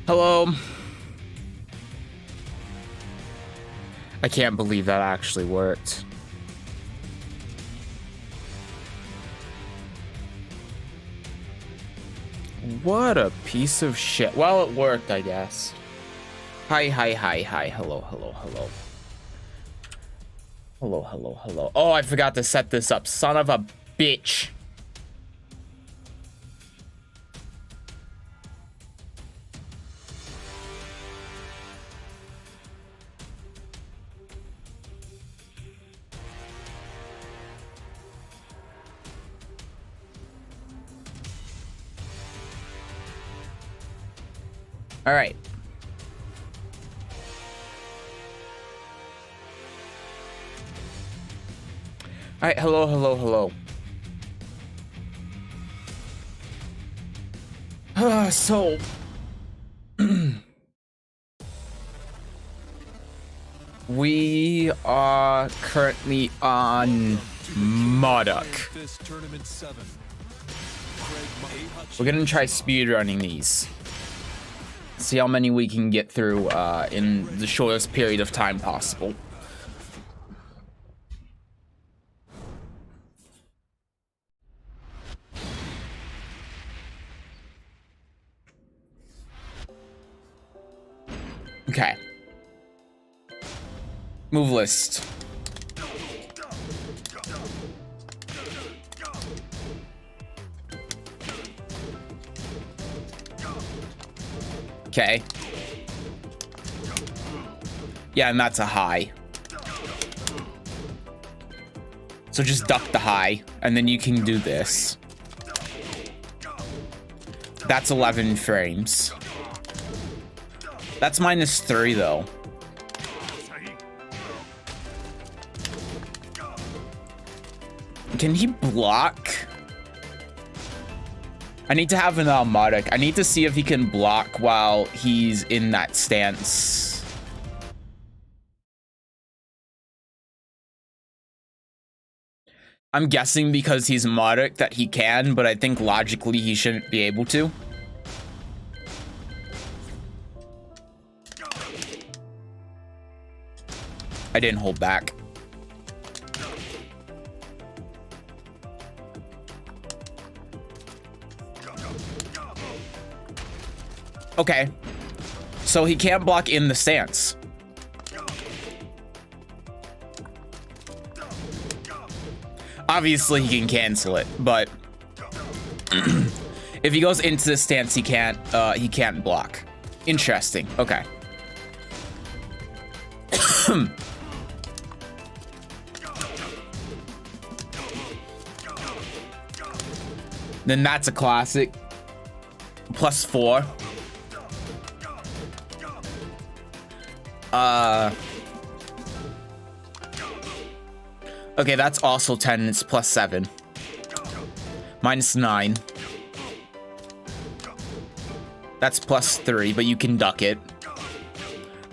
Hello. I can't believe that actually worked. What a piece of shit. Well, it worked, I guess. Hi. Hello. Hello. Oh, I forgot to set this up. Son of a bitch. All right. All right, hello. So we are currently on Marduk. We're gonna try speedrunning these. See how many we can get through in the shortest period of time possible. Okay. Move list. Okay. Yeah, and that's a high. So just duck the high, and then you can do this. That's 11 frames. That's -3, though. Can he block? I need to have an Marduk. I need to see if he can block while he's in that stance. I'm guessing because he's Marduk that he can, but I think logically he shouldn't be able to. I didn't hold back. Okay. So he can't block in the stance. Obviously he can cancel it, but if he goes into the stance, he can't block. Interesting. Okay. Then that's a classic. +4. Okay, that's also 10. It's +7. -9. That's +3, but you can duck it.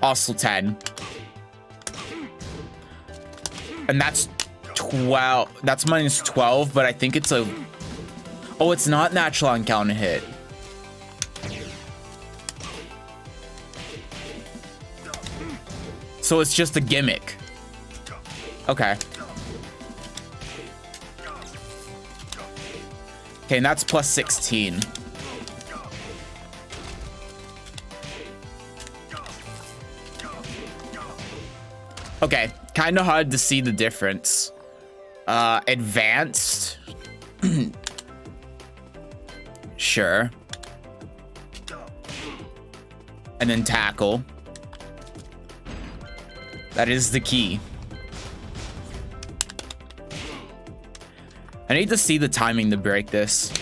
Also 10. And that's 12. That's -12, but I think it's a... Oh, it's not natural encounter hit. So it's just a gimmick. Okay. Okay, and that's +16. Okay, kind of hard to see the difference. Advanced. Sure. And then tackle. That is the key. I need to see the timing to break this.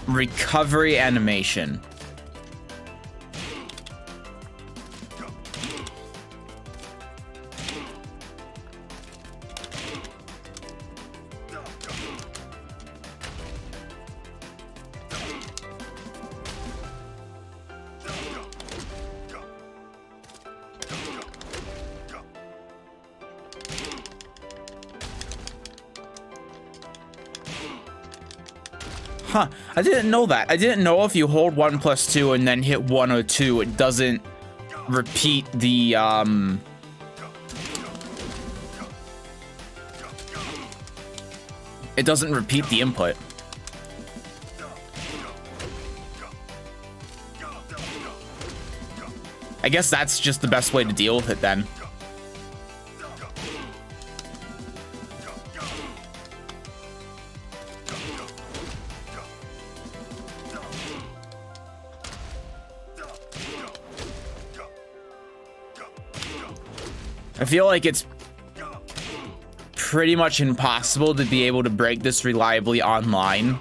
Recovery animation. Huh, I didn't know that. I didn't know if you hold 1+2 and then hit 1 or 2, it doesn't repeat the, it doesn't repeat the input. I guess that's just the best way to deal with it then. I feel like it's pretty much impossible to be able to break this reliably online.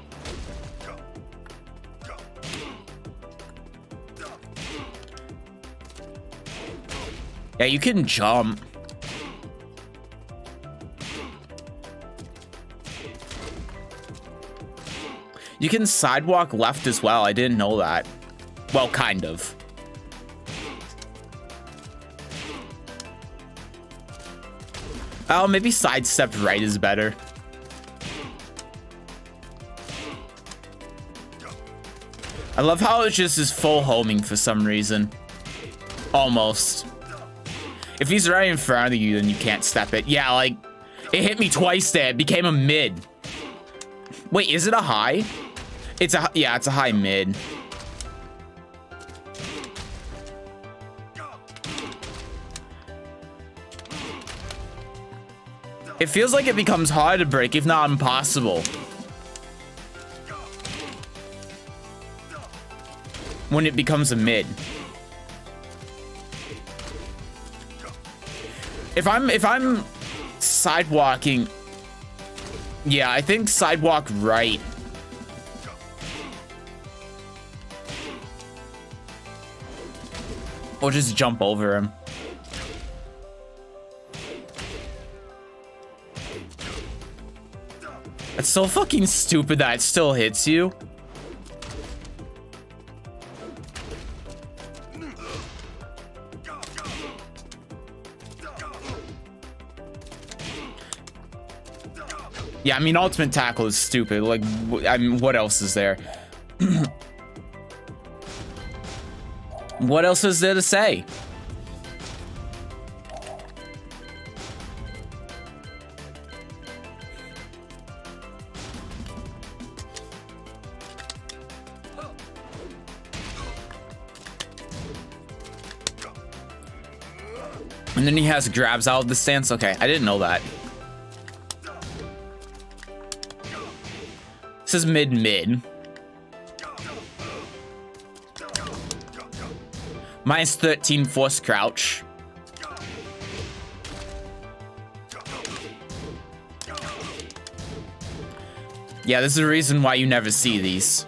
Yeah, you can jump. You can sidewalk left as well. I didn't know that. Well, kind of. Oh, maybe sidestep right is better. I love how it just is full homing for some reason. Almost. If he's right in front of you, then you can't step it. Yeah, like, it hit me twice there. It became a mid. Wait, is it a high? It's a, yeah, it's a high mid. It feels like it becomes hard to break, if not impossible, when it becomes a mid. If I'm sidewalking, yeah, I think sidewalk right. Or just jump over him. It's so fucking stupid that it still hits you. Yeah, I mean, ultimate tackle is stupid. Like, I mean, what else is there? What else is there to say? And then he has grabs out of the stance. Okay, I didn't know that. This is mid-mid. Minus 13 force crouch. Yeah, this is the reason why you never see these.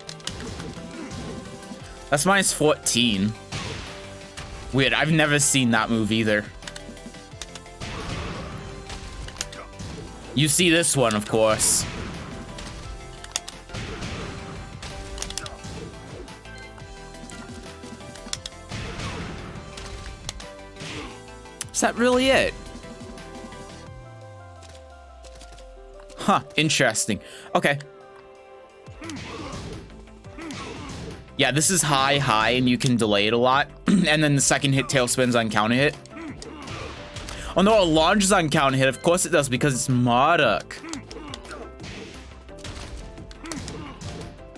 That's minus 14. Weird, I've never seen that move either. You see this one, of course. Is that really it? Huh, interesting. Okay. Yeah, this is high, high, and you can delay it a lot. And then the second hit tailspins on counter hit. Oh no, it launches on counter hit. Of course it does, because it's Marduk.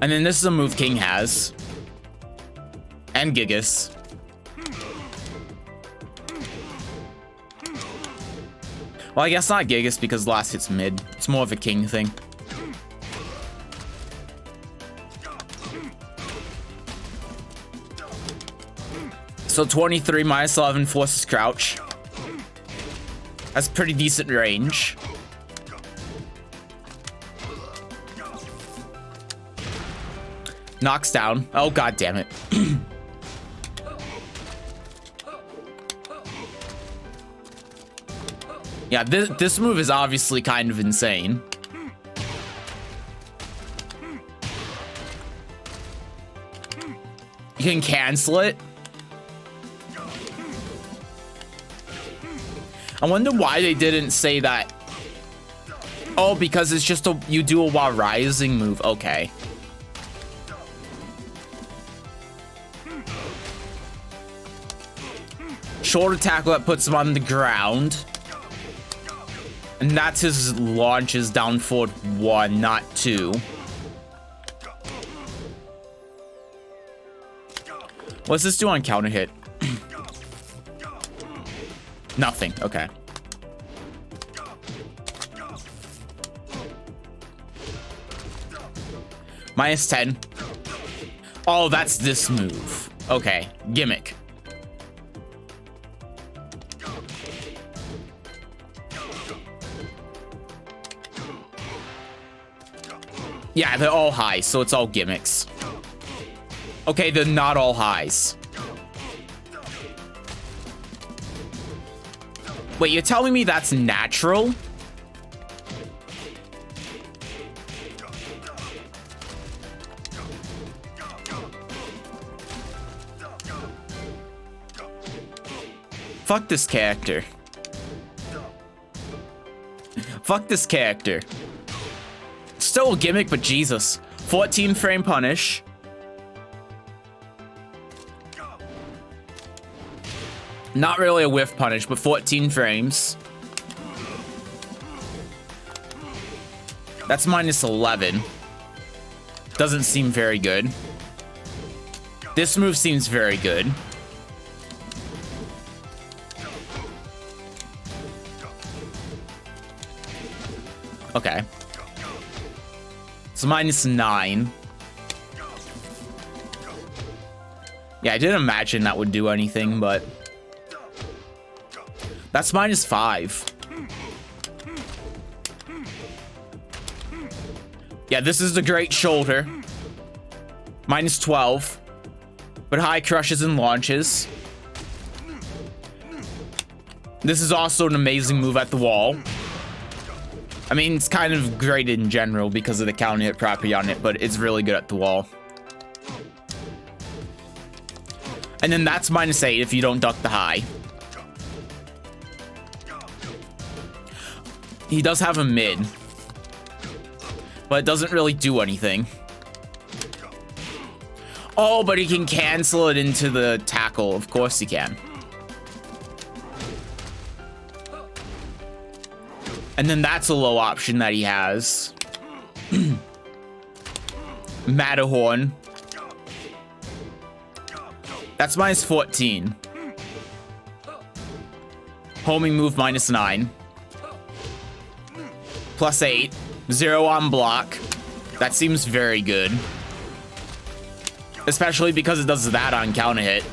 And then this is a move King has. And Gigas. Well, I guess not Gigas because last hit's mid. It's more of a King thing. So 23 minus 11 forces crouch. That's pretty decent range. Knocks down. Oh, god damn it. Yeah, this move is obviously kind of insane. You can cancel it. I wonder why they didn't say that. Oh, because it's just a, you do a while rising move. Okay. shoulder tackle that puts him on the ground. And that's his launches down forward 1, not 2. What's this do on counter hit? Nothing, okay. -10. Oh, that's this move. Okay, gimmick. Yeah, they're all high, so it's all gimmicks. Okay, they're not all highs. Wait, you're telling me that's natural? Fuck this character. Fuck this character. Still a gimmick, but Jesus. 14 frame punish. Not really a whiff punish, but 14 frames. That's -11. Doesn't seem very good. This move seems very good. Okay. It's -9. Yeah, I didn't imagine that would do anything, but... That's -5. Yeah, this is the great shoulder. -12. But high crushes and launches. This is also an amazing move at the wall. I mean, it's kind of great in general because of the counter hit property on it, but it's really good at the wall. And then that's -8 if you don't duck the high. He does have a mid, but it doesn't really do anything. Oh, but he can cancel it into the tackle. Of course he can. And then that's a low option that he has. Matterhorn. That's -14. Homing move -9. +8. 0 on block. That seems very good. Especially because it does that on counter hit.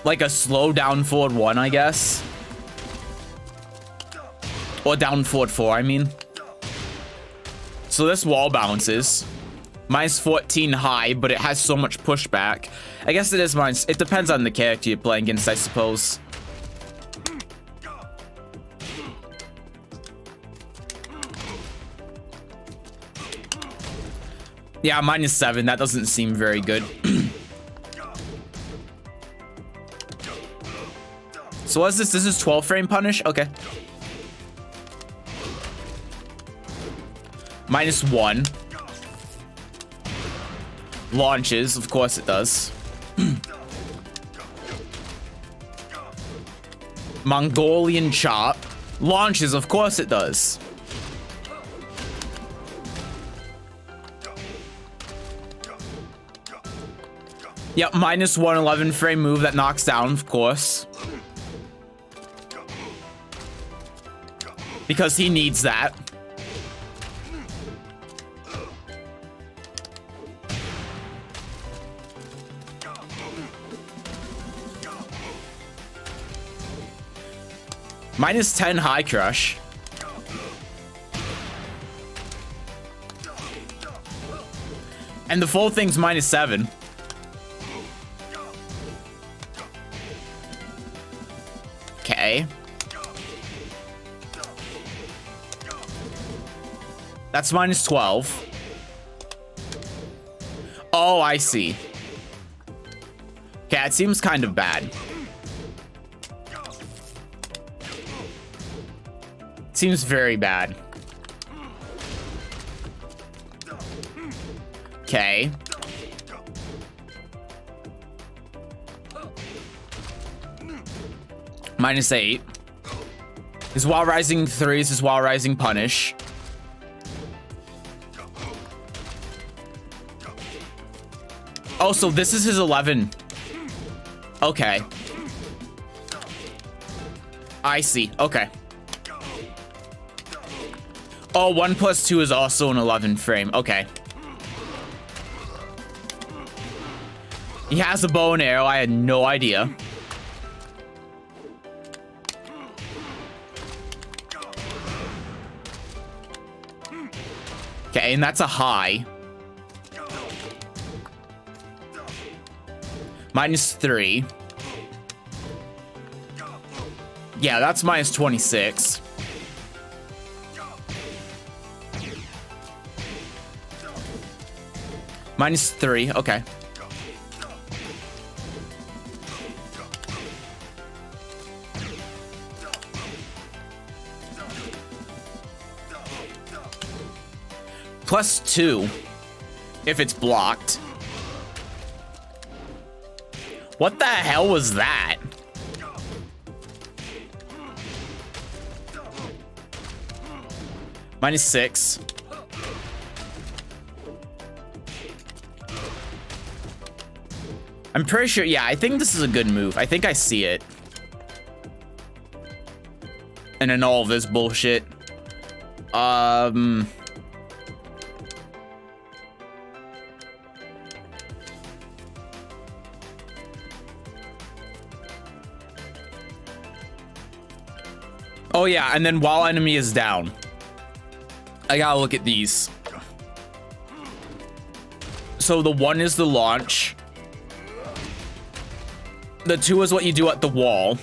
Like a slow down forward 1, I guess. Or down forward 4, I mean. So this wall bounces. -14 high, but it has so much pushback. I guess it is minus. It depends on the character you're playing against, I suppose. Yeah, -7. That doesn't seem very good. So what's this? This is 12 frame punish? Okay. -1. Launches, of course it does. Mongolian chop. Launches, of course it does. Yep, -1 11 frame move that knocks down, of course. Because he needs that. -10 high crush. And the full thing's -7. Okay. That's -12. Oh, I see. Okay, it seems kind of bad. Seems very bad. Okay. -8. His While Rising 3 is his While Rising punish. Oh, so this is his 11. Okay. I see. Okay. Oh, 1+2 is also an 11 frame. Okay. He has a bow and arrow. I had no idea. Okay, and that's a high. -3. Yeah, that's -26. -3, okay. +2 if it's blocked. What the hell was that? -6. I'm pretty sure, yeah, I think this is a good move. I think I see it. And then all this bullshit. Oh yeah, and then while enemy is down. I gotta look at these. So the 1 is the launch. The 2 is what you do at the wall.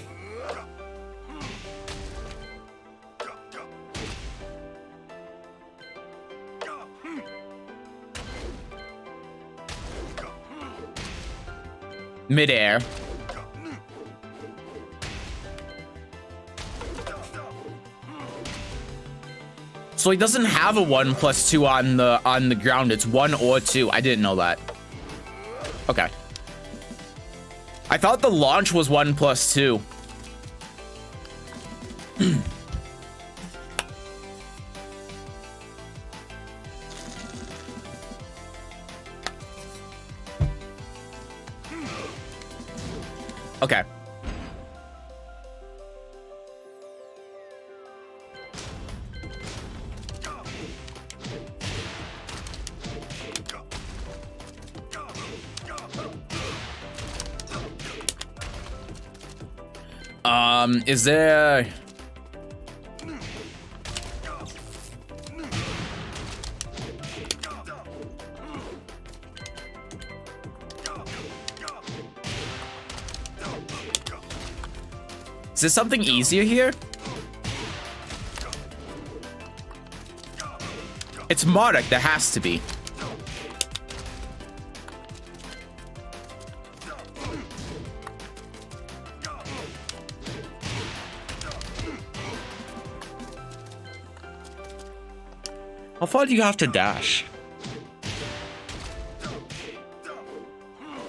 Midair. So he doesn't have a 1+2 on the ground. It's 1 or 2. I didn't know that. Okay. I thought the launch was 1+2. Okay. Is there... Is there something easier here? It's Marduk, there has to be. How far do you have to dash?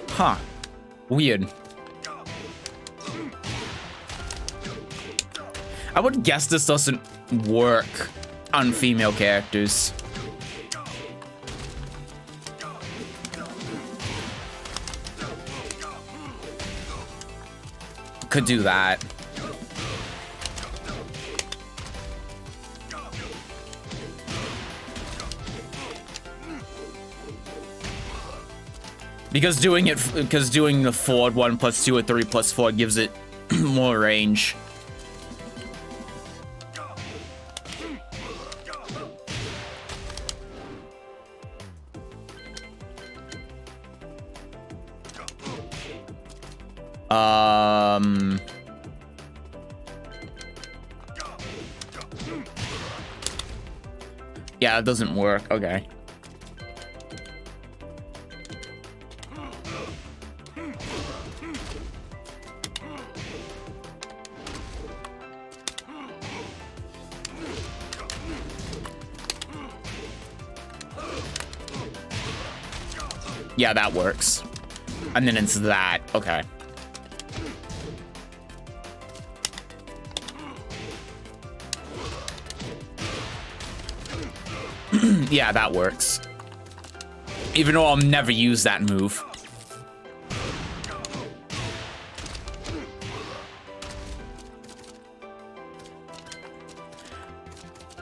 Huh. Weird. I would guess this doesn't work on female characters. Could do that. Because doing the forward 1+2 or 3+4 gives it more range. Yeah, it doesn't work. Okay. Yeah, that works. And then it's that. Okay. Yeah, that works. Even though I'll never use that move.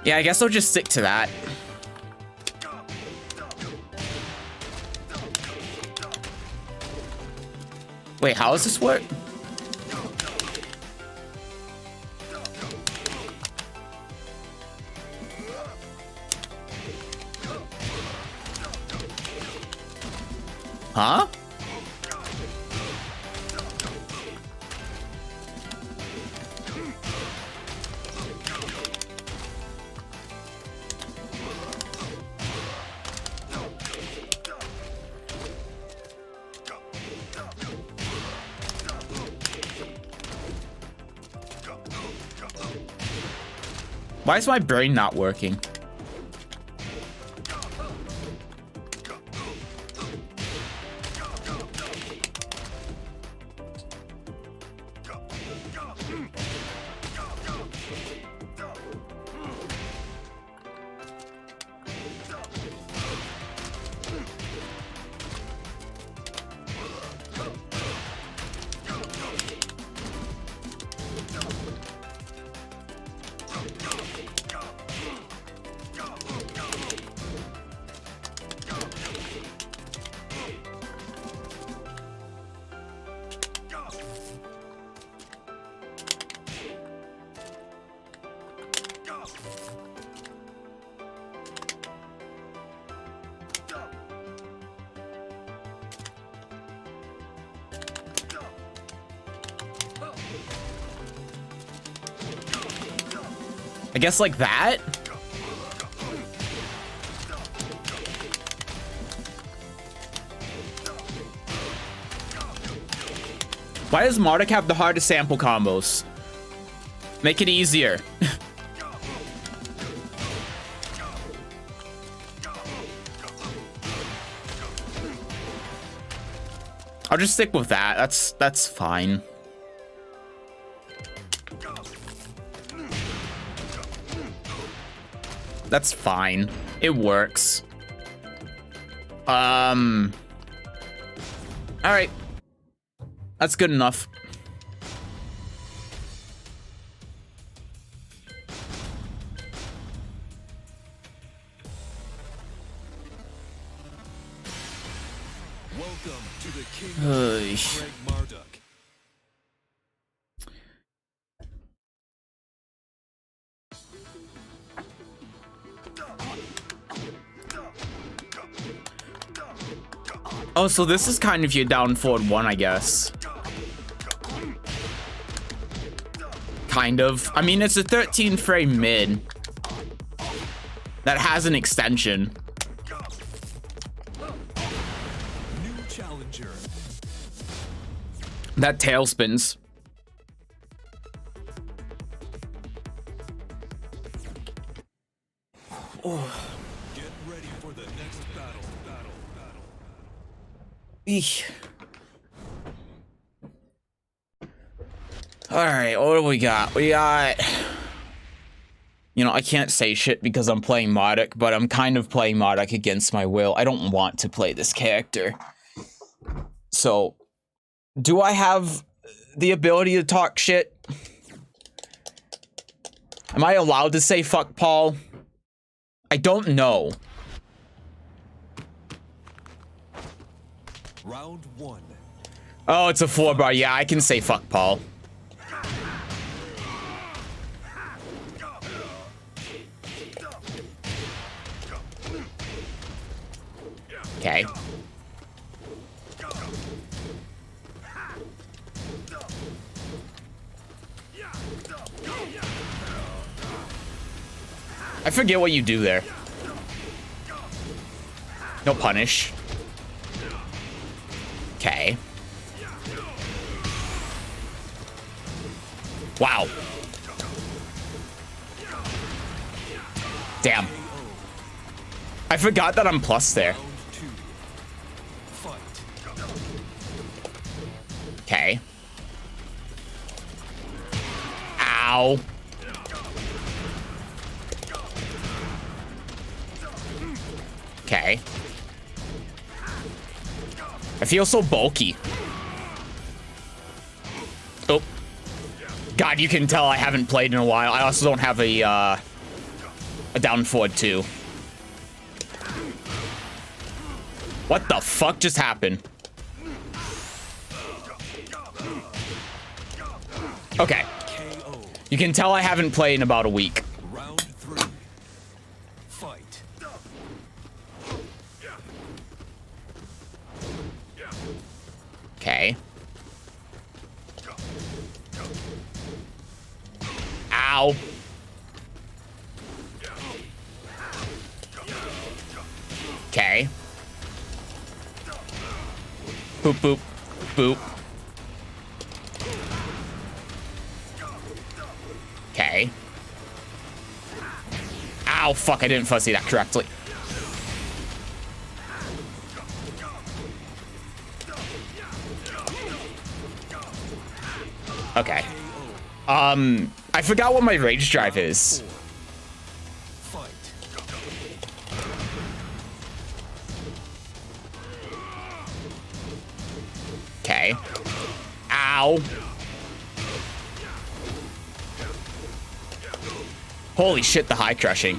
Yeah, I guess I'll just stick to that. Wait, how does this work? Huh? Why is my brain not working? I guess like that? Why does Marduk have the hardest sample combos? Make it easier. I'll just stick with that. That's fine. That's fine. It works. All right. That's good enough. Welcome to the kingdom of Marduk. Oh, so this is kind of your down forward one, I guess. Kind of. I mean, it's a 13 frame mid that has an extension. New challenger. That tail spins. Oh. Get ready for the next battle. Eesh. All right, what do we got? We got... You know, I can't say shit because I'm playing Marduk, but I'm kind of playing Marduk against my will. I don't want to play this character. So, do I have the ability to talk shit? Am I allowed to say fuck Paul? I don't know. Round one. Oh, it's a 4-bar. Yeah, I can say fuck Paul. Okay. I forget what you do there. No punish. Okay. Wow. Damn. I forgot that I'm plus there. Round two. Fight. Okay. Ow. Okay. I feel so bulky. Oh. God, you can tell I haven't played in a while. I also don't have a down forward too. What the fuck just happened? Okay. You can tell I haven't played in about a week. Round 3. Fight. Okay. Ow. Okay. Boop, boop, boop. Okay. Ow, fuck, I didn't fuzzy that correctly. Okay. I forgot what my rage drive is. Fight. Okay. Ow. Holy shit, the high crushing.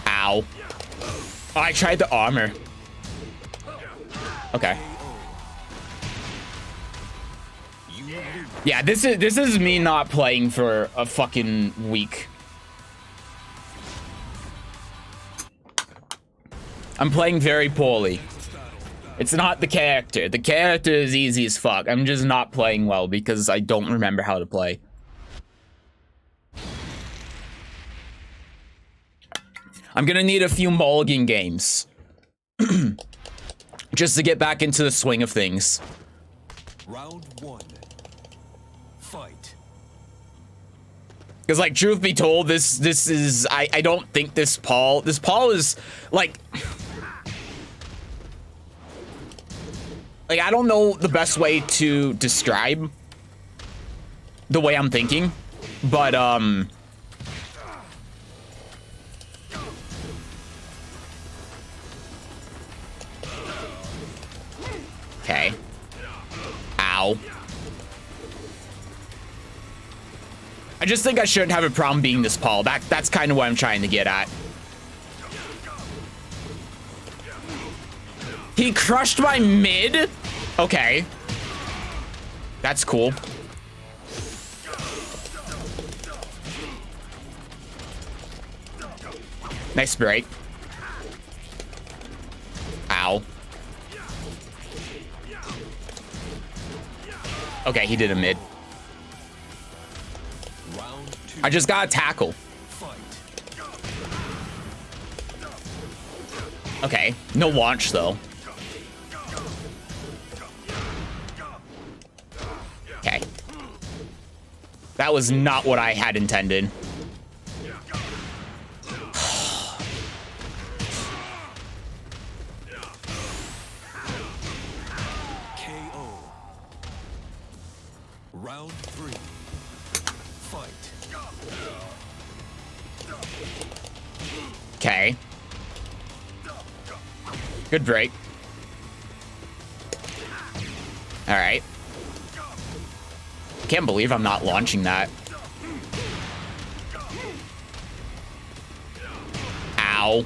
Ow. Oh, I tried the armor. Okay. Yeah, this is me not playing for a fucking week. I'm playing very poorly. It's not the character. The character is easy as fuck. I'm just not playing well because I don't remember how to play. I'm gonna need a few mulligan games. Just to get back into the swing of things. Round 1. Fight. Because, like, truth be told, this is... I don't think this Paul is, like... Like, I don't know the best way to describe the way I'm thinking. But, okay. Ow. I just think I shouldn't have a problem being this Paul. That's kind of what I'm trying to get at. He crushed my mid? Okay. That's cool. Nice break. Ow. Okay, he did a mid. I just got a tackle. Okay, no launch though. Okay. That was not what I had intended. KO. Round 3. Fight. Okay. Good break. All right. Can't believe I'm not launching that. Ow.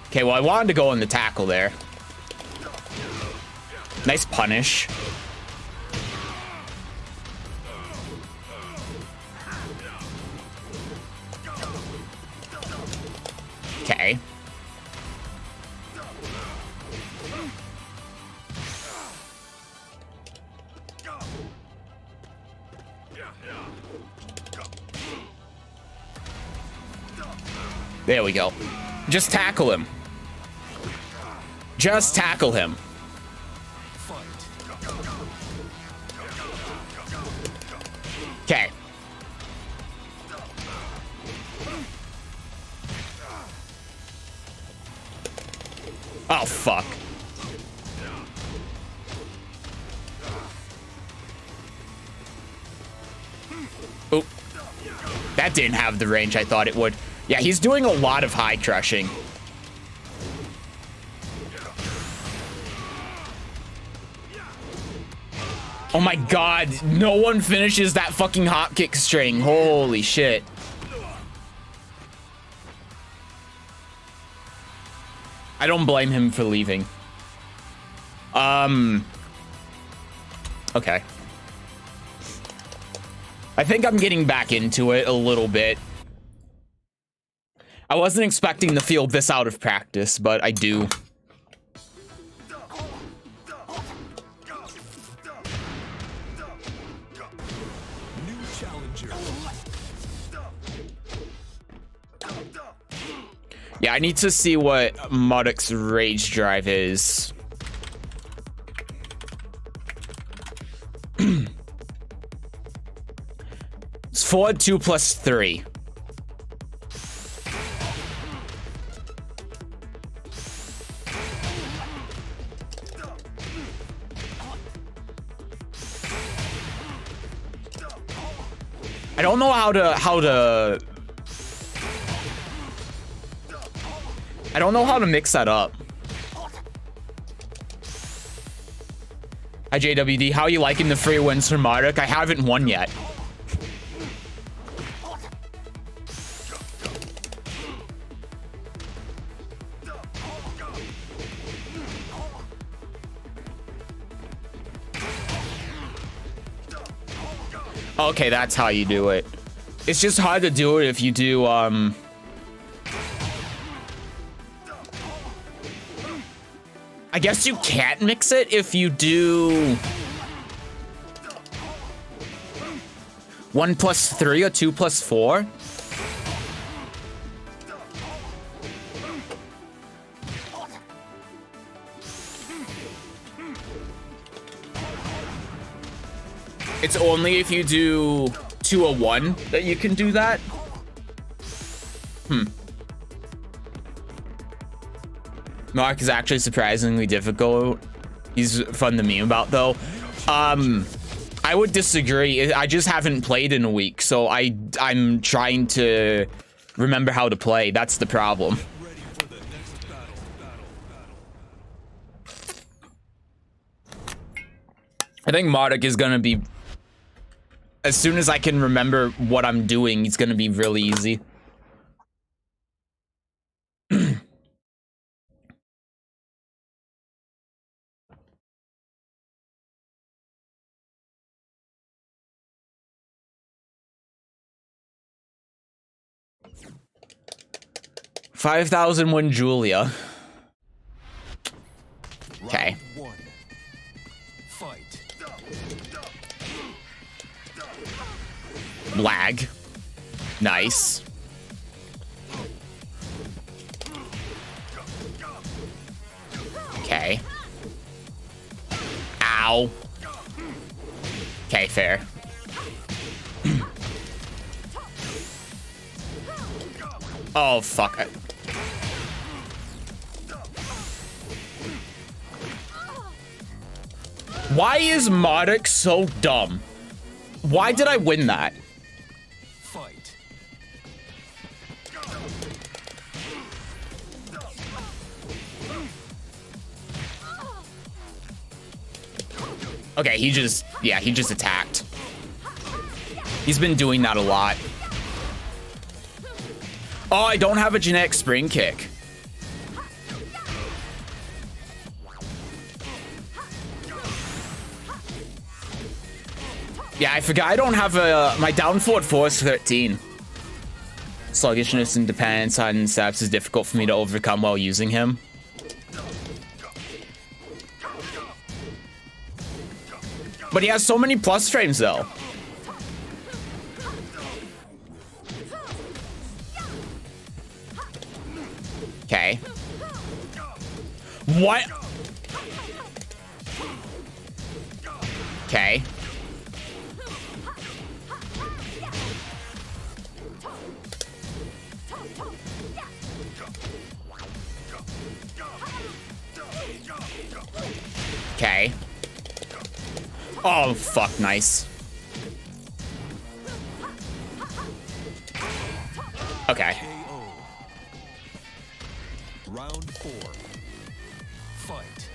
Okay, well, I wanted to go in the tackle there. Nice punish. Okay. There we go. Just tackle him. Just tackle him. Okay. Oh, fuck. Oh. That didn't have the range I thought it would. Yeah, he's doing a lot of high crushing. Oh my god, no one finishes that fucking hop kick string. Holy shit. I don't blame him for leaving. Okay. I think I'm getting back into it a little bit. I wasn't expecting to feel this out of practice, but I do. Yeah, I need to see what Marduk's rage drive is. It's forward 2 plus 3. I don't know how to I don't know how to mix that up. Hi JWD, how are you liking the free wins for Marduk? I haven't won yet. Okay, that's how you do it. It's just hard to do it if you do, I guess you can't mix it if you do 1 plus 3 or 2 plus 4. It's only if you do 2 or 1 that you can do that. Mark is actually surprisingly difficult. He's fun to meme about, though. I would disagree. I just haven't played in a week, so I'm trying to remember how to play. That's the problem. I think Marduk is gonna be, as soon as I can remember what I'm doing, it's gonna be really easy. $5,000 win Julia. Okay. Lag. Nice. Okay. Ow. Okay, fair. Oh, fuck. Why is Marduk so dumb? Why did I win that? Fight. Okay, he just attacked. He's been doing that a lot. Oh, I don't have a genetic spring kick. Yeah, I forgot I don't have my down forward 4 is 13. Sluggishness and dependence on steps is difficult for me to overcome while using him. But he has so many plus frames though. Okay. What? Okay. Oh, fuck, nice. Okay. KO. Round 4. Fight.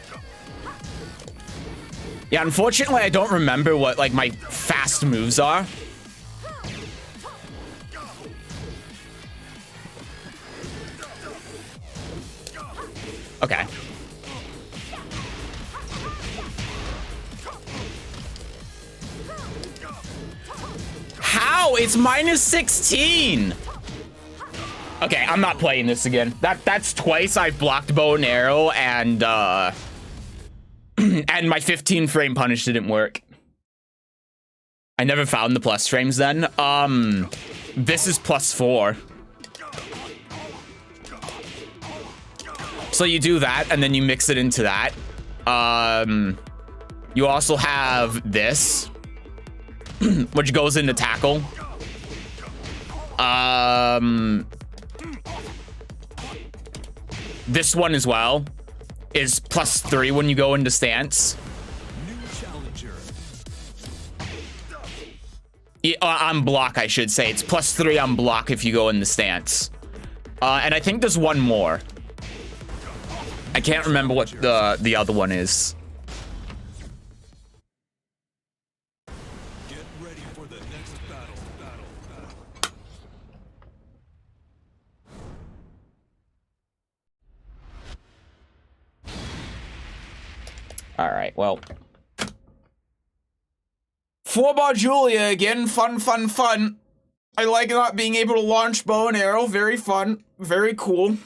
Yeah, unfortunately, I don't remember what, like, my fast moves are. Okay. How? It's minus 16. Okay, I'm not playing this again. That's twice I've blocked bow and arrow and and my 15 frame punish didn't work. I never found the plus frames then. This is +4. So you do that and then you mix it into that. You also have this, which goes into tackle. This one as well is +3 when you go into stance. New challenger. Yeah, on block, I should say. It's +3 on block if you go in the stance. And I think there's one more. I can't remember what the other one is. Get ready for the next battle. All right, well. 4-bar Julia again. Fun, fun, fun. I like not being able to launch bow and arrow. Very fun. Very cool.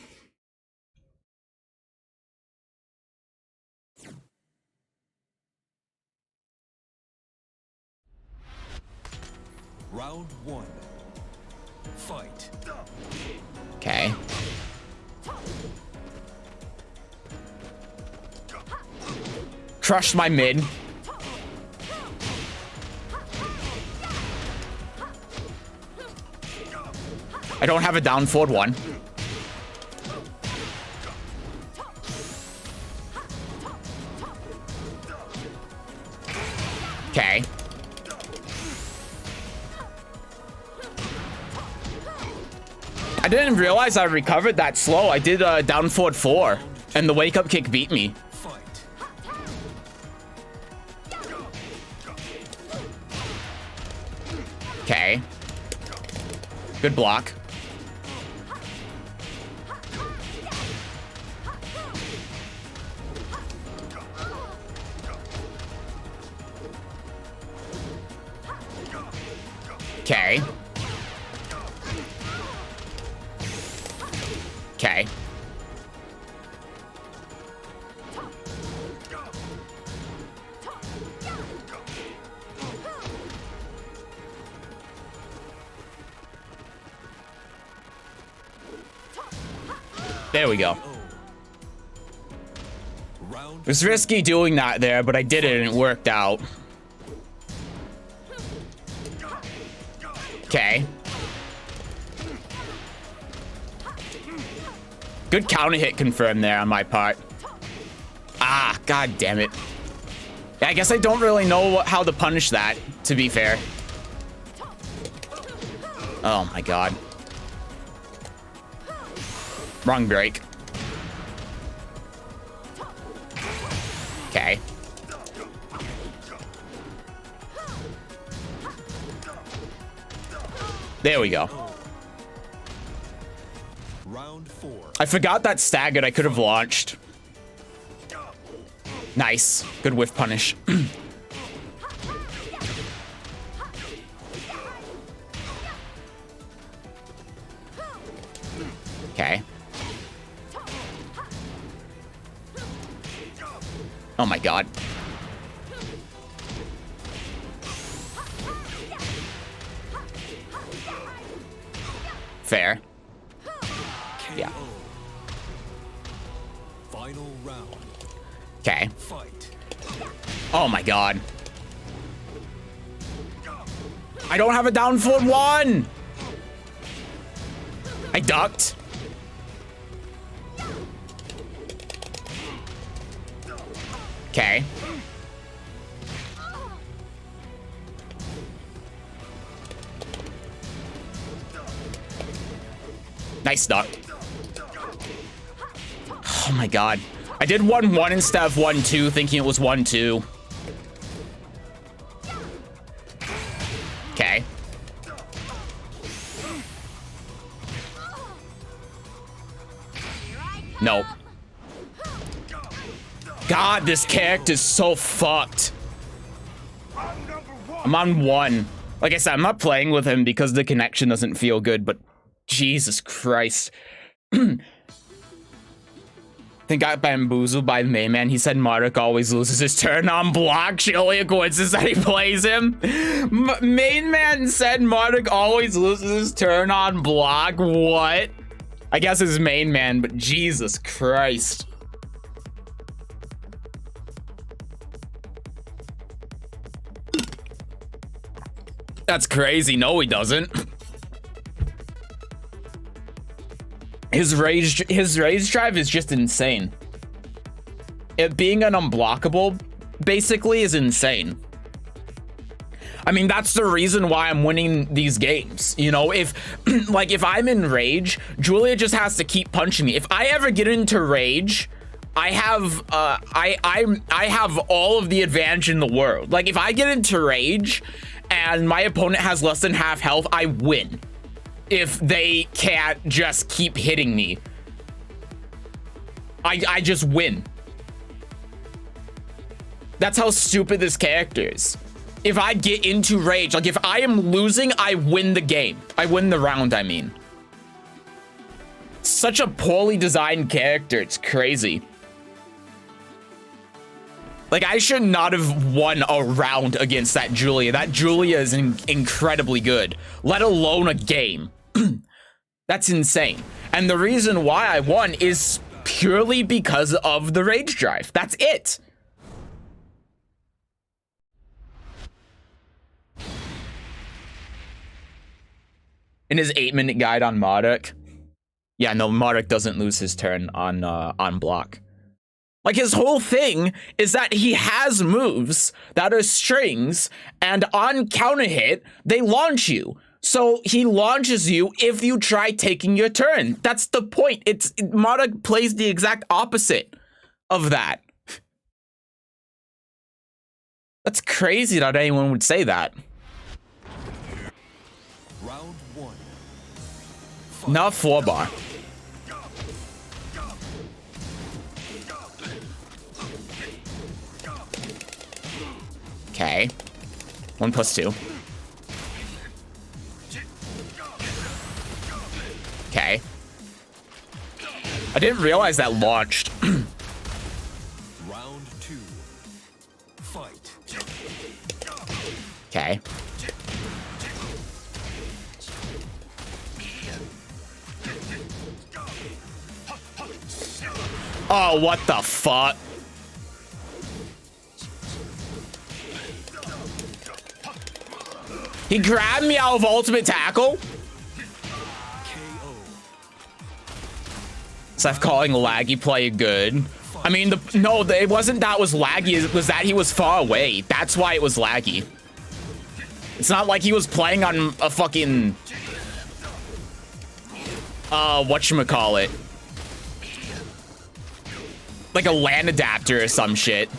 Round 1. Fight. Okay. Crushed my mid. I don't have a down forward one. Okay. I didn't realize I recovered that slow. I did down forward 4, and the wake up kick beat me. Fight. Okay. Good block. Okay. Okay. There we go. Round It was risky doing that there, but I did it and it worked out. Okay. Good counter hit confirmed there on my part. Ah, god damn it. Yeah, I guess I don't really know how to punish that, to be fair. Oh my god. Wrong break. Okay. There we go. Round 4. I forgot that staggered. I could have launched. Nice. Good whiff punish. Okay. Oh my god. Fair. Yeah. Final round. Okay. Fight. Oh my god. I don't have a down forward one. I ducked. Okay. Nice duck. Oh my god. I did 1-1 instead of 1-2, thinking it was 1-2. Okay. Nope. God, this character's so fucked. I'm on 1. Like I said, I'm not playing with him because the connection doesn't feel good, but Jesus Christ. I think I got bamboozled by the main man. He said Marduk always loses his turn on block. Surely a coincidence that he plays him. Main man said Marduk always loses his turn on block. What? I guess it's main man, but Jesus Christ. That's crazy. No, he doesn't. His rage drive is just insane. It being an unblockable basically is insane. I mean, that's the reason why I'm winning these games. You know, if like if I'm in rage, Julia just has to keep punching me. If I ever get into rage, I have I have all of the advantage in the world. Like if I get into rage and my opponent has less than half health, I win. If they can't just keep hitting me, I just win. That's how stupid this character is. If I get into rage, like if I am losing, I win the game. I win the round, I mean. Such a poorly designed character, it's crazy. Like, I should not have won a round against that Julia. That Julia is incredibly good, let alone a game. That's insane. And the reason why I won is purely because of the rage drive. That's it. In his 8-minute guide on Marduk. Yeah, no, Marduk doesn't lose his turn on block. Like, his whole thing is that he has moves that are strings, and on counter hit, they launch you. So he launches you if you try taking your turn. That's the point. Marduk plays the exact opposite of that. That's crazy that anyone would say that. Round 1. Not 4-bar. Okay. 1+2. Okay. I didn't realize that launched. Round 2. Fight. Okay. Oh, what the fuck? He grabbed me out of ultimate tackle? Steph calling laggy play good. I mean, no, it wasn't that was laggy, it was that he was far away. That's why it was laggy. It's not like he was playing on a fucking whatchamacallit. Like a LAN adapter or some shit.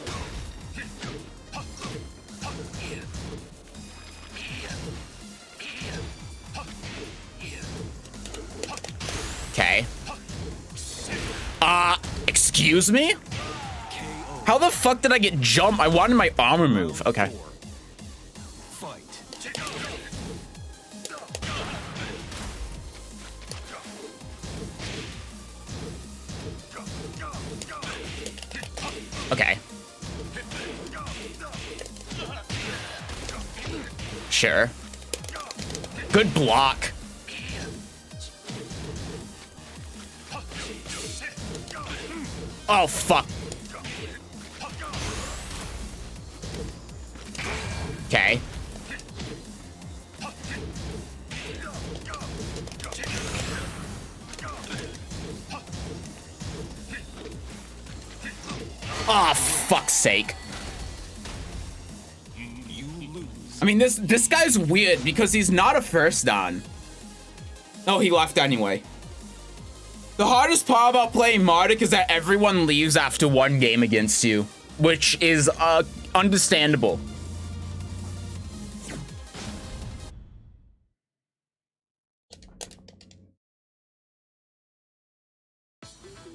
Okay. Excuse me? How the fuck did I get jumped? I wanted my armor move. Okay. Okay. Sure. Good block. Oh, fuck. Okay. Oh, fuck's sake. I mean, this guy's weird because he's not a first down. Oh, he left anyway. The hardest part about playing Marduk is that everyone leaves after one game against you, which is understandable.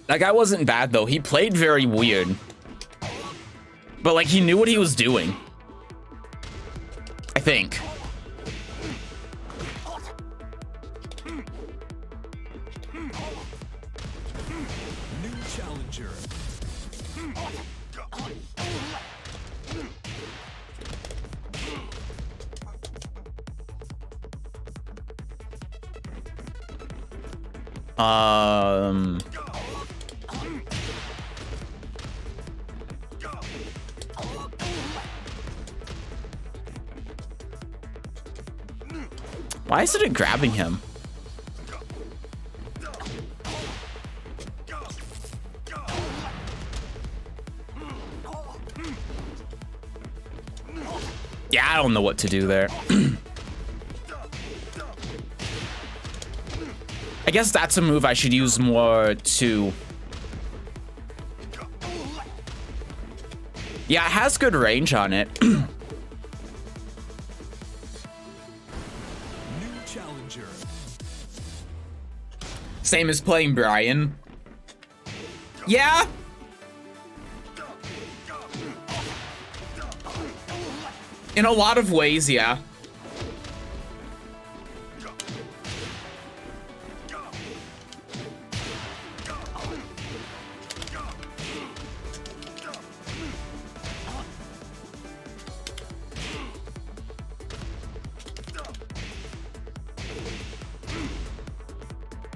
That guy wasn't bad though. He played very weird. But like he knew what he was doing. I think. New challenger. Why isn't it grabbing him? Yeah, I don't know what to do there. I guess that's a move I should use more too. Yeah, it has good range on it. New challenger. Same as playing Brian. Yeah. In a lot of ways, yeah.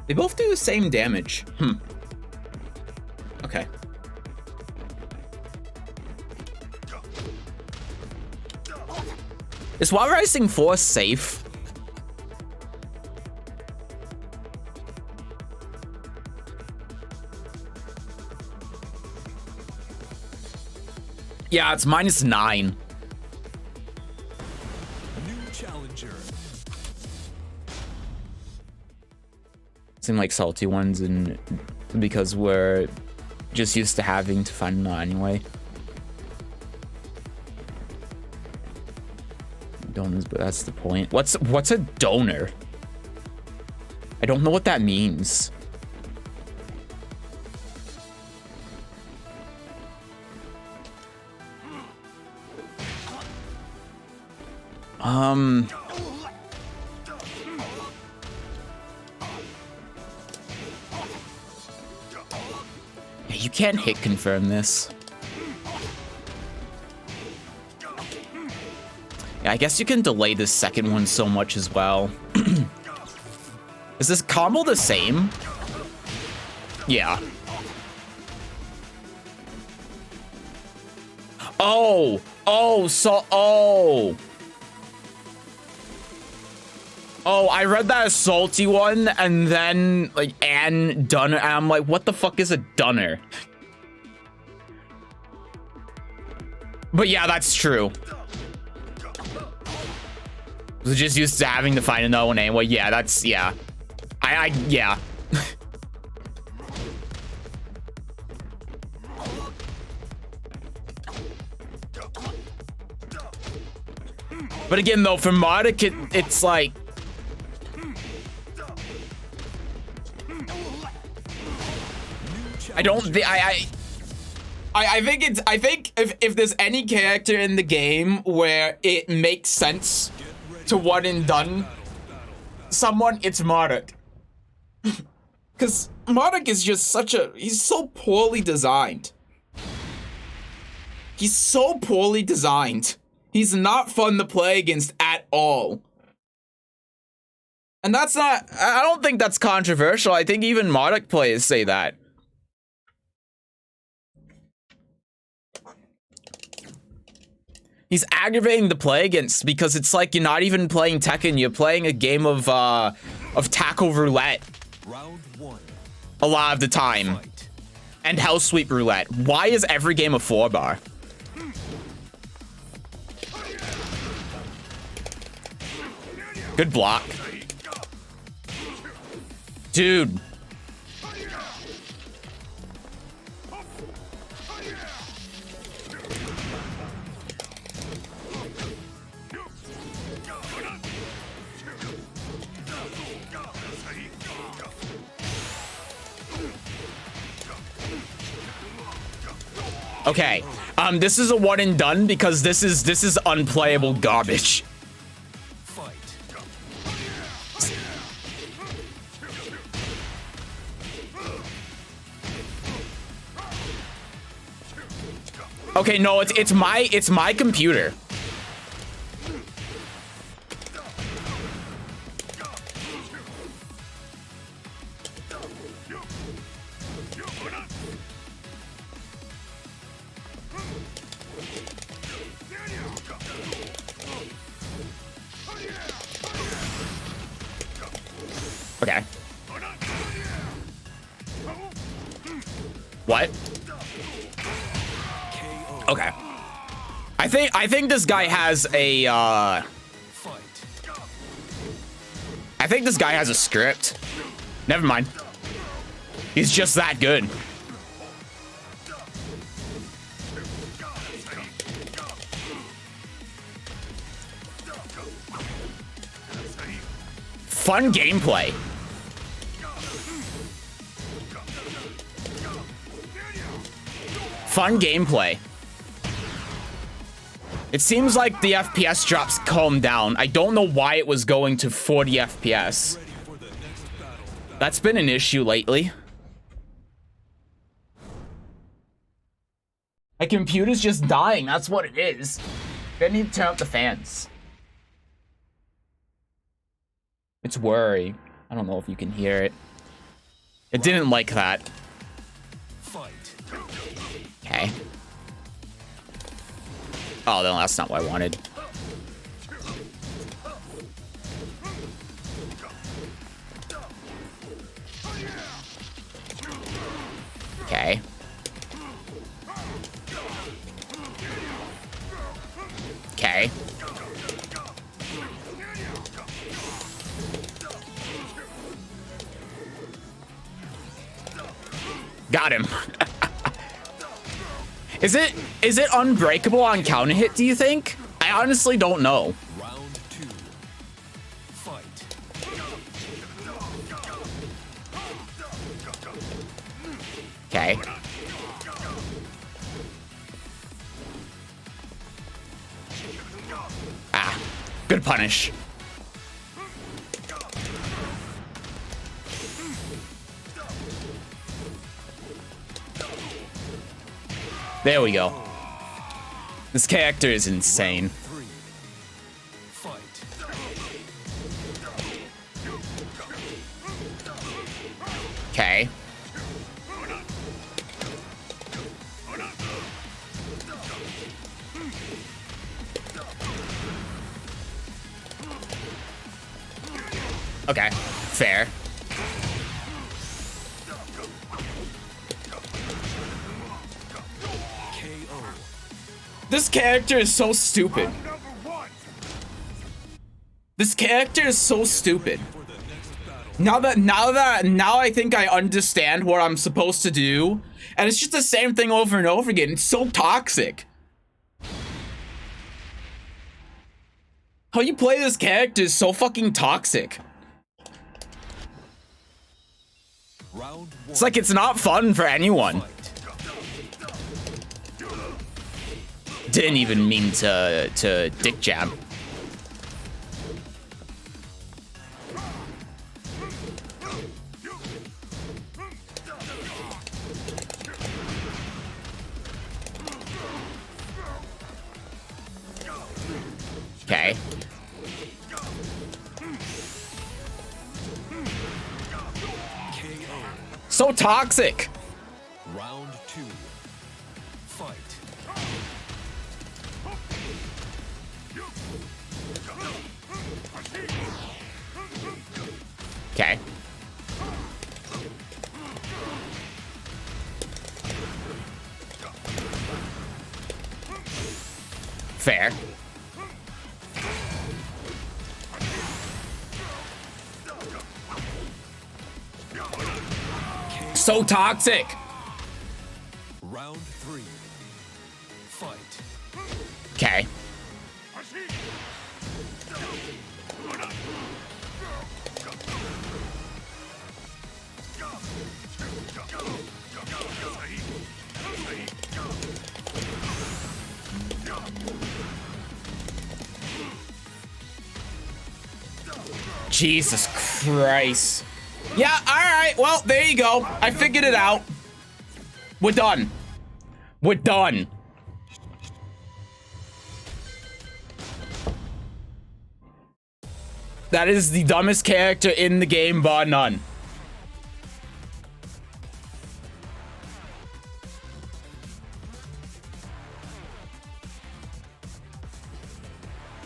They both do the same damage. Okay. Is Wild Rising 4 safe? Yeah, it's -9. New challenger. Seem like salty ones, and because we're just used to having to find them anyway. Donors, but that's the point. What's a donor? I don't know what that means. You can't hit confirm this. Yeah, I guess you can delay this second one so much as well. Is this combo the same? Yeah. Oh, I read that as salty one, and then like and dunner, and I'm like, what the fuck is a dunner? But yeah, that's true. We're just used to having to find another one anyway. Yeah, that's yeah. Yeah. But again, though, for Marduk, it's like. I think if there's any character in the game where it makes sense to one and done someone, it's Marduk. Because Marduk is just he's so poorly designed. He's so poorly designed. He's not fun to play against at all. And that's not, I don't think that's controversial. I think even Marduk players say that. He's aggravating to play against because it's like you're not even playing Tekken, you're playing a game of tackle roulette. Round 1. A lot of the time. Fight. And hell sweep roulette. Why is every game a 4-bar? Good block. Dude. Okay. This is a one and done because this is unplayable garbage. Fight. Okay, no, it's my computer. Okay. What? Okay. I think this guy has a I think this guy has a script. Never mind. He's just that good. Fun gameplay. Fun gameplay. It seems like the FPS drops calmed down. I don't know why it was going to 40 FPS. That's been an issue lately. My computer's just dying. That's what it is. I need to turn up the fans. It's worry. I don't know if you can hear it. It didn't like that. Okay. Oh, no, that's not what I wanted. Okay. Okay. Got him. Is it unbreakable on counter hit, do you think? I honestly don't know. Round 2. Fight. Okay. Ah, good punish. There we go. This character is insane. 3. Fight. Okay. Okay, fair. This character is so stupid. This character is so stupid. Now I think I understand what I'm supposed to do, and it's just the same thing over and over again. It's so toxic. How you play this character is so fucking toxic. It's like it's not fun for anyone. Didn't even mean to dick jab. Okay. So toxic. Round 2. Fight. Okay. Fair. So toxic. Round 3. Fight. Okay. Jesus Christ. Yeah, alright. Well, there you go. I figured it out. We're done. We're done. That is the dumbest character in the game, bar none.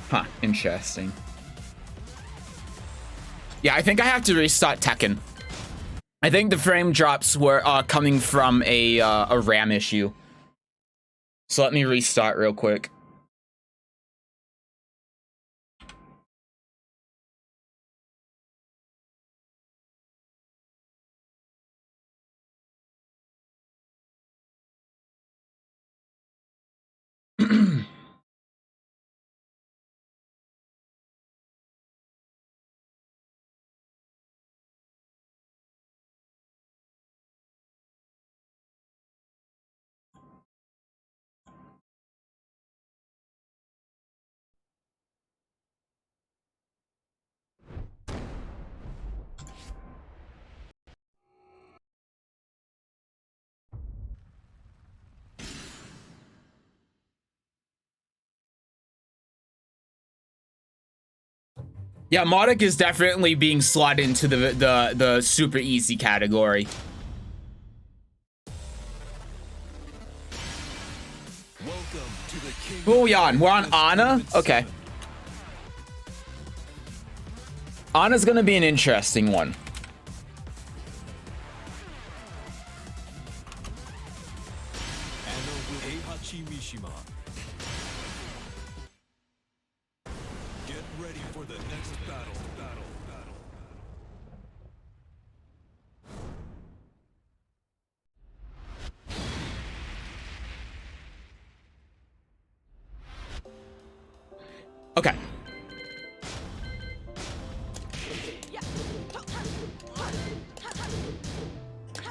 Huh, interesting. Yeah, I think I have to restart Tekken. I think the frame drops were coming from a RAM issue. So let me restart real quick. Yeah, Marduk is definitely being slotted into the super easy category. Welcome to the King. Who are we on? We're on Ana? Okay. Ana's gonna be an interesting one. Get ready for the next battle. Okay.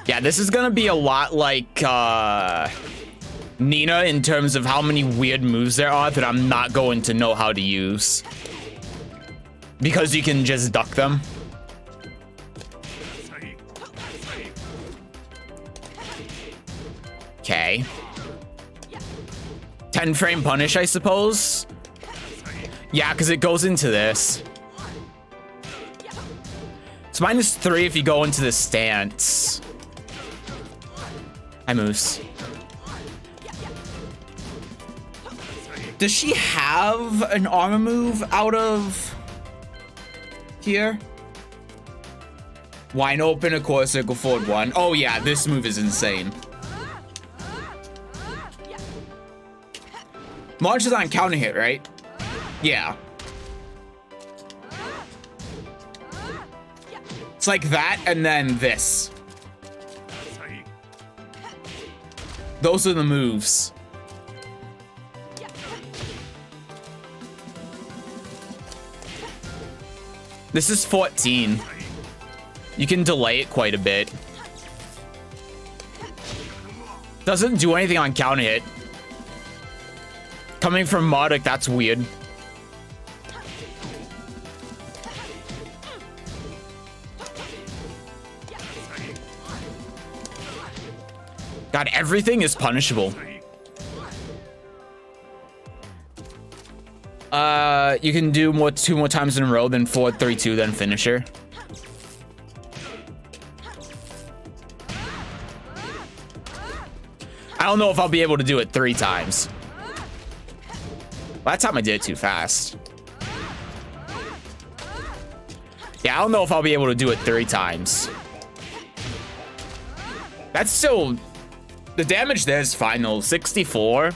Yeah, this is gonna be a lot like Nina in terms of how many weird moves there are that I'm not going to know how to use. Because you can just duck them. Okay. 10 frame punish, I suppose. Yeah, because it goes into this. It's -3 if you go into the stance. Hi, Moose. Does she have an armor move out of here? Wine open, a quarter circle forward 1. Oh yeah, this move is insane. Launch is on counter hit, right? Yeah. It's like that and then this. Those are the moves. This is 14. You can delay it quite a bit. Doesn't do anything on counter hit. Coming from Marduk, that's weird. God, everything is punishable. You can do 2 more times in a row, then 4, 3, 2, then finisher. I don't know if I'll be able to do it 3 times. That time I did it too fast. Yeah, I don't know if I'll be able to do it 3 times. That's still... The damage there is fine though. 64.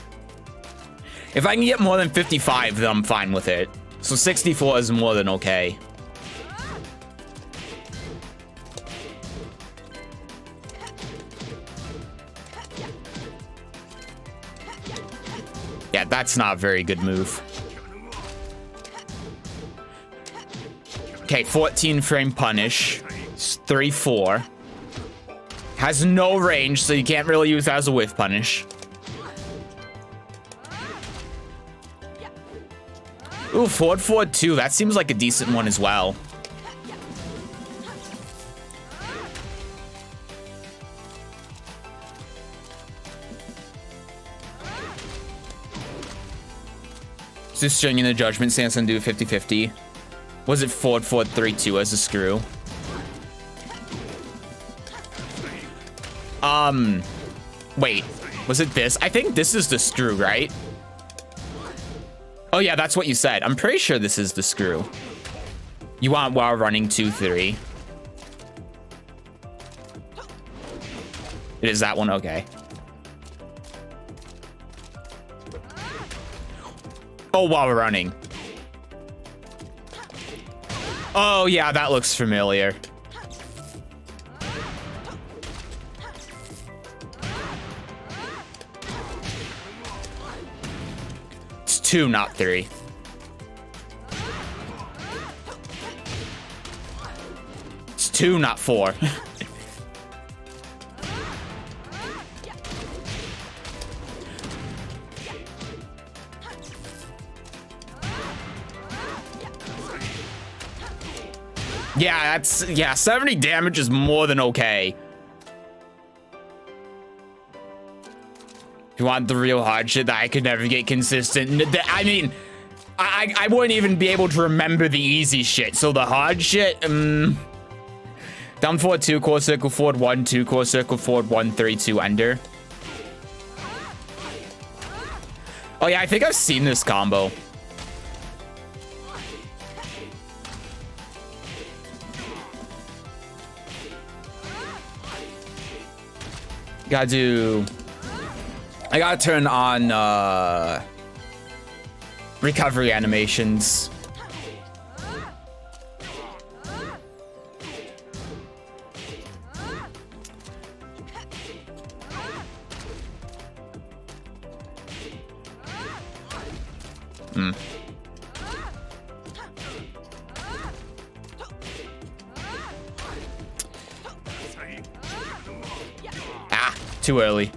If I can get more than 55, then I'm fine with it. So 64 is more than okay. Yeah, that's not a very good move. Okay, 14 frame punish. It's 3-4. Has no range, so you can't really use that as a whiff punish. Ooh, forward, forward 2. That seems like a decent one as well. Just showing you the judgment stance and do 50-50. Was it forward, forward 3-2 as a screw? Wait, was it this? I think this is the screw, right? Oh yeah, that's what you said. I'm pretty sure this is the screw. You want while running 2-3. It is that one, okay. Oh, while we're running. Oh yeah, that looks familiar. It's 2, not 3. It's 2, not 4. Yeah, 70 damage is more than okay. If you want the real hard shit that I could never get consistent, I mean, I wouldn't even be able to remember the easy shit. So the hard shit, down forward 2, core circle forward 1, 2, core circle forward 1, 3, 2, ender. Oh yeah, I think I've seen this combo. I gotta turn on recovery animations. Too early.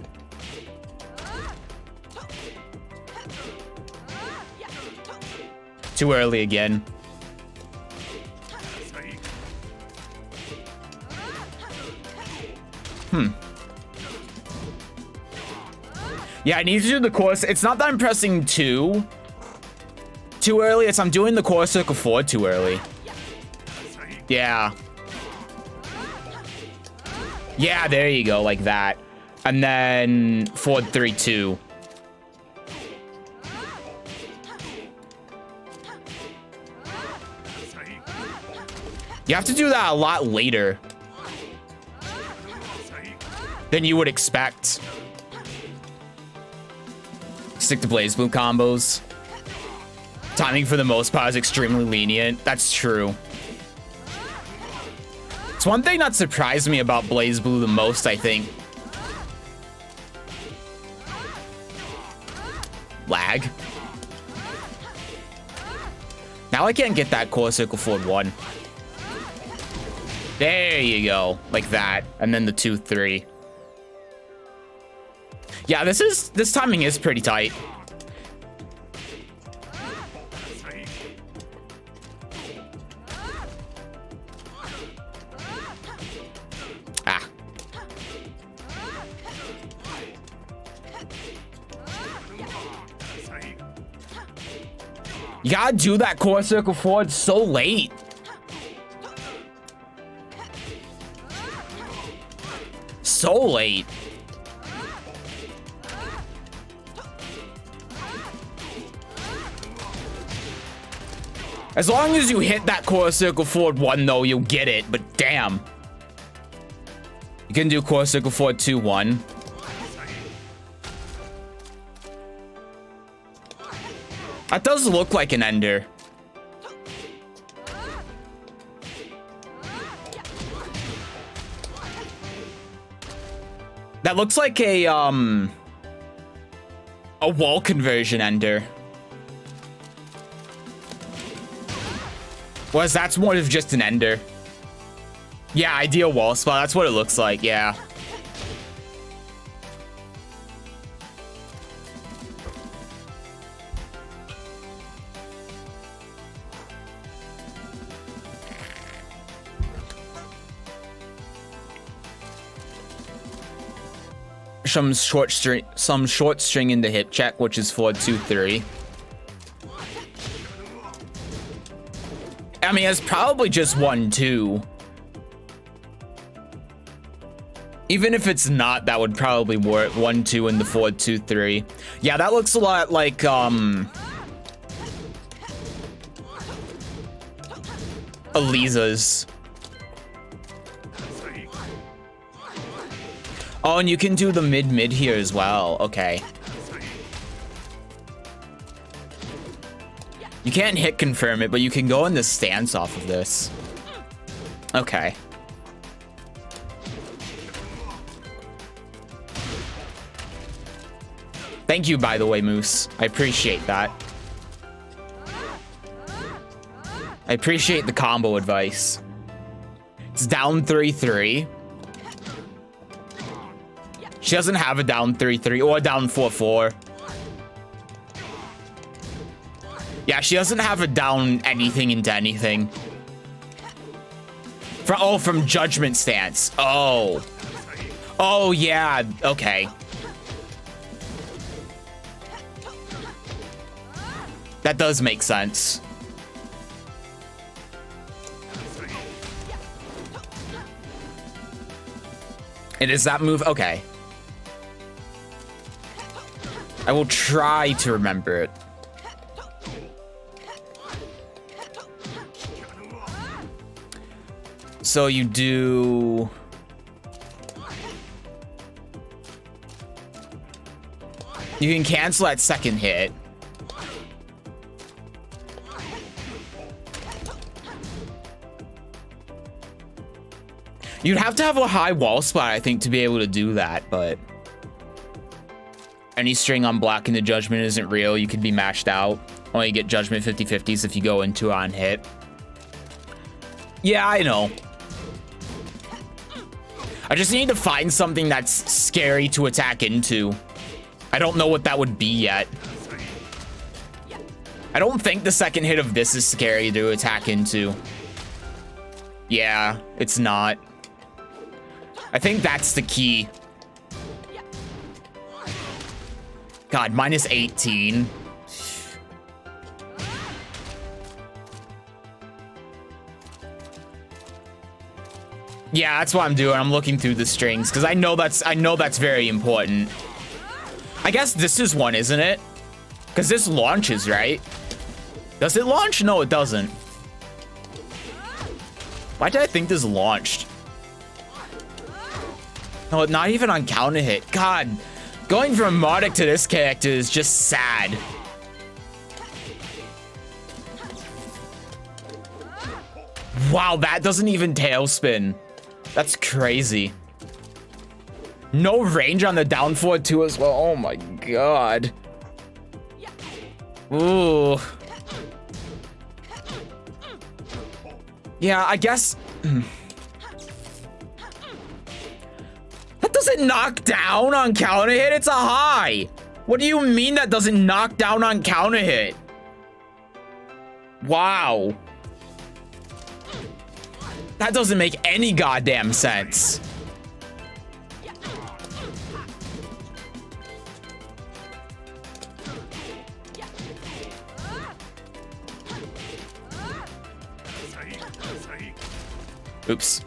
Too early again. Yeah, I need to do the course. It's not that I'm pressing 2 too early. It's I'm doing the core circle forward too early. Yeah. Yeah, there you go, like that. And then forward 3-2. You have to do that a lot later than you would expect. Stick to Blaze Blue combos. Timing for the most part is extremely lenient. That's true. It's one thing that surprised me about Blaze Blue the most, I think. Lag. Now I can't get that core circle forward 1. There you go, like that, and then the 2-3. Yeah, this timing is pretty tight. You gotta do that core circle forward so late. So late. As long as you hit that core circle forward 1 though, you'll get it, but damn. You can do core circle forward 2-1. That does look like an ender. That looks like a wall conversion ender. Whereas that's more of just an ender. Yeah, ideal wall spot. That's what it looks like, yeah. some short string in the hip check, which is 4-2-3. I mean, it's probably just 1-2. Even if it's not, that would probably work. 1-2 in the 4-2-3. Yeah, that looks a lot like Eliza's. Oh, and you can do the mid here as well. Okay. You can't hit confirm it, but you can go in the stance off of this. Okay. Thank you, by the way, Moose. I appreciate that. I appreciate the combo advice. It's down 3-3. She doesn't have a down 3-3 or a down 4-4. Yeah, she doesn't have a down anything into anything. From judgment stance. Oh. Oh, yeah. Okay. That does make sense. It is that move? Okay. I will try to remember it. So you do... You can cancel that second hit. You'd have to have a high wall spot, I think, to be able to do that, but... Any string on blocking the judgment isn't real. You could be mashed out. Only get judgment 50-50s if you go into on hit. Yeah, I know. I just need to find something that's scary to attack into. I don't know what that would be yet. I don't think the second hit of this is scary to attack into. Yeah, it's not. I think that's the key. God, minus 18. Yeah, that's what I'm doing. I'm looking through the strings because I know that's very important. I guess this is one, isn't it? Because this launches, right? Does it launch? No, it doesn't. Why did I think this launched? No, not even on counter hit. God, going from Marduk to this character is just sad. Wow, that doesn't even tailspin. That's crazy. No range on the down 4-2 as well. Oh my god. Ooh. Yeah, I guess... That doesn't knock down on counter hit. It's a high. What do you mean that doesn't knock down on counter hit? Wow. That doesn't make any goddamn sense. Oops.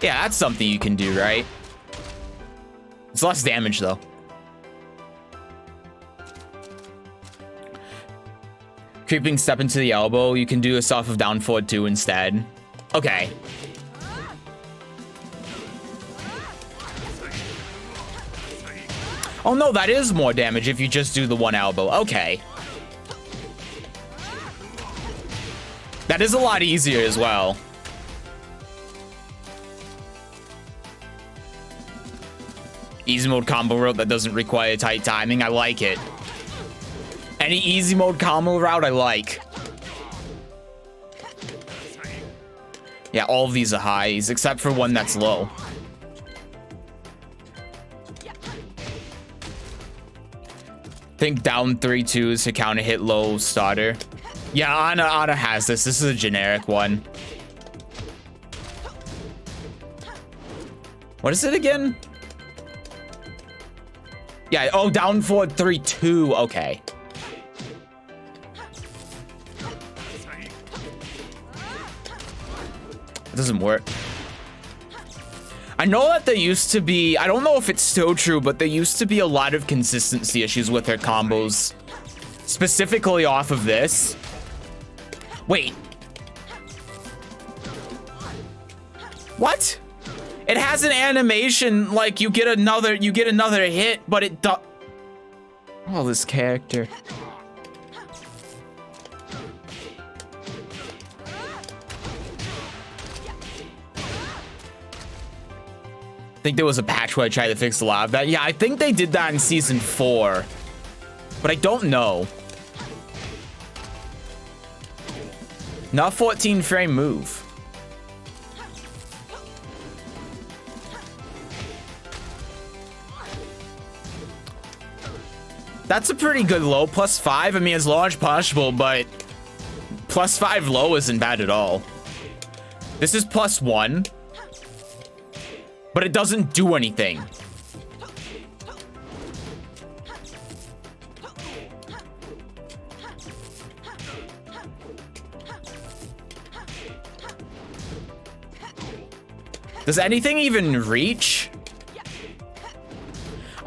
Yeah, that's something you can do, right? It's less damage, though. Creeping step into the elbow. You can do this off of down 4-2 instead. Okay. Oh, no, that is more damage if you just do the one elbow. Okay. That is a lot easier as well. Easy mode combo route that doesn't require tight timing. I like it. Any easy mode combo route I like. Yeah, all of these are highs, except for one that's low. Think down 3-2s to counter hit low starter. Yeah, Ana has this. This is a generic one. What is it again? Yeah, oh, down 4, 3, 2. Okay. It doesn't work. I know that there used to be, I don't know if it's still true, but there used to be a lot of consistency issues with her combos, specifically off of this. Wait. What? It has an animation like you get another hit, but it does. Oh, this character. I think there was a patch where I tried to fix a lot of that. Yeah, I think they did that in season 4, but I don't know. Not 14 frame move. That's a pretty good low. +5. I mean, it's large punishable, but +5 low isn't bad at all. This is +1. But it doesn't do anything. Does anything even reach?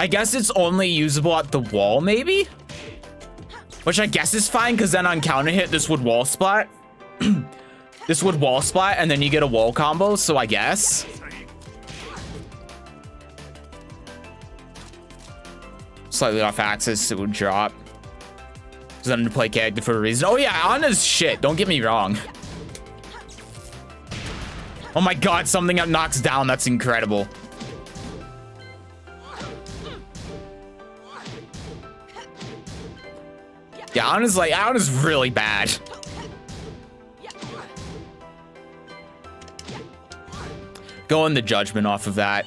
I guess it's only usable at the wall, maybe? Which I guess is fine, because then on counter hit, this would wall splat. This would wall splat, and then you get a wall combo, so I guess. Slightly off axis, it would drop. It's an underplay character for a reason. Oh yeah, Anna's shit, don't get me wrong. Oh my god, something that knocks down, that's incredible. Yeah, Anna's really bad. Go in the judgment off of that.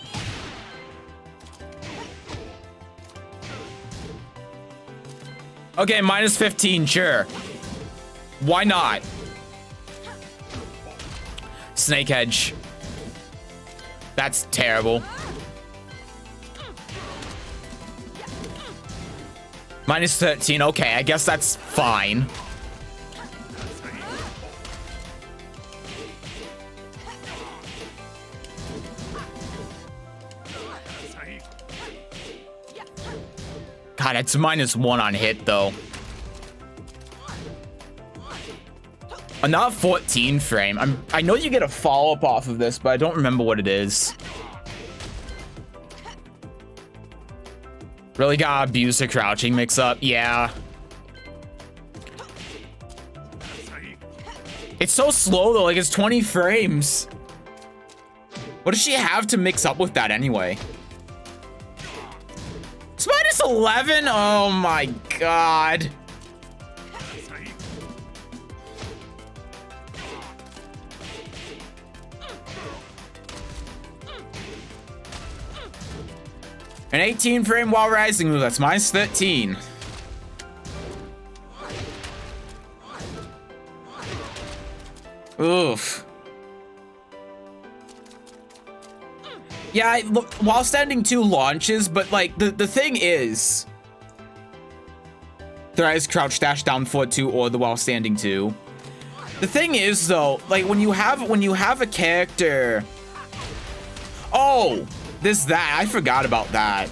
Okay, -15, sure. Why not? Snake Edge. That's terrible. -13, okay, I guess that's fine. God, it's -1 on hit, though. Not 14 frame. I know you get a follow-up off of this, but I don't remember what it is. Really gotta abuse the crouching mix-up. Yeah. It's so slow, though. Like, it's 20 frames. What does she have to mix up with that anyway? It's -11? Oh my god. An 18 frame while rising move, that's -13. Oof. Yeah, while standing 2 launches, but like the thing is, thrice crouch dash down forward 2 or the while standing 2. The thing is though, like when you have a character, oh, that I forgot about that.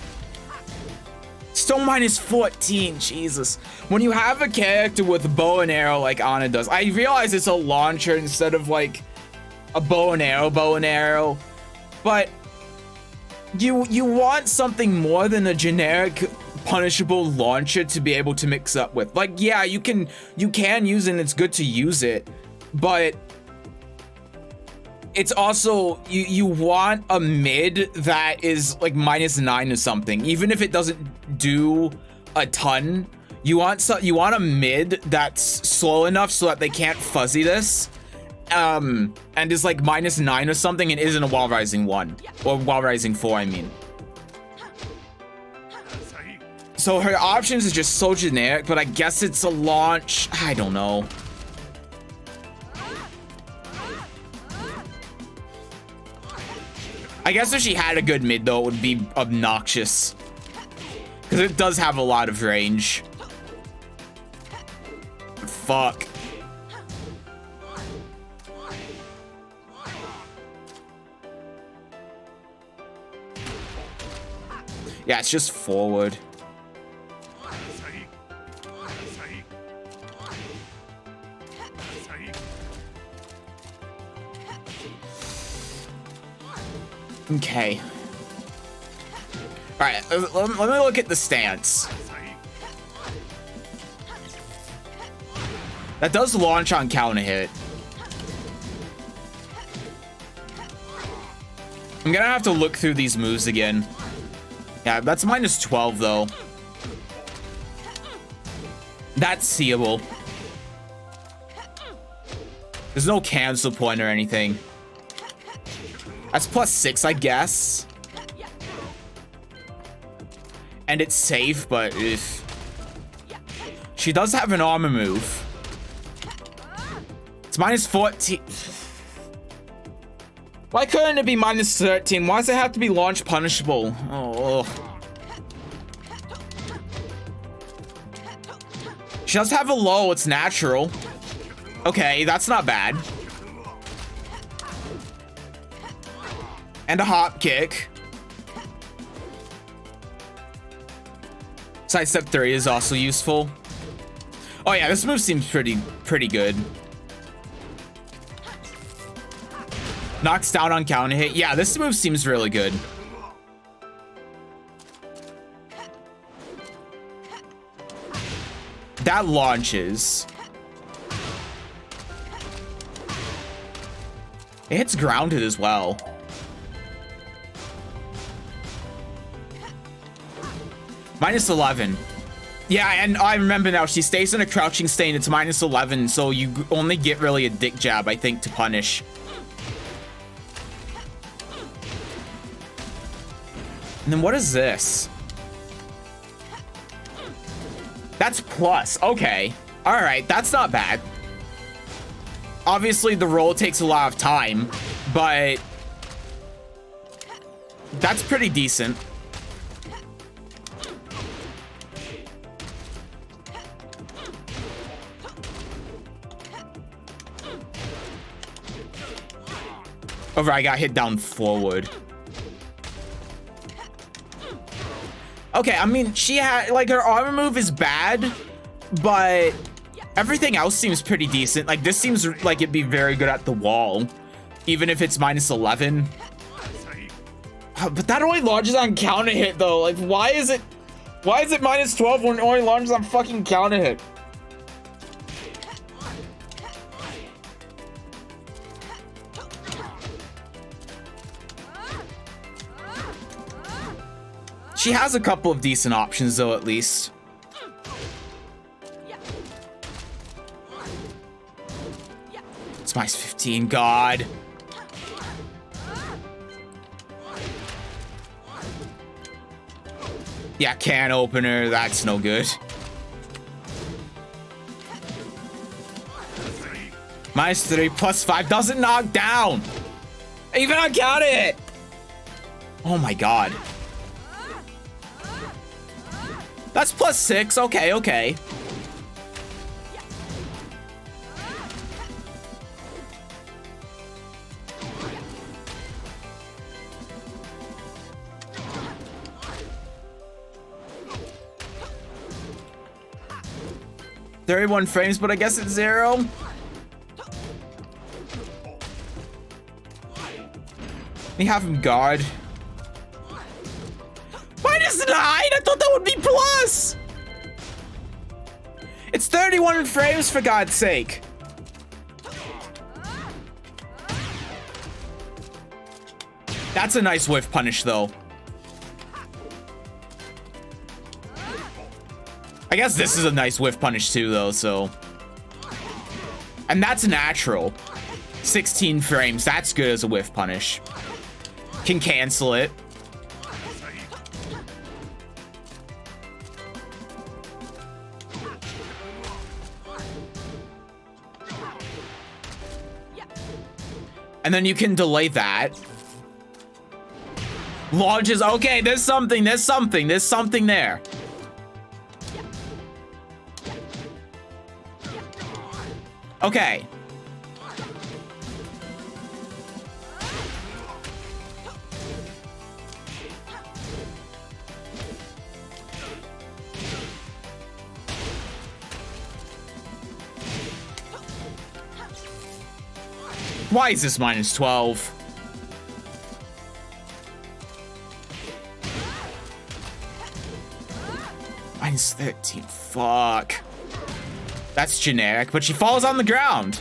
Still -14, Jesus. When you have a character with a bow and arrow like Anna does, I realize it's a launcher instead of like a bow and arrow, but you want something more than a generic punishable launcher to be able to mix up with. Like, yeah, you can use it and it's good to use it, but it's also you want a mid that is like -9 or something. Even if it doesn't do a ton, you want a mid that's slow enough so that they can't fuzzy this, and is like -9 or something and isn't a while rising 1 or while rising 4, I mean. So her options is just so generic, but I guess it's a launch. I don't know. I guess if she had a good mid, though, it would be obnoxious. Because it does have a lot of range. Fuck. Yeah, it's just forward. Okay. All right, let me look at the stance. That does launch on counter hit. I'm gonna have to look through these moves again. Yeah, that's minus 12 though. That's seeable. There's no cancel point or anything. That's plus 6, I guess. And it's safe, but if she does have an armor move. It's minus 14. Why couldn't it be minus 13? Why does it have to be launch punishable? Oh. She does have a low, it's natural. Okay, that's not bad. And a hop kick. Sidestep 3 is also useful. Oh yeah, this move seems pretty good. Knocks down on counter hit. Yeah, this move seems really good. That launches. It hits grounded as well. Minus 11. Yeah, and I remember now, she stays in a crouching state. It's minus 11, so you only get really a dick jab, I think, to punish. And then what is this? That's plus. Okay. All right, that's not bad. Obviously, the roll takes a lot of time, but that's pretty decent. Over, I got hit down forward. Okay, I mean, she had, like, her armor move is bad, but everything else seems pretty decent. Like, this seems like it'd be very good at the wall, even if it's minus 11. But that only launches on counter hit, though. Like, why is it minus 12 when it only launches on fucking counter hit? She has a couple of decent options, though, at least. It's minus 15, God. Yeah, can opener, that's no good. Minus 3, plus 5, doesn't knock down. Even on counter hit. Oh my God. That's plus 6. Okay, okay. "31 frames, but I guess it's 0. We have him guard. Minus 9? I thought that would be plus. It's 31 frames, for God's sake. That's a nice whiff punish, though. I guess this is a nice whiff punish, too, though, so. And that's natural. 16 frames. That's good as a whiff punish. Can cancel it. And then you can delay that. Launches. Okay, there's something there. Okay. Why is this minus 12? Minus 13. Fuck. That's generic, but she falls on the ground.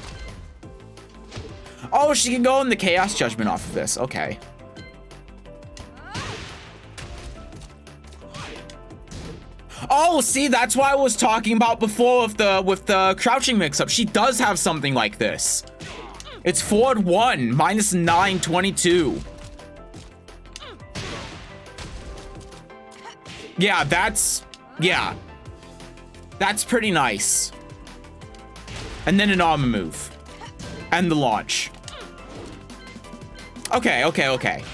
Oh, she can go in the Chaos Judgment off of this. Okay. Oh, see, that's what I was talking about before with the crouching mix-up. She does have something like this. It's forward 1, minus 9, 22. Yeah, that's pretty nice. And then an armor move. And the launch. Okay.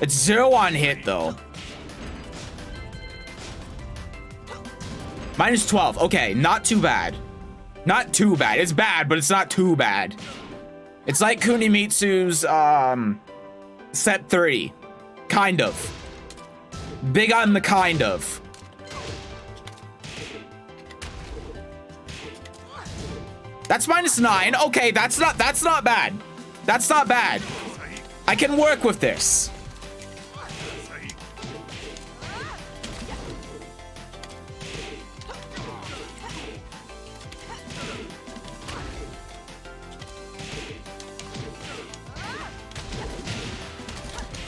It's 0 on hit, though. Minus 12. Okay, not too bad. Not too bad. It's bad, but it's not too bad. It's like Kunimitsu's, set 3. Kind of. Big on the kind of. That's minus 9. Okay, that's not bad. That's not bad. I can work with this.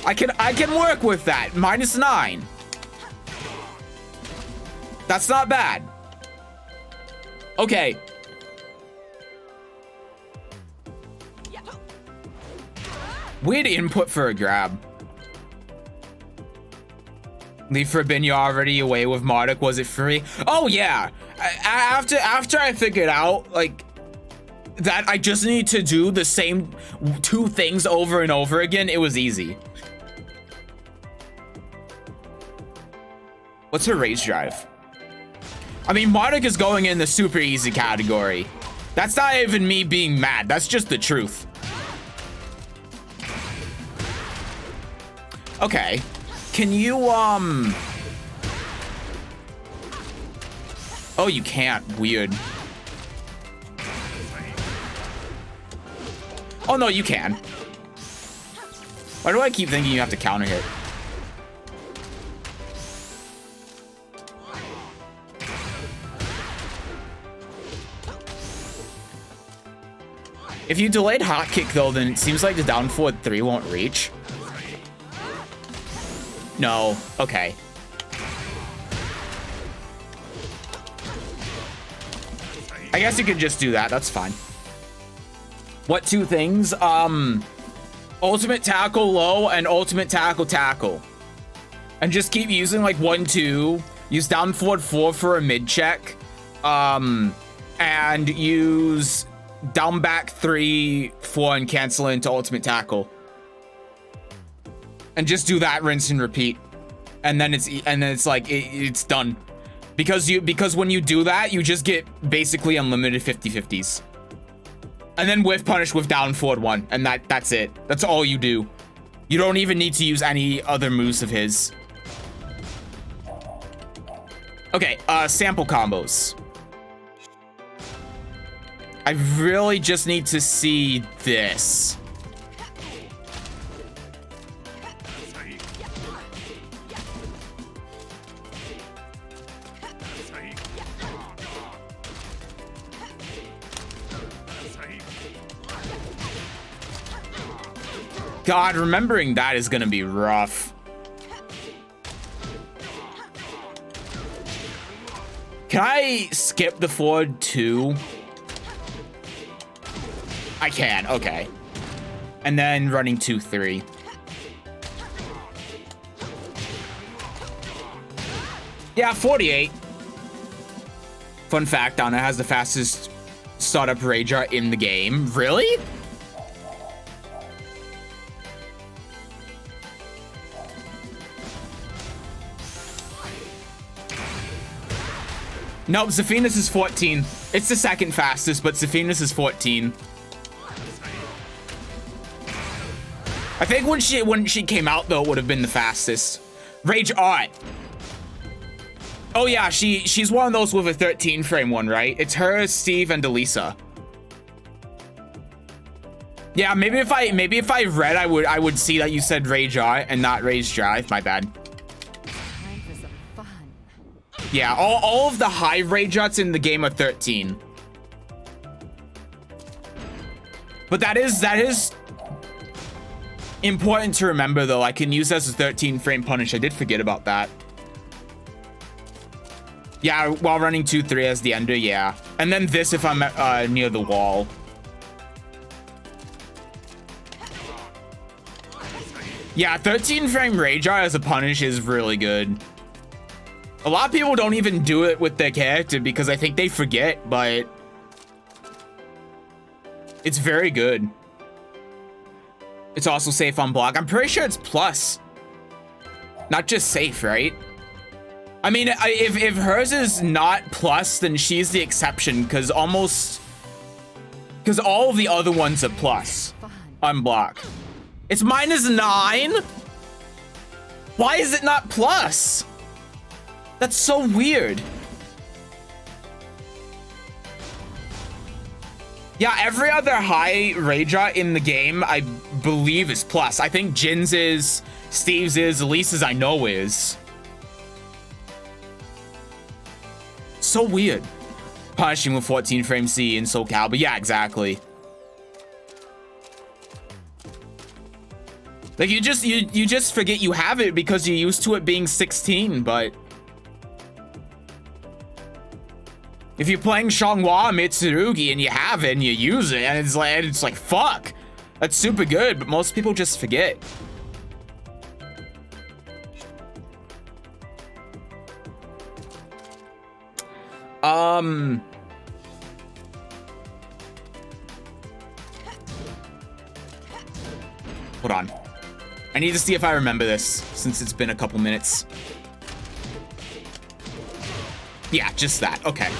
I can work with that. Minus 9. That's not bad. Okay. Weird input for a grab. Leave for a bin, you're already away with Marduk. Was it free? Oh yeah. After I figured out like that I just need to do the same 2 things over and over again, it was easy. What's her rage drive? I mean, Marduk is going in the super easy category. That's not even me being mad. That's just the truth. Okay. Can you, Oh, you can't. Weird. Oh, no, you can. Why do I keep thinking you have to counter hit? If you delayed hot kick, though, then it seems like the down forward 3 won't reach. No. Okay. I guess you could just do that. That's fine. What 2 things? Ultimate tackle low and ultimate tackle. And just keep using like 1, 2. Use down forward 4 for a mid check. And use down back 3, 4 and cancel into ultimate tackle. And just do that, rinse and repeat. And then it's like it's done. Because when you do that, you just get basically unlimited 50/50s. And then whiff punish with down forward 1, and that's it. That's all you do. You don't even need to use any other moves of his. Okay, sample combos. I really just need to see this. God, remembering that is gonna be rough. Can I skip the forward 2? I can, okay. And then running 2, 3. Yeah, 48. Fun fact, Donna has the fastest startup Rager in the game. Really? Nope, Zephinus is 14. It's the second fastest, but Zephinus is 14. I think when she came out though, it would have been the fastest. Rage Art. Oh yeah, she's one of those with a 13 frame one, right? It's her, Steve, and Elisa. Yeah, maybe if I read, I would see that you said Rage Art and not Rage Drive. My bad. Time for some fun. Yeah, all of the high Rage Arts in the game are 13. But that is important to remember though. I can use as a 13 frame punish. I did forget about that. Yeah, while running 2-3 as the ender, yeah. And then this if I'm near the wall. Yeah, 13 frame Rage Art as a punish is really good. A lot of people don't even do it with their character because I think they forget, but it's very good. It's also safe on block. I'm pretty sure it's plus, not just safe, right? I mean, if hers is not plus, then she's the exception because all of the other ones are plus on block. It's -9. Why is it not plus? That's so weird. Yeah, every other high Rage Art in the game, I believe, is plus. I think Jin's is, Steve's is, Elisa's I know is. So weird. Punishing with 14 frame C in SoCal, but yeah, exactly. Like you just forget you have it because you're used to it being 16, but if you're playing Xianghua Mitsurugi and you have it and you use it and it's like fuck, that's super good, but most people just forget. Hold on. I need to see if I remember this since it's been a couple minutes. Yeah, just that. Okay.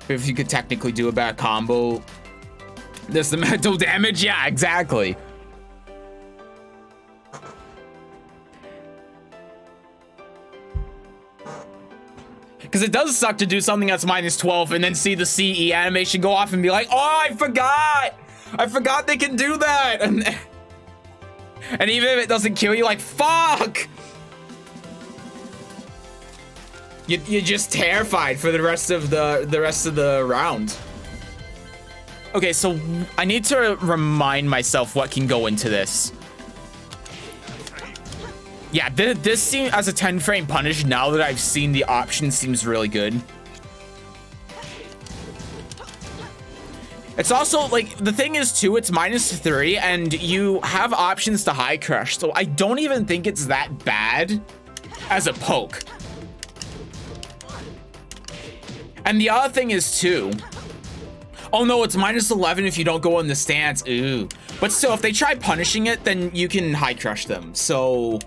If you could technically do a better combo. There's the mental damage. Yeah, exactly. Because it does suck to do something that's -12 and then see the CE animation go off and be like, oh, I forgot. I forgot they can do that. And even if it doesn't kill you, like, fuck. You're just terrified for the rest of the round. Okay, so I need to remind myself what can go into this. Yeah, this seems as a 10 frame punish. Now that I've seen the option, seems really good. It's also like the thing is too, it's -3 and you have options to high crush, so I don't even think it's that bad as a poke. And the other thing is too, oh no, it's -11 if you don't go in the stance. Ooh. But still, if they try punishing it, then you can high crush them. So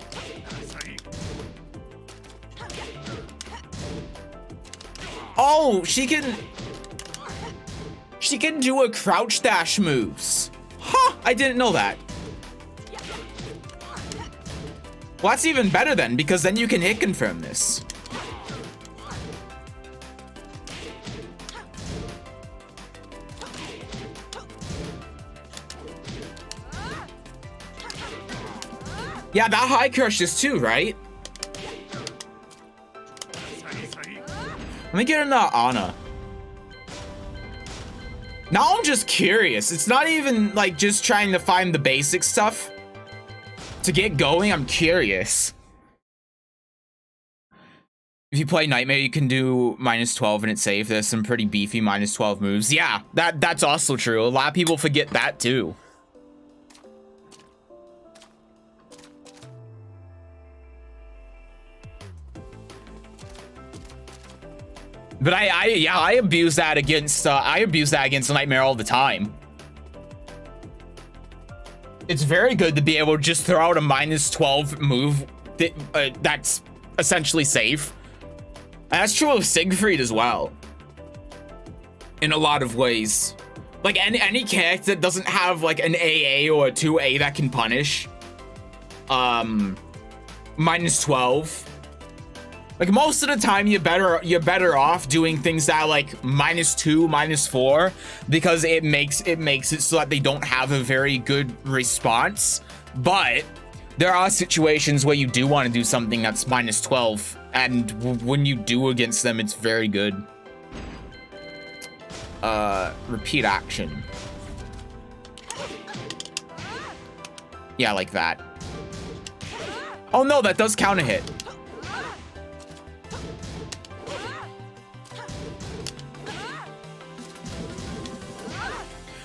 oh, she can do a crouch dash moves. Huh, I didn't know that. Well, that's even better then, because then you can hit confirm this. Yeah, that high crushes too, right? Let me get into Ana. Now I'm just curious. It's not even like just trying to find the basic stuff. To get going, I'm curious. If you play Nightmare, you can do -12 and it's safe. There's some pretty beefy -12 moves. Yeah, that's also true. A lot of people forget that too. But I abuse that against Nightmare all the time. It's very good to be able to just throw out a -12 move that's essentially safe And that's true of Siegfried as well. In a lot of ways. Like, any character that doesn't have, like, an AA or a 2A that can punish. Minus 12. Like, most of the time, you're better off doing things that are, like, minus 2, minus 4. Because it makes it so that they don't have a very good response. But there are situations where you do want to do something that's minus 12. And when you do against them, it's very good. Repeat action. Yeah, like that. Oh no, that does count a hit.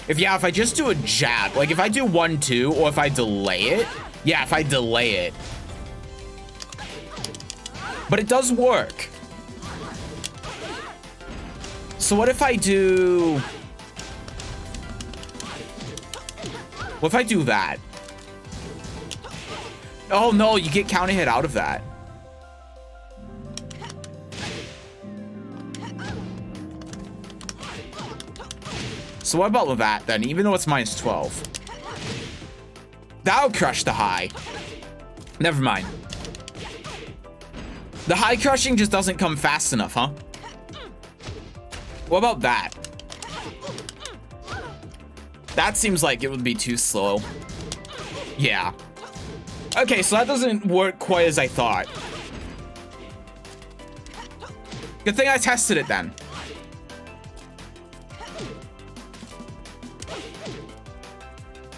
If I just do a jab, like if I do 1-2, or if I delay it. Yeah, if I delay it. But it does work. So what if I do... What if I do that? Oh no, you get counter hit out of that. So what about with that then, even though it's minus 12? That'll crush the high. Never mind. The high crushing just doesn't come fast enough, huh? What about that? That seems like it would be too slow. Yeah. Okay, so that doesn't work quite as I thought. Good thing I tested it then.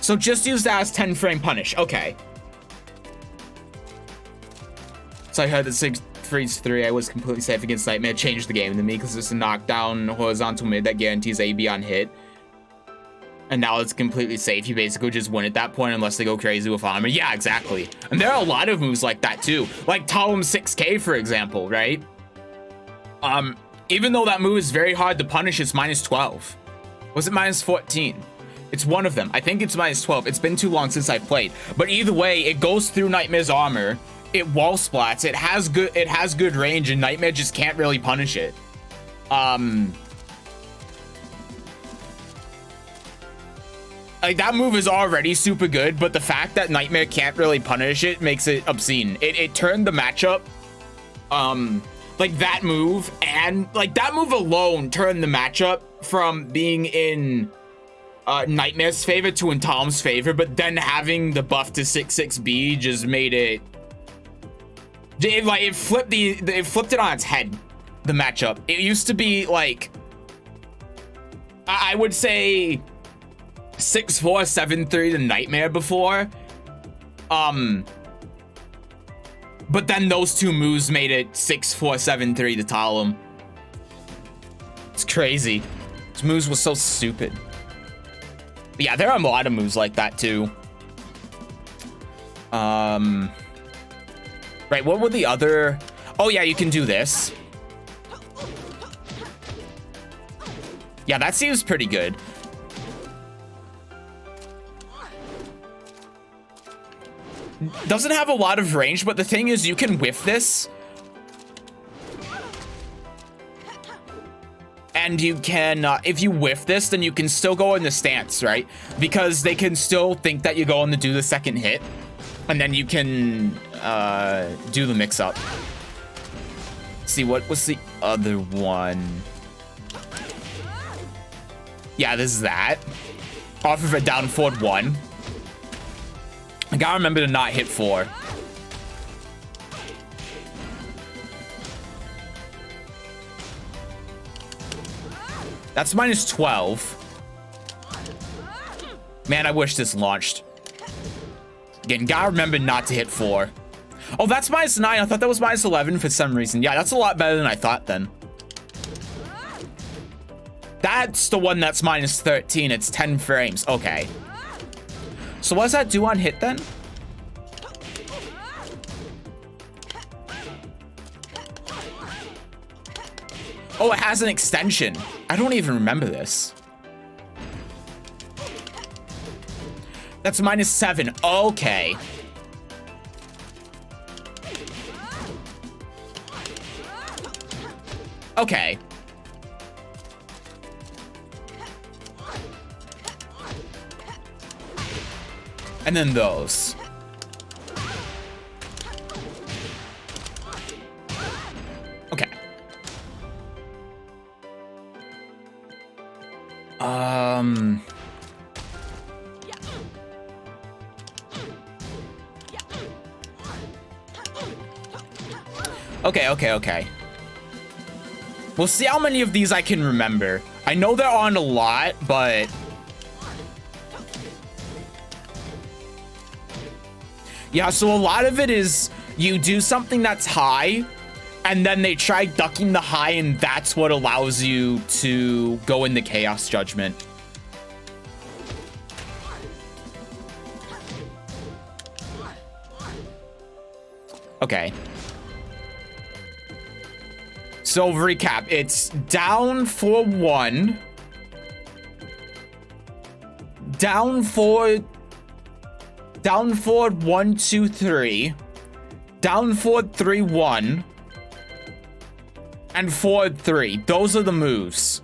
So just use that as 10 frame punish. Okay. So I heard that Siegfried's 3, I was completely safe against Nightmare, changed the game to me because it's a knockdown horizontal mid that guarantees AB on hit. And now it's completely safe. You basically just win at that point unless they go crazy with armor. Yeah, exactly. And there are a lot of moves like that too. Like Talum 6K, for example, right? Even though that move is very hard to punish, it's minus 12. Was it minus 14? It's one of them. I think it's minus 12. It's been too long since I played. But either way, it goes through Nightmare's armor. It wall splats. It has good range, and Nightmare just can't really punish it. Like, that move is already super good, but the fact that Nightmare can't really punish it makes it obscene. It turned the matchup, like that move, and like that move alone turned the matchup from being in Nightmare's favor to in Tom's favor, but then having the buff to 6-6B just made it flipped it on its head, the matchup. It used to be like, I would say 6-4, 7-3 to Nightmare before. But then those two moves made it 6-4, 7-3 to Talum. It's crazy. These moves were so stupid. But yeah, there are a lot of moves like that too. Right, what were the other... Oh yeah, you can do this. Yeah, that seems pretty good. Doesn't have a lot of range, but the thing is, you can whiff this. And you can, if you whiff this, then you can still go in the stance, right? Because they can still think that you're going to do the second hit. And then you can do the mix-up. See, what was the other one? Yeah, this is that. Off of a down forward 1. I gotta remember to not hit 4. That's minus 12. Man, I wish this launched. Again, gotta remember not to hit 4. Oh, that's minus 9. I thought that was minus 11 for some reason. Yeah, that's a lot better than I thought then. That's the one that's minus 13. It's 10 frames. Okay. So what does that do on hit then? Oh, it has an extension. I don't even remember this. That's minus 7. Okay. Okay. And then those. Okay. Okay. We'll see how many of these I can remember. I know there aren't a lot, but... yeah, so a lot of it is you do something that's high, and then they try ducking the high, and that's what allows you to go into Chaos Judgment. Okay. So recap, it's down for 1. Down for 1, 2, 3. Down for 3, 1. And 4, 3. Those are the moves.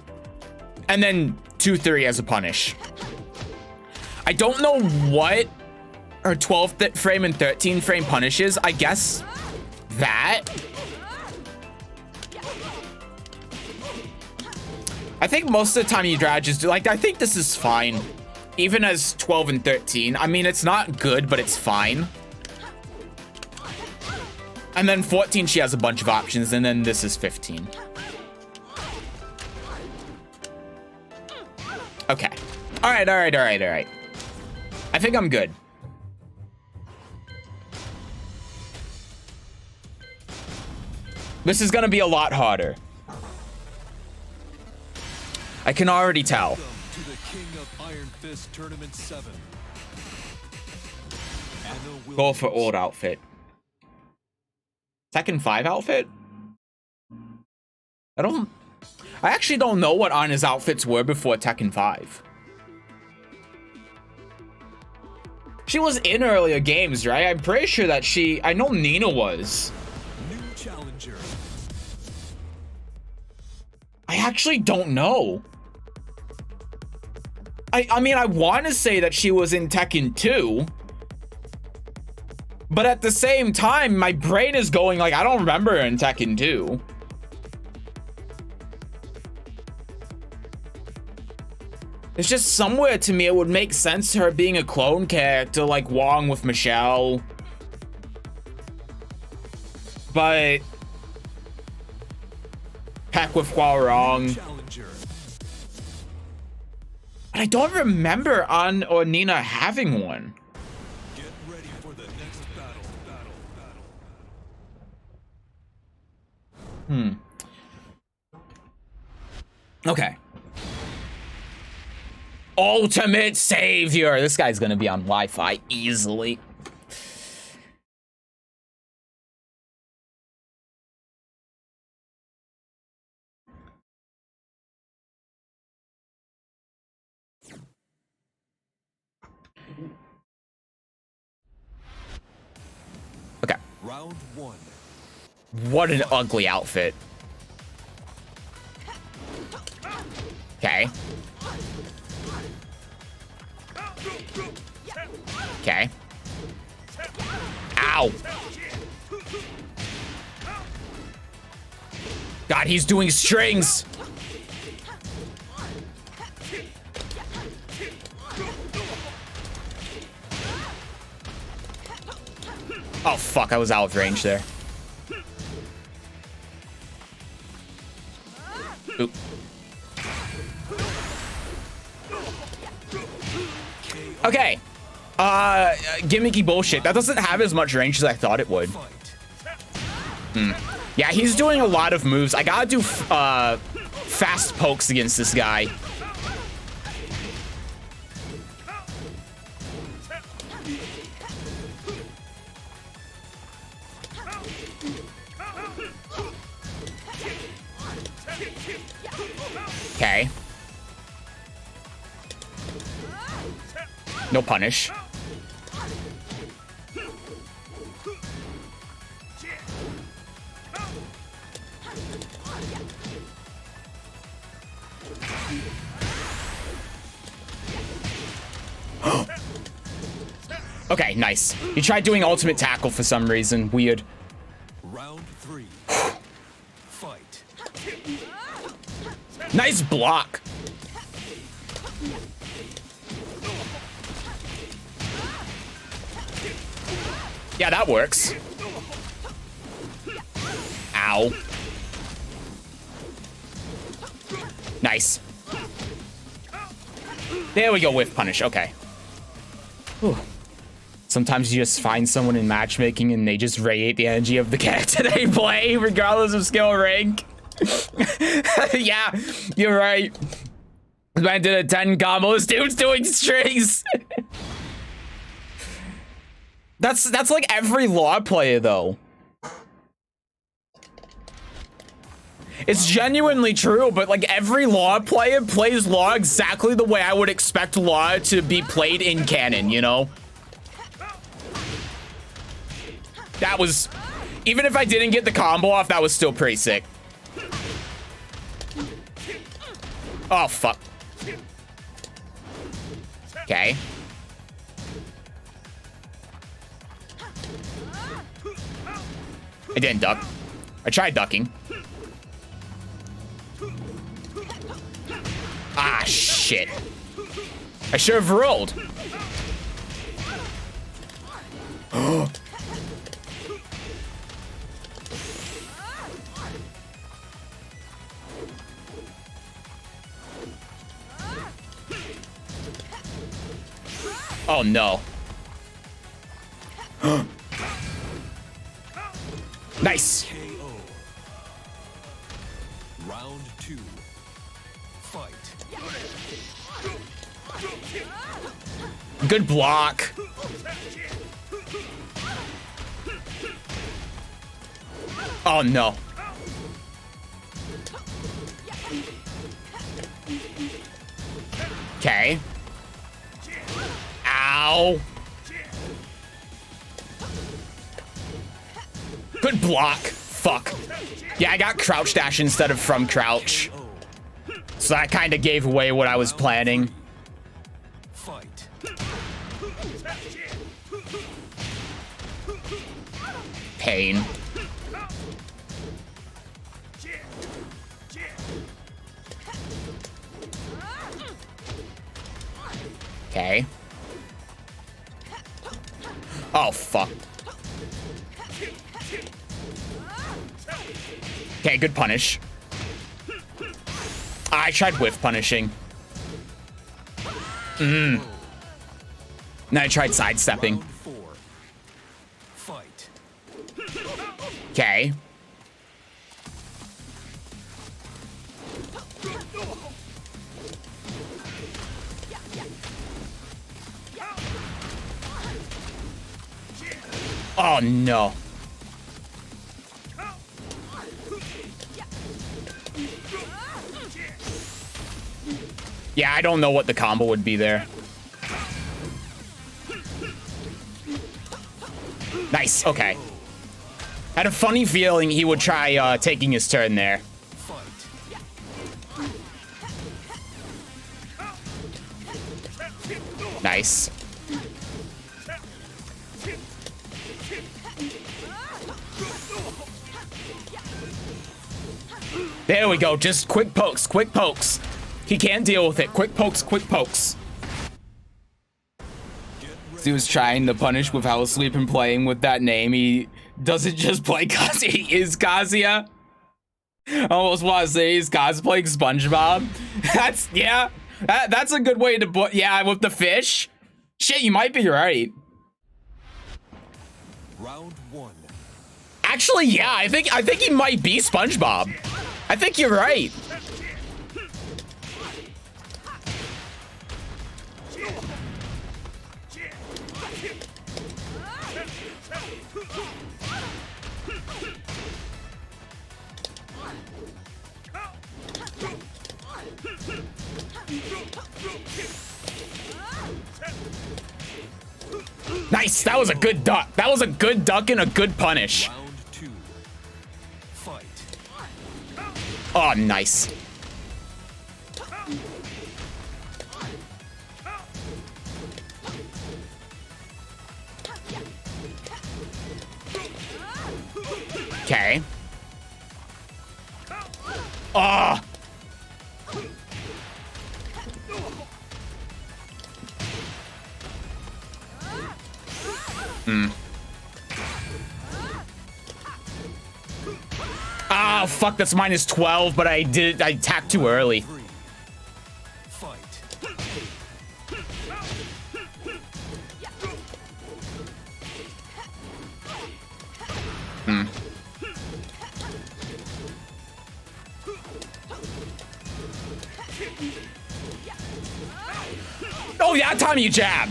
And then 2, 3 as a punish. I don't know what her 12th frame and 13th frame punishes. I guess that. I think most of the time you drag just do, like, I think this is fine. Even as 12 and 13. I mean, it's not good, but it's fine. And then 14, she has a bunch of options, and then this is 15. Okay. All right. I think I'm good. This is gonna be a lot harder. I can already tell. Welcome to the King of Iron Fist Tournament 7. Go for old outfit. Tekken 5 outfit? I actually don't know what Anna's outfits were before Tekken 5. She was in earlier games, right? I'm pretty sure that I know Nina was. New challenger. I actually don't know. I mean, I want to say that she was in Tekken 2. But at the same time, my brain is going like, I don't remember her in Tekken 2. It's just somewhere to me it would make sense her being a clone character like Wong with Michelle. But Peck with Hua-Rong. I don't remember An or Nina having one. Get ready for the next battle. Okay. Ultimate Savior. This guy's gonna be on Wi-Fi easily. Okay. Round 1. What an ugly outfit. Okay. Okay. Ow. God, he's doing strings. Oh, fuck. I was out of range there. Oop. Okay. Gimmicky bullshit. That doesn't have as much range as I thought it would. Yeah, he's doing a lot of moves. I gotta do fast pokes against this guy. Okay. No punish. Okay, nice. He tried doing ultimate tackle for some reason. Weird. Round 3. Fight. Nice block. Yeah, that works. Ow. Nice. There we go, whiff punish. Okay. Whew. Sometimes you just find someone in matchmaking and they just radiate the energy of the character they play, regardless of skill or rank. Yeah, you're right. This man did a 10 combo. This dude's doing strings. That's like every law player though. It's genuinely true, but like every law player plays law exactly the way I would expect law to be played in canon, you know? That was, even if I didn't get the combo off, that was still pretty sick. Oh, fuck. Okay. I didn't duck. I tried ducking. Ah, shit. I should have rolled. Oh, no. Nice. KO. Round 2. Fight. Good block. Oh, no. Okay. Ow. Good block. Fuck. Yeah, I got crouch dash instead of from crouch. So that kind of gave away what I was planning. Fight. Pain. Okay. Oh, fuck. Okay, good punish. I tried whiff punishing. Then I tried sidestepping. Round 4. Fight. Okay. Oh, no. Yeah, I don't know what the combo would be there. Nice, okay. Had a funny feeling he would try taking his turn there. Nice. There we go, just quick pokes, quick pokes. He can't deal with it. Quick pokes, quick pokes. He was trying to punish without sleep and playing with that name. He doesn't just play cause he is Kazuya. I almost want to say he's cosplaying SpongeBob. That's, yeah, that's a good way to put, yeah, with the fish. Shit, you might be right. Round 1. Actually, yeah, I think he might be SpongeBob. I think you're right. Nice, that was a good duck. That was a good duck and a good punish. Round 2. Fight. Oh, nice. Okay. Ah. Ah, fuck, that's minus 12, but I attacked too early. Fight. Oh, yeah, time you jab.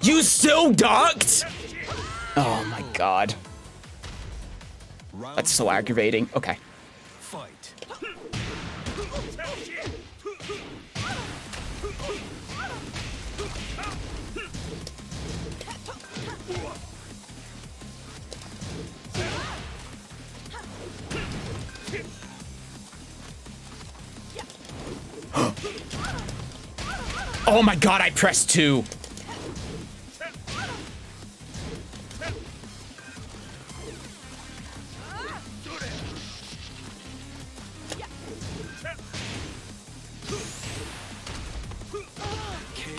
You still ducked? Oh my god. That's so aggravating. Okay. Fight. Oh my god, I pressed 2.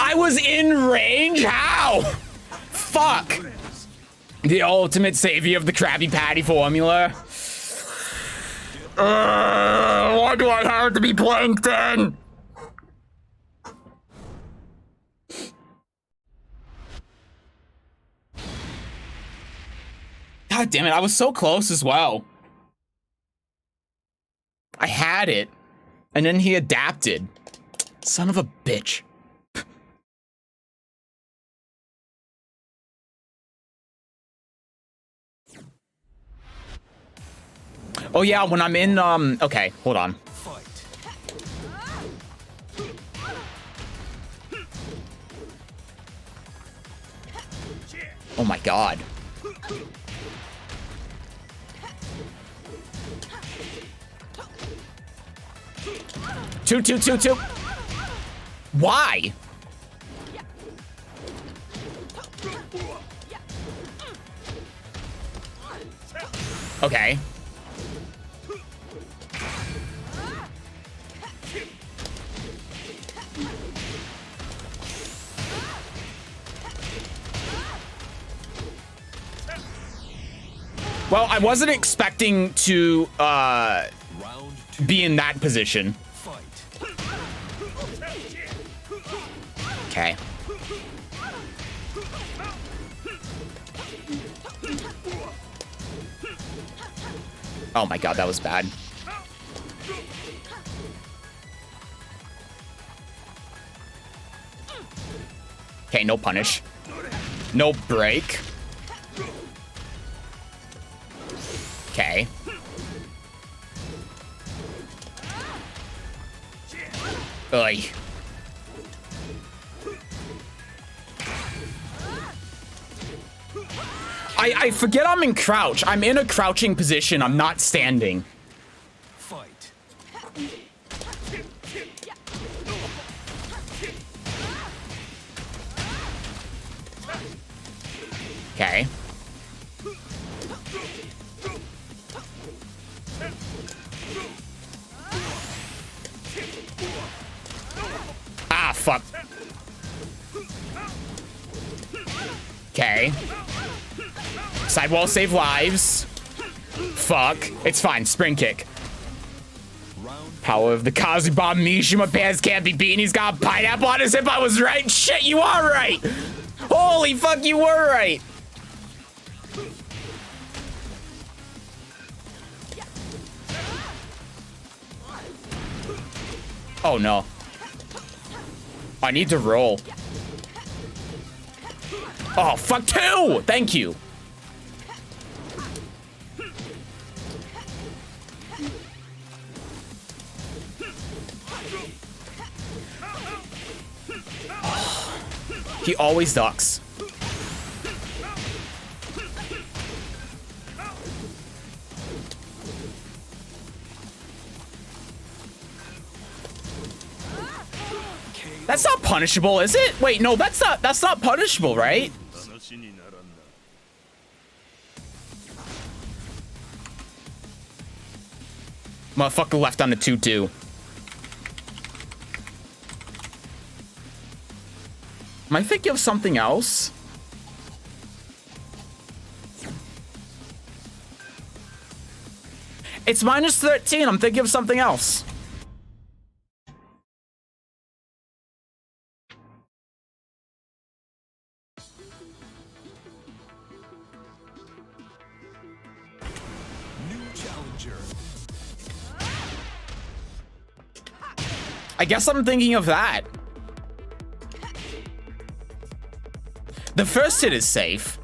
I was in range? How? Fuck. The ultimate savior of the Krabby Patty formula. Why do I have to be plankton? God damn it, I was so close as well. I had it. And then he adapted. Son of a bitch. Oh yeah, when I'm in, okay, hold on. Fight. Oh my god. Two. Why? Okay. Well, I wasn't expecting to Round 2. be in that position. Fight. Okay. Oh my god, that was bad. Okay, no punish. No break. Okay. Ugh. I forget I'm in crouch. I'm in a crouching position. I'm not standing. Fight. Okay. Ah, fuck. Okay. Sidewall save lives. Fuck. It's fine. Spring kick. Power of the Kazuba Mishima pants can't be beaten. He's got a pineapple on his hip. I was right. Shit, you are right. Holy fuck, you were right. Oh no. I need to roll. Oh, fuck, 2! Thank you. He always ducks. That's not punishable, is it? Wait, no, that's not punishable, right? Motherfucker left on the 2-2. Am I thinking of something else? It's minus 13. I'm thinking of something else. New challenger. I guess I'm thinking of that. The first hit is safe.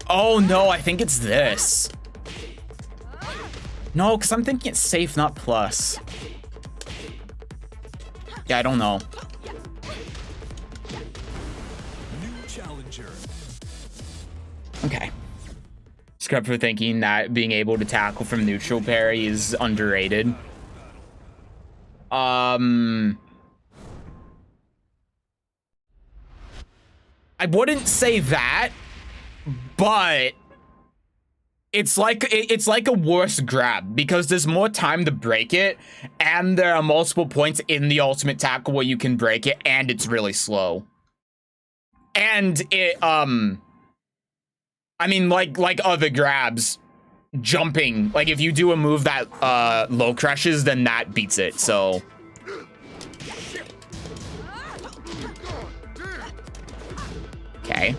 Oh no, I think it's this. No, because I'm thinking it's safe, not plus. Yeah, I don't know. New challenger. Okay. Scrub for thinking that being able to tackle from neutral parry is underrated. I wouldn't say that, but it's like a worse grab because there's more time to break it, and there are multiple points in the ultimate tackle where you can break it, and it's really slow. And it I mean, like other grabs, jumping, like if you do a move that low crushes, then that beats it. So okay.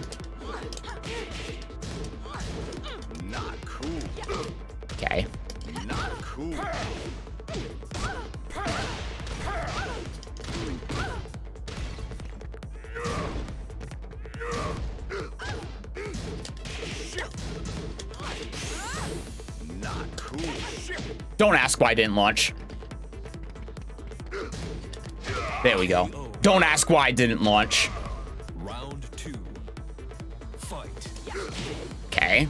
Not cool. Okay. Not cool. Not cool. Don't ask why I didn't launch. There we go. Don't ask why I didn't launch. Round 2. Fight. Okay.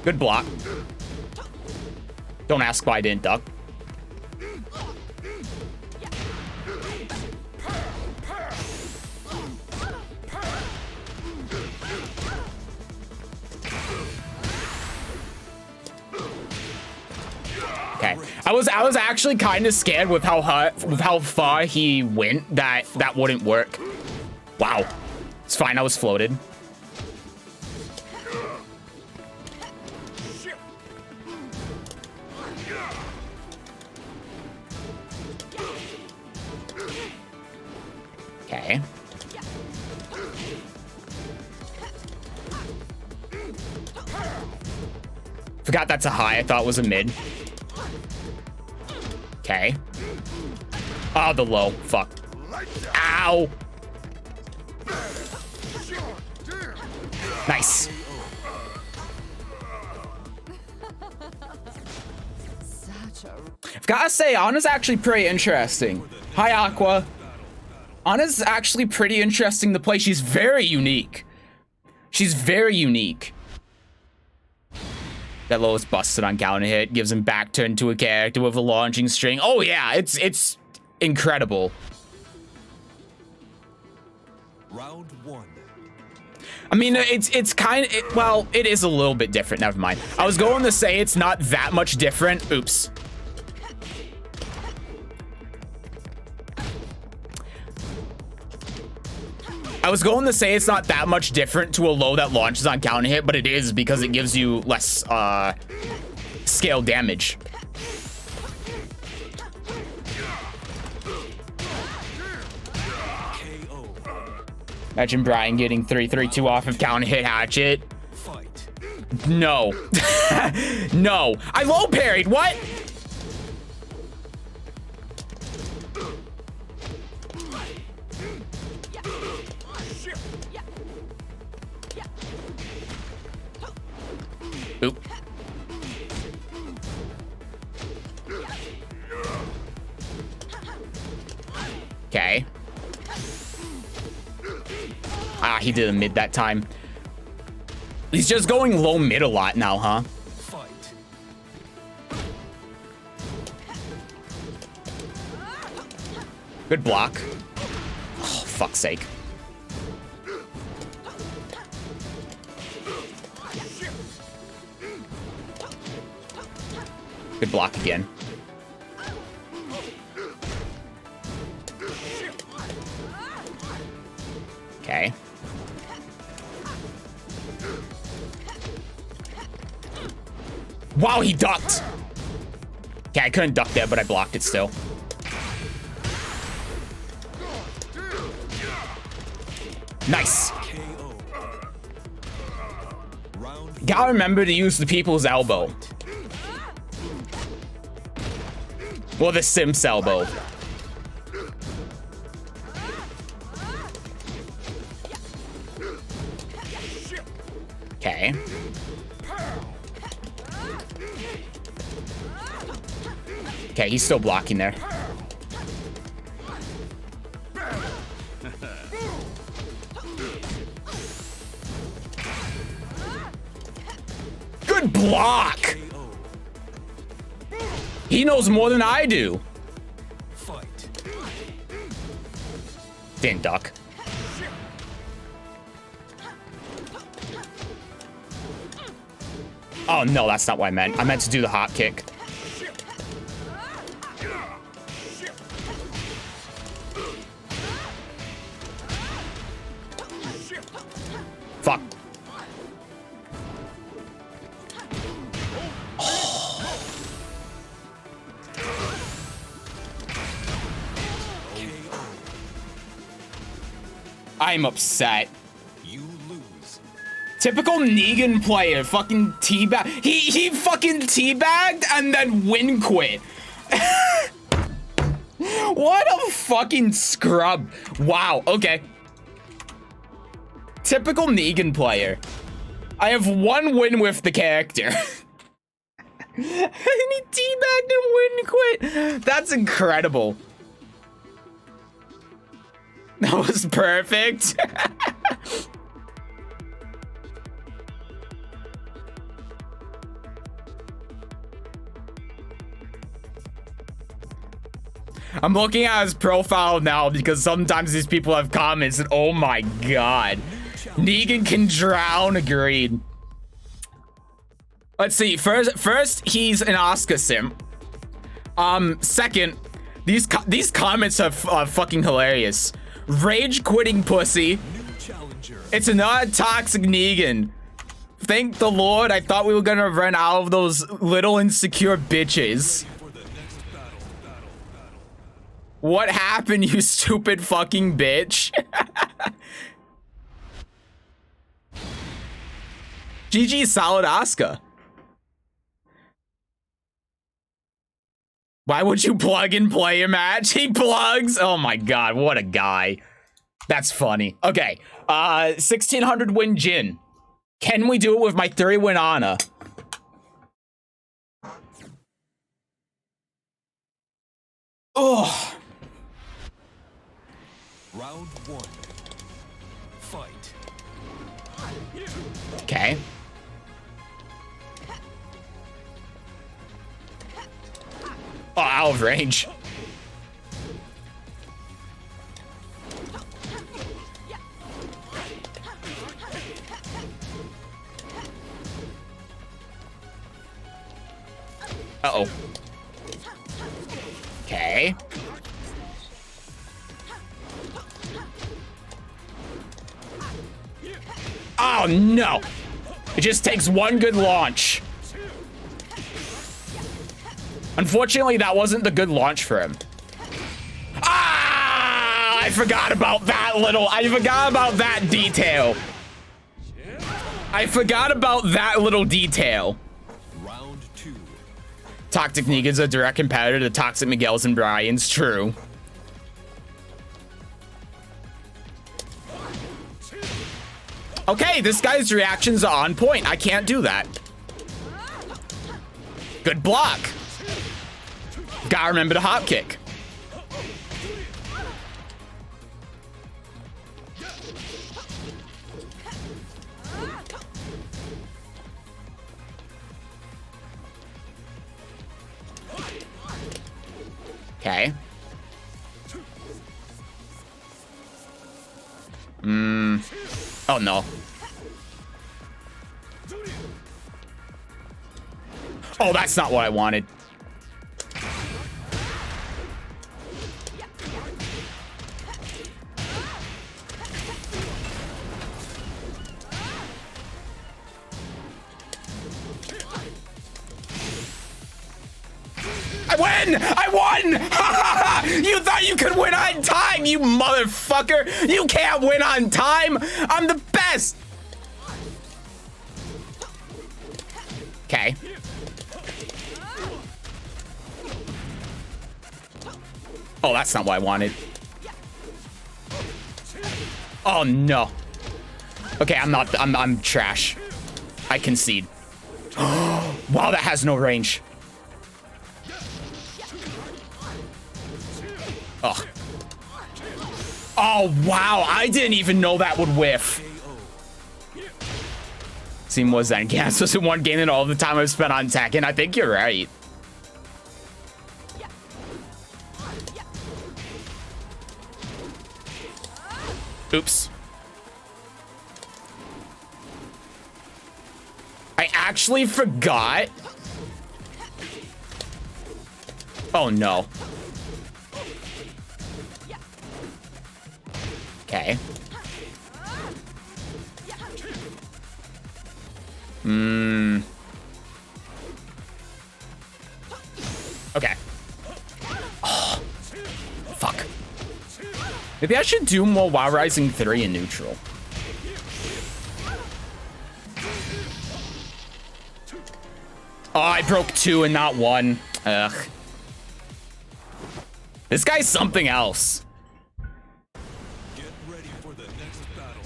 Good block. Don't ask why I didn't duck. Okay. I was actually kind of scared with how far he went that wouldn't work. Wow. It's fine. I was floated. Okay. Forgot that's a high. I thought it was a mid. Okay. Oh, the low. Fuck. Ow. Nice. I've got to say, Anna's actually pretty interesting. Hi, Aqua. Anna's actually pretty interesting to play. She's very unique. She's very unique. That low is busted on counter hit. Gives him back turn to a character with a launching string. Oh, yeah. It's incredible. Round 1. I mean, it's kind of, well, it is a little bit different. Never mind. I was going to say it's not that much different. Oops. I was going to say it's not that much different to a low that launches on counter hit, but it is because it gives you less scale damage. Imagine Brian getting 3-3-2 off of counter hit hatchet. No. No. I low parried. What? Oop. Okay. Ah, he did a mid that time. He's just going low mid a lot now, huh? Fight. Good block. Oh, fuck's sake. Good block again. Okay. Wow, he ducked. Okay, I couldn't duck there, but I blocked it still. Nice. Gotta remember to use the people's elbow. Or the Sim's elbow. Okay. Okay, he's still blocking there. Good block! He knows more than I do. Didn't duck. Oh no, that's not what I meant. I meant to do the hop kick. Fuck. I'm upset. You lose. Typical Negan player, fucking teabag. He fucking teabagged and then win quit. What a fucking scrub. Wow, okay. Typical Negan player. I have one win with the character. And he teabagged and win quit. That's incredible. That was perfect. I'm looking at his profile now because sometimes these people have comments and oh my god. Negan can drown, agreed. Let's see, first he's an Oscar simp. Second, these comments are fucking hilarious. Rage quitting pussy. It's not toxic Negan. Thank the Lord, I thought we were gonna run out of those little insecure bitches. What happened, you stupid fucking bitch? GG solid Oscar. Why would you plug and play a match? He plugs. Oh my god, what a guy. That's funny. Okay, 1600 win Jin. Can we do it with my 3-win Ana? Ugh. Round 1. Fight. Okay. Oh, out of range. Uh-oh. Okay. Oh, no. It just takes one good launch. Unfortunately, that wasn't the good launch for him. Ah! I forgot about that I forgot about that detail. I forgot about that little detail. Round 2. Toxic Negan's a direct competitor to Toxic Miguel's and Brian's. True. Okay, this guy's reactions are on point. I can't do that. Good block. Gotta remember to hop kick. Okay. Oh no. Oh, that's not what I wanted. I win! I won! You thought you could win on time, you motherfucker! You can't win on time! I'm the best! Okay. Oh, that's not what I wanted. Oh no. Okay, I'm trash. I concede. Wow, that has no range. Oh. Oh, wow. I didn't even know that would whiff. See more Zen Gas was in one game than all the time I've spent on Tekken. I think you're right. Oops. I actually forgot. Oh, no. Okay. Okay. Oh, fuck. Maybe I should do more WoW Rising 3 in neutral. Oh, I broke 2 and not 1. Ugh. This guy's something else. Get ready for the next battle.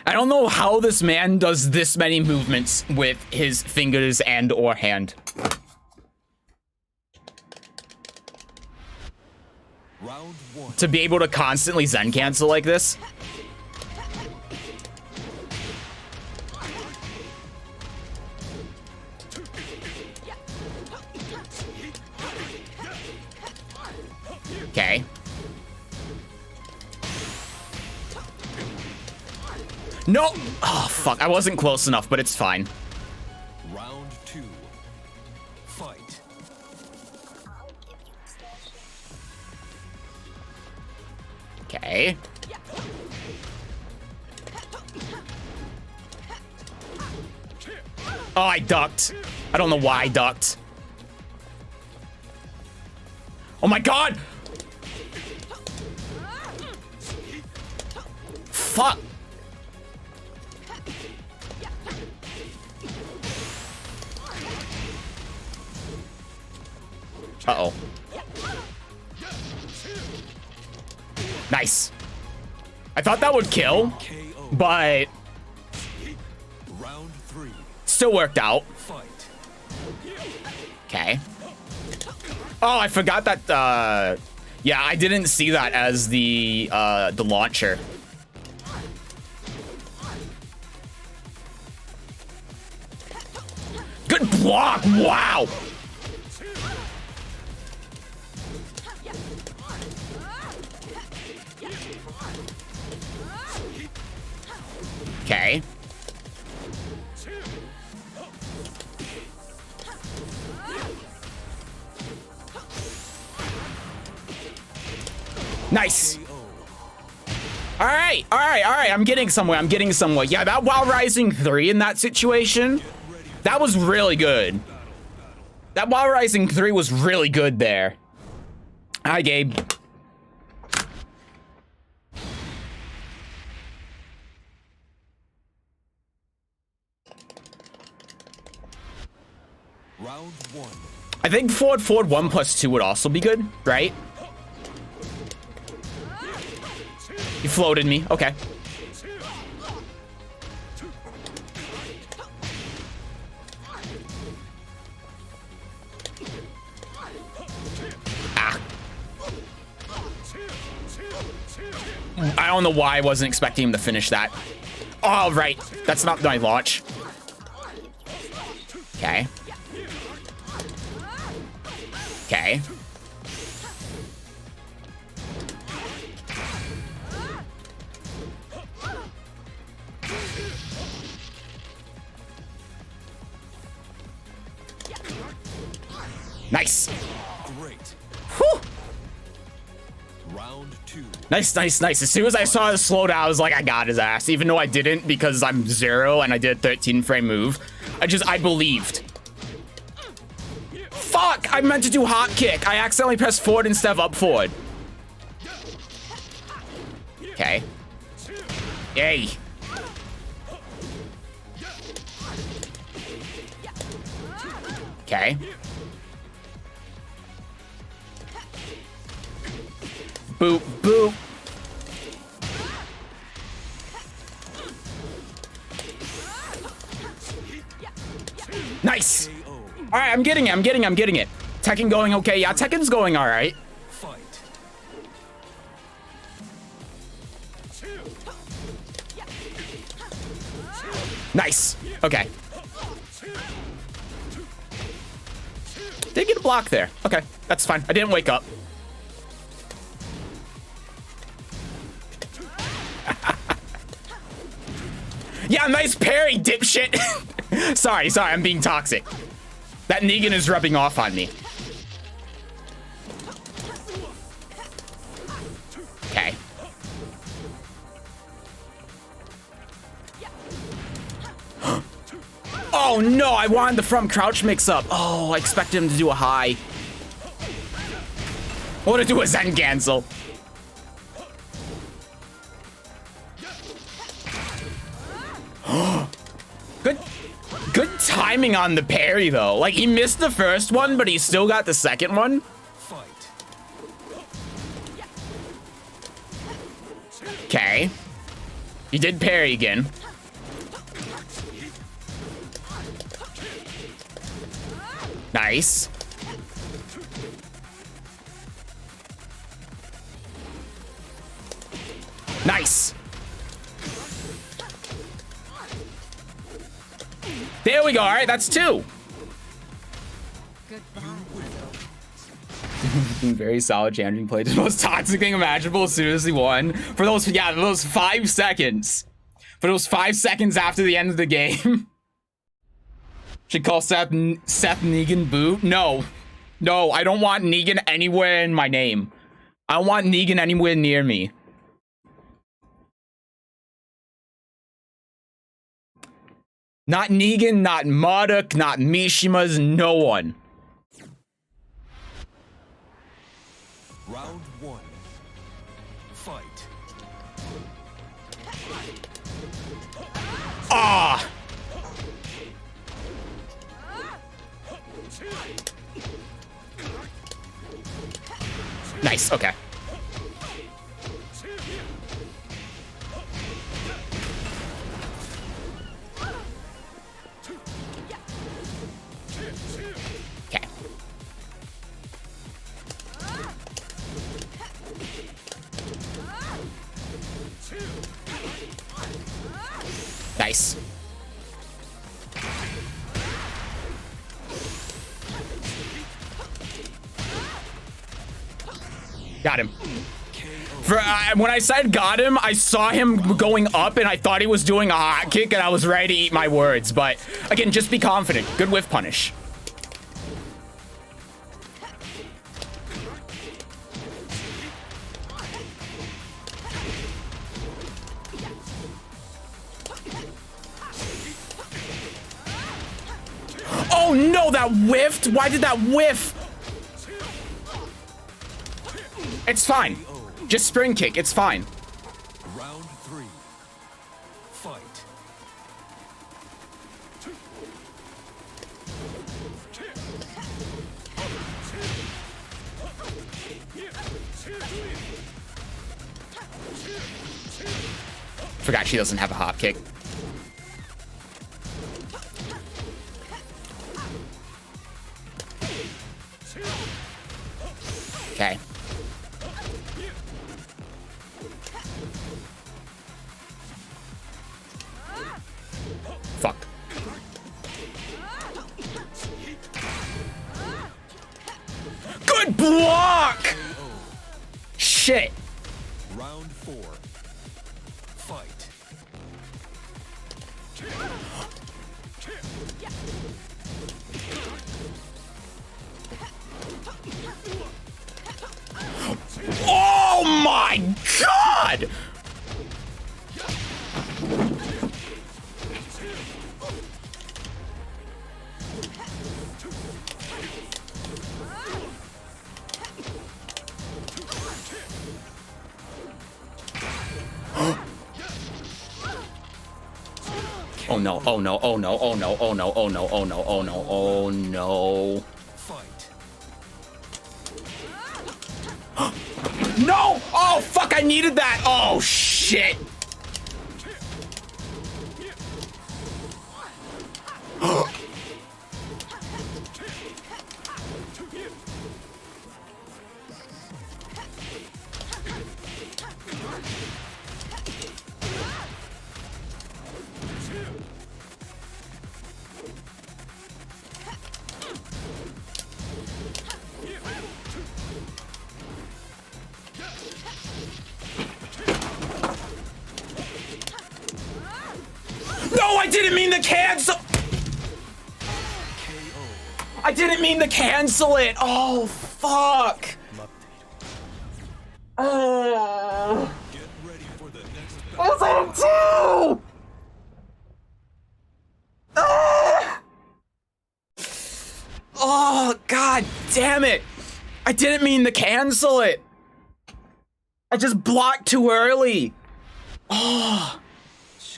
I don't know how this man does this many movements with his fingers and or hand. Round 1. To be able to constantly Zen cancel like this. Okay. No! Oh, fuck. I wasn't close enough, but it's fine. Round 2. Fight. Okay. Oh, I ducked. I don't know why I ducked. Oh my god! Fuck! Uh-oh. Nice. I thought that would kill, but Round 3. still worked out. Fight. Okay. Oh, I forgot that, yeah, I didn't see that as the launcher. Good block! Wow! Okay. Nice. All right. I'm getting somewhere. Yeah, that WoW Rising 3 in that situation, that was really good. That WoW Rising 3 was really good there. Hi, Gabe. Round 1. I think forward 1+2 would also be good, right? He floated me. Okay. Ah. I don't know why I wasn't expecting him to finish that. Oh, right. That's not my launch. Okay. Okay. Nice. Great. Whew. Round 2. Nice, nice, nice. As soon as I saw the slowdown, I was like, I got his ass. Even though I didn't because I'm 0 and I did a 13 frame move. I believed. Fuck! I meant to do hop kick. I accidentally pressed forward instead of up forward. Okay. Yay. Okay. Boop, boop. Nice. All right, I'm getting it. Tekken going okay. Yeah, Tekken's going all right. Fight. Nice. Okay. Did get a block there. Okay, that's fine. I didn't wake up. Yeah, nice parry, dipshit. sorry, I'm being toxic. That Negan is rubbing off on me. Okay. Oh no, I wanted the from crouch mix up. Oh, I expected him to do a high. I want to do a Zen cancel. Good timing on the parry though. Like he missed the first one, but he still got the second one. Fight. Okay. He did parry again. Nice. Nice. There we go. All right, that's 2. Very solid challenging play. The most toxic thing imaginable as soon as he won. For those 5 seconds. For those 5 seconds after the end of the game. Should call Seth Negan Boo? No. No, I don't want Negan anywhere in my name. I don't want Negan anywhere near me. Not Negan, not Marduk, not Mishima's, no one. Round 1. Fight. Ah! Nice, okay. Okay. Nice. Got him. When I said got him, I saw him going up and I thought he was doing a hot kick and I was ready to eat my words. But again, just be confident. Good whiff punish. Oh no, that whiffed. Why did that whiff? It's fine. Just spring kick. It's fine. Round 3. Fight. Forgot she doesn't have a hop kick. Okay. Fuck. shit. Round 4. Fight. Oh my god! Oh no, oh no, oh no, oh no, oh no, oh no, oh no, oh no, oh no. Fight. No! Oh fuck, I needed that! Oh shit! No, I didn't mean to cancel! I didn't mean to cancel it! Oh, fuck! Get ready for the next What's that do? Oh, god damn it! I didn't mean to cancel it! I just blocked too early! Oh.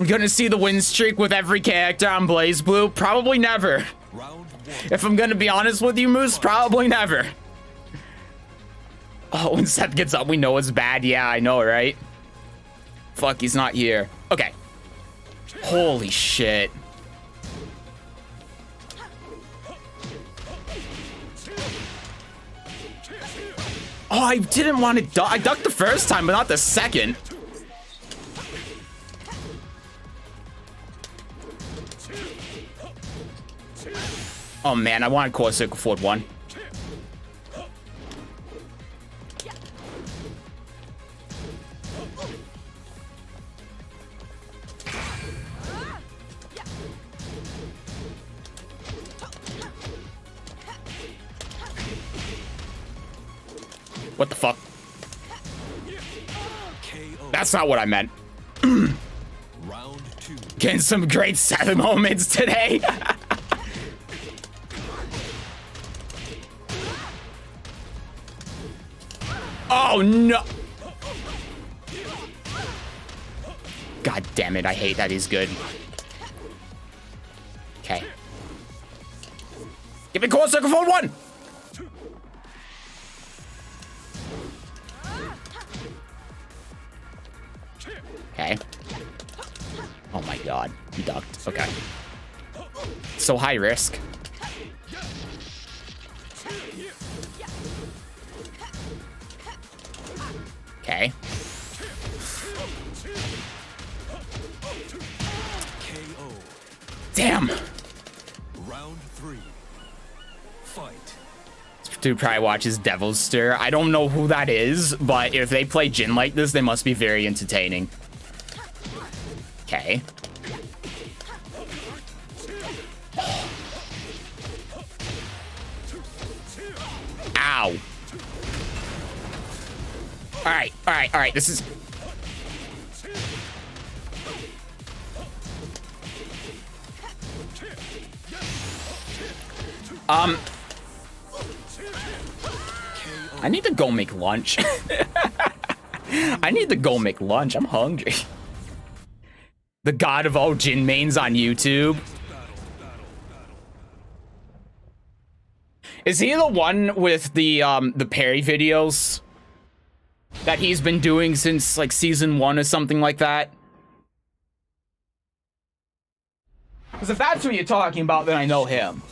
I'm gonna see the win streak with every character on BlazBlue? Probably never. Round 1. If I'm gonna be honest with you, Moose, probably never. Oh, when Seth gets up, we know it's bad. Yeah, I know, right? Fuck, he's not here. Okay. Holy shit. Oh, I didn't want to duck. I ducked the first time, but not the second. Oh man, I wanted core circle forward 1. What the fuck? That's not what I meant. Round 2. Getting some great Seth moments today. Oh no! God damn it, I hate that he's good. Okay. Give me core circle forward 1! Okay. Oh my god, he ducked. Okay. So high risk. Okay. KO. Damn. Round 3. Fight. This dude probably watches Devil's Stir. I don't know who that is, but if they play Jin like this, they must be very entertaining. Okay. Ow. Alright, alright, alright. This is... I need to go make lunch. I need to go make lunch. I'm hungry. The god of all Jin mains on YouTube. Is he the one with the parry videos that he's been doing since like season 1 or something like that? Because if that's what you're talking about, then I know him.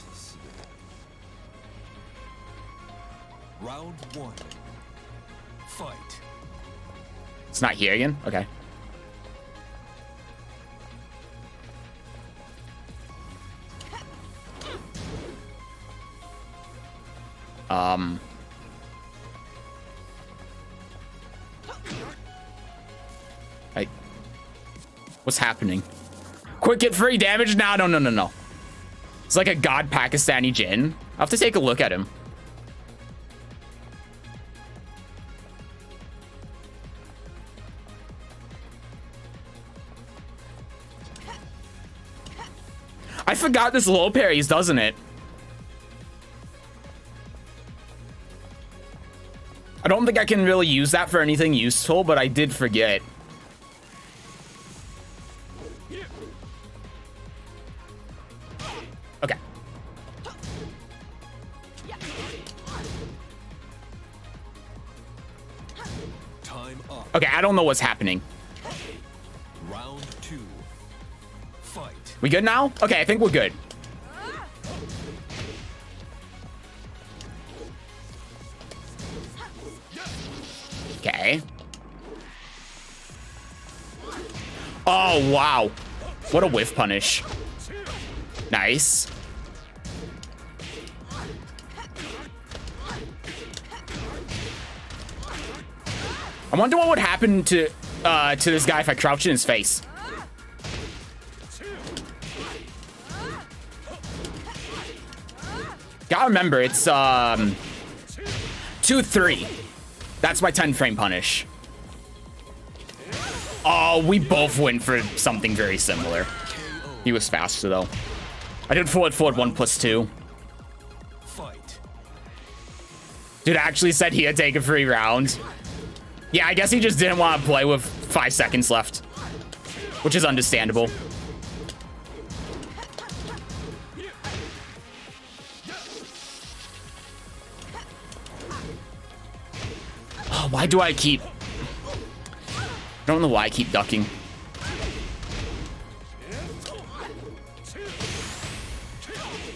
Round 1. Fight. It's not here again? Okay. What's happening? Quick get free damage? No, no, no, no, no. It's like a god Pakistani Jin. I'll have to take a look at him. I forgot this low parries, doesn't it? I don't think I can really use that for anything useful, but I did forget. Okay. Time up. Okay, I don't know what's happening. Round 2. Fight. We good now? Okay, I think we're good. Okay. Oh, wow. What a whiff punish. Nice. I wonder what would happen to this guy if I crouch in his face. Gotta remember, it's 2-3. That's my 10 frame punish. Oh, we both went for something very similar. He was faster though. I did forward 1+2. Fight. Dude actually said he had taken a free round. Yeah, I guess he just didn't want to play with 5 seconds left, which is understandable. Oh, why do I keep... I don't know why I keep ducking.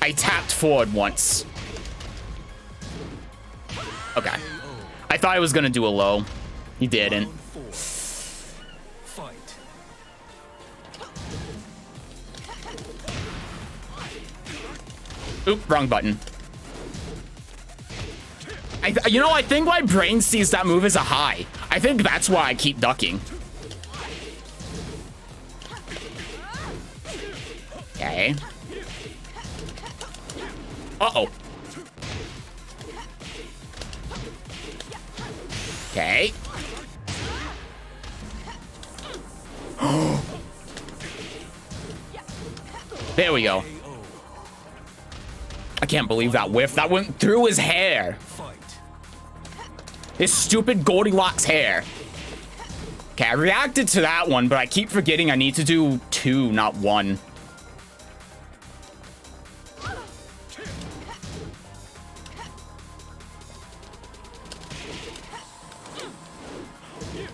I tapped forward once. Okay. I thought I was gonna do a low. He didn't. Round 4. Fight. Oop, wrong button. You know, I think my brain sees that move as a high. I think that's why I keep ducking. Okay. Uh-oh. Okay. There we go. I can't believe that whiff. That went through his hair. Fight. His stupid Goldilocks hair. Okay, I reacted to that one, but I keep forgetting I need to do 2, not 1.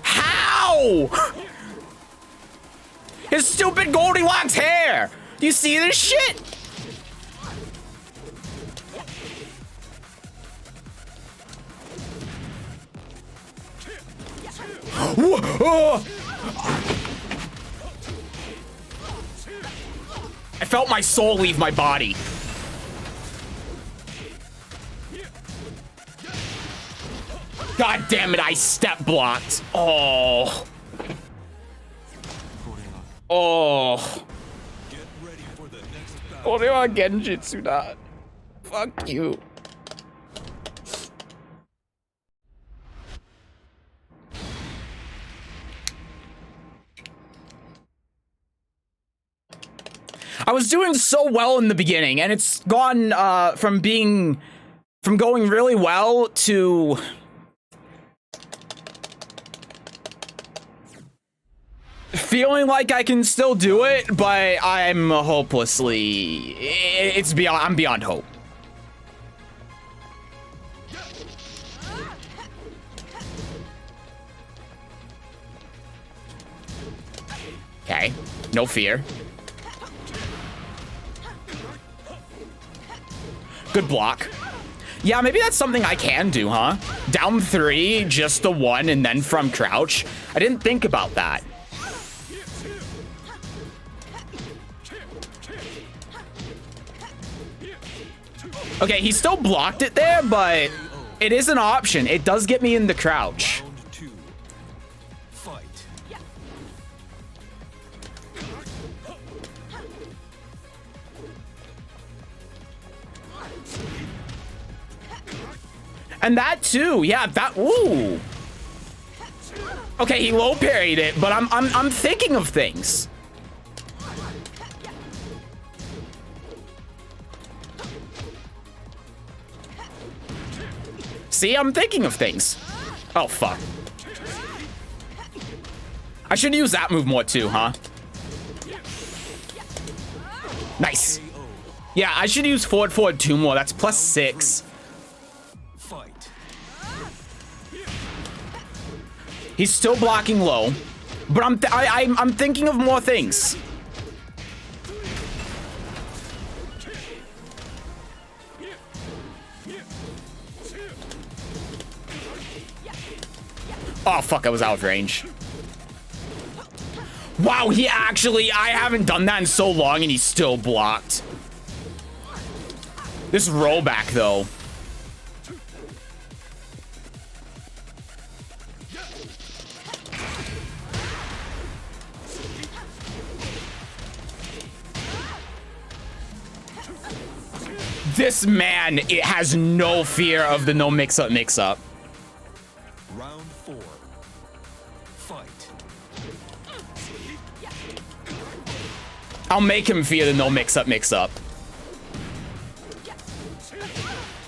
How? His stupid Goldilocks hair. Do you see this shit? I felt my soul leave my body. God damn it, I step blocked. Oh. Oh. Get ready for the next battle. これは現実だ. Fuck you. I was doing so well in the beginning, and it's gone from going really well to feeling like I can still do it, but I'm hopelessly. I'm beyond hope. Okay, no fear. Good block. Yeah, maybe that's something I can do, huh? Down 3, just the 1, and then from crouch. I didn't think about that. Okay, he still blocked it there, but it is an option. It does get me in the crouch. Round 2. Fight. And that too. Yeah, that. Ooh. Okay, he low parried it, but I'm thinking of things. See, I'm thinking of things. Oh, fuck. I should use that move more too, huh? Nice. Yeah, I should use forward, forward 2 more. That's +6. Fight. He's still blocking low, but I'm thinking of more things. Oh, fuck, I was out of range. Wow, he actually, I haven't done that in so long and he's still blocked. This rollback, though. This man, it has no fear of the no mix-up mix-up. Round 4. Fight. I'll make him fear the no mix-up mix-up.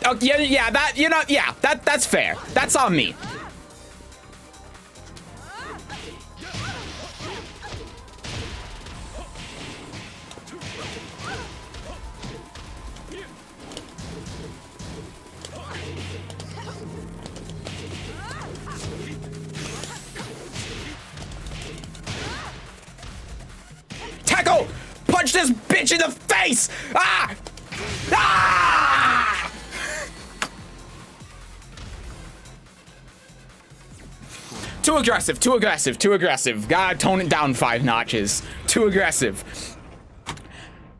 Oh, yeah, that, you know, yeah, that's fair. That's on me. Tackle! Punch this bitch in the face! Ah! Ah! Too aggressive, too aggressive, too aggressive. Gotta tone it down 5 notches. Too aggressive.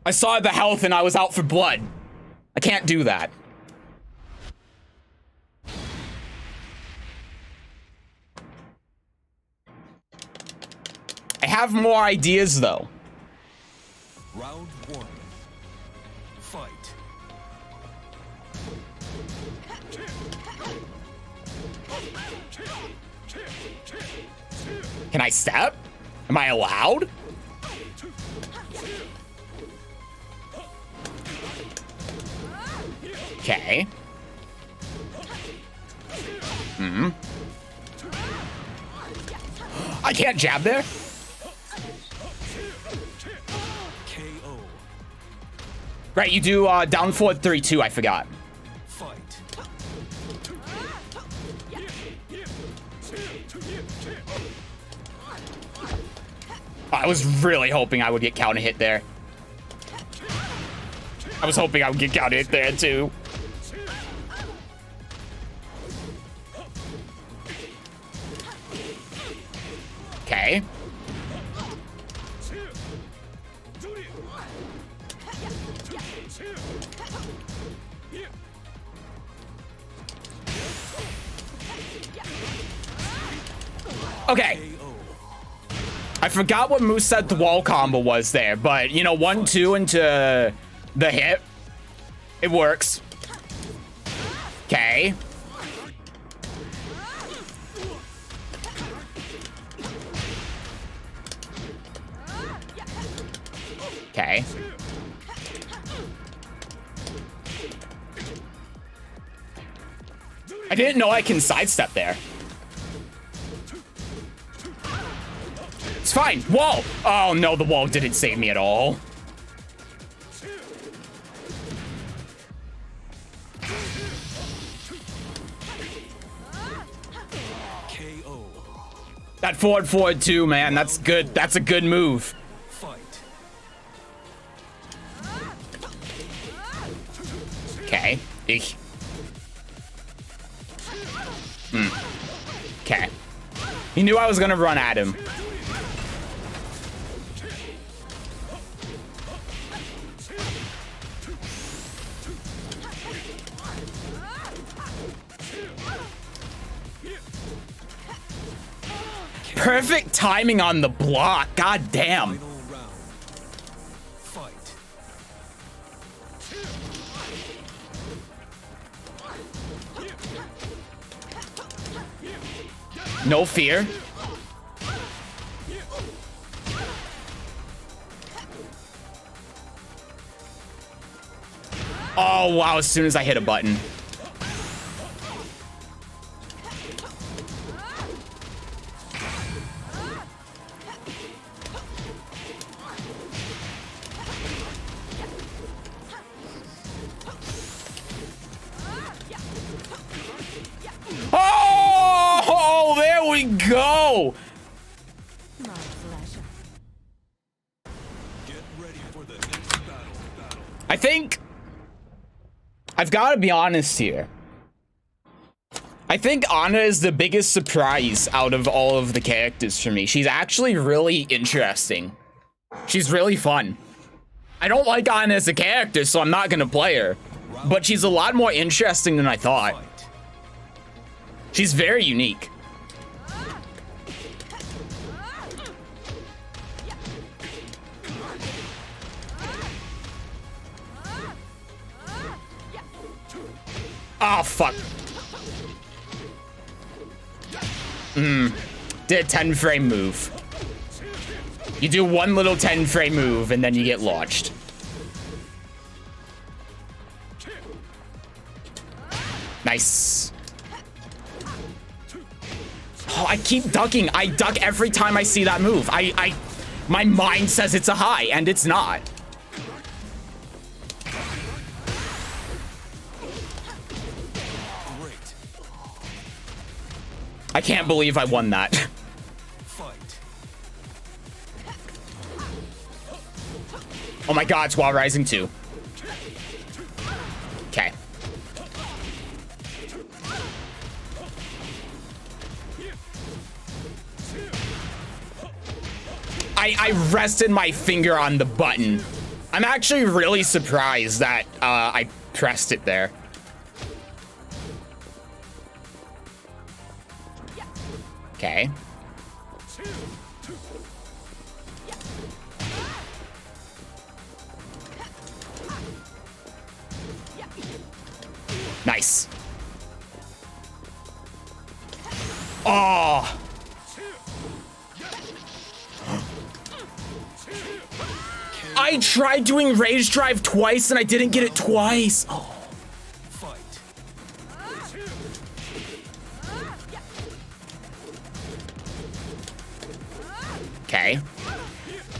I saw the health and I was out for blood. I can't do that. I have more ideas though. Round 1. Fight. Can I step? Am I allowed? Okay. I can't jab there? KO. Right, you do down forward 3-2, I forgot. Fight. I was really hoping I would get counter hit there. I was hoping I would get counter hit there too. Okay. Okay. I forgot what moveset the wall combo was there, but you know, 1-2 into the hip. It works. Okay. Okay. I didn't know I can sidestep there. It's fine. Wall. Oh no, the wall didn't save me at all. KO. That forward too, man. That's good. That's a good move. Fight. Okay. Eek. Okay. He knew I was gonna run at him. Perfect timing on the block. God damn. Final round. Fight. No fear. Oh, wow, as soon as I hit a button. Oh, there we go. My pleasure. Get ready for the next battle. I think I've got to be honest here. I think Anna is the biggest surprise out of all of the characters for me. She's actually really interesting. She's really fun. I don't like Anna as a character, so I'm not going to play her. But she's a lot more interesting than I thought. She's very unique. Oh, fuck. Did a 10-frame move. You do one little 10-frame move, and then you get launched. Nice. Oh, I keep ducking. I duck every time I see that move. My mind says it's a high, and it's not. I can't believe I won that. Oh my god, it's While Rising 2. Okay. I rested my finger on the button. I'm actually really surprised that I pressed it there. Okay. Nice. Oh. I tried doing Rage Drive twice and I didn't get it twice. Oh. Okay.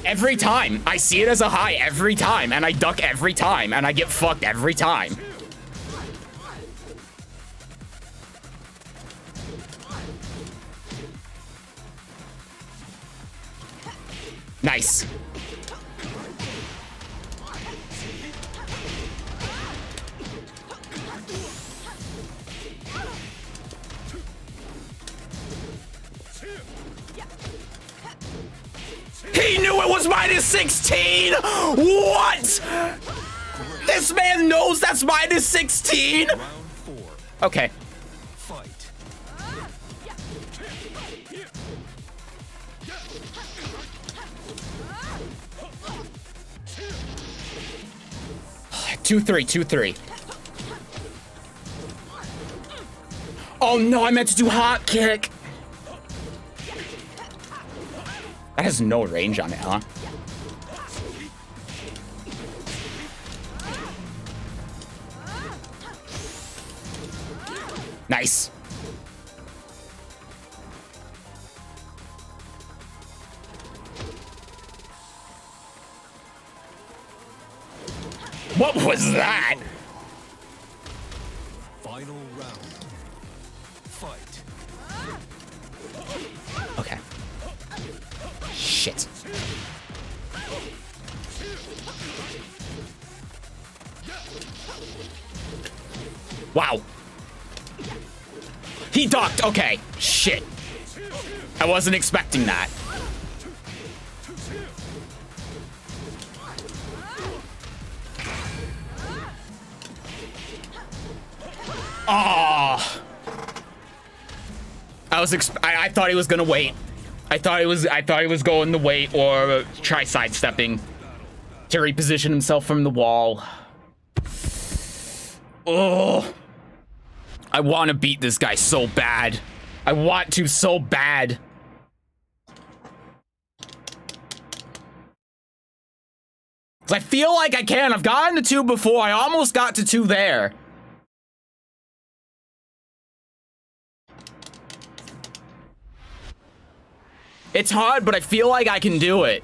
Every time. I see it as a high every time, and I duck every time, and I get fucked every time. Nice. He knew it was minus 16! What? This man knows that's minus 16? Okay. Fight. 2-3, 2-3. Oh no, I meant to do hot kick. That has no range on it, huh? Nice. What was that? Final round. Fight. Okay. Shit. Wow. He ducked. Okay. Shit. I wasn't expecting that. Oh. I thought he was gonna wait. I thought he was going to wait or try sidestepping to reposition himself from the wall. Oh. I want to beat this guy so bad. I want to so bad. 'Cause I feel like I can. I've gotten to 2 before. I almost got to 2 there. It's hard, but I feel like I can do it.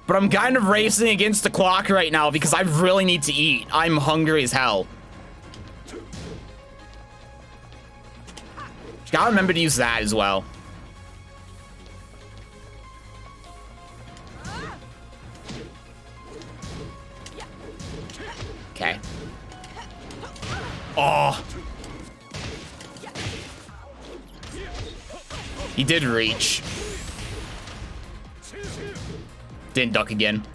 But I'm kind of racing against the clock right now because I really need to eat. I'm hungry as hell. Gotta remember to use that as well. Okay. Oh. He did reach. Didn't duck again.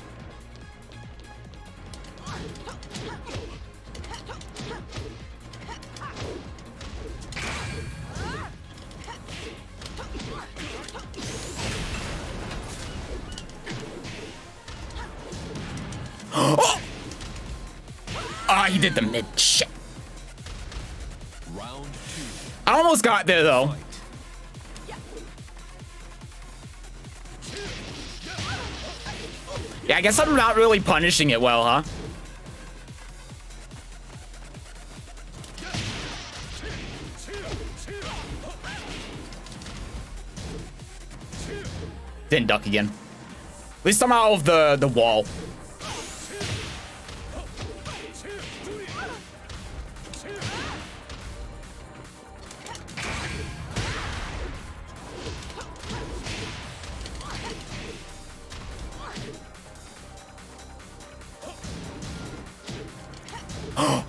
Oh! Ah, he did the mid shit. Round 2. I almost got there though. Yeah, I guess I'm not really punishing it well, huh? Didn't duck again. At least I'm out of the wall.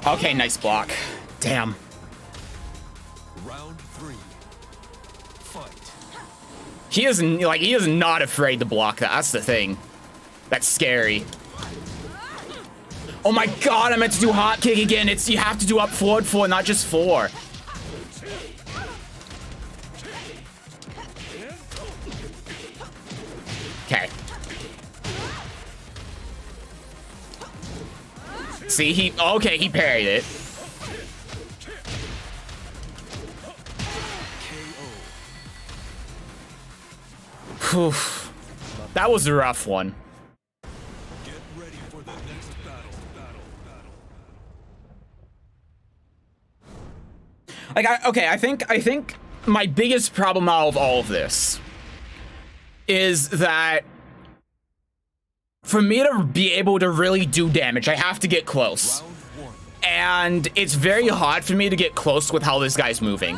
Okay, nice block. Damn. Round 3. Fight. He is not afraid to block that. That's the thing. That's scary. Oh my god, I meant to do hot kick again. It's you have to do up forward 4, not just 4. Okay. See, he parried it. Whew. That was a rough one. Get ready for the next battle. Like, I think my biggest problem out of all of this is that for me to be able to really do damage, I have to get close. Round 1. And it's very hard for me to get close with how this guy's moving.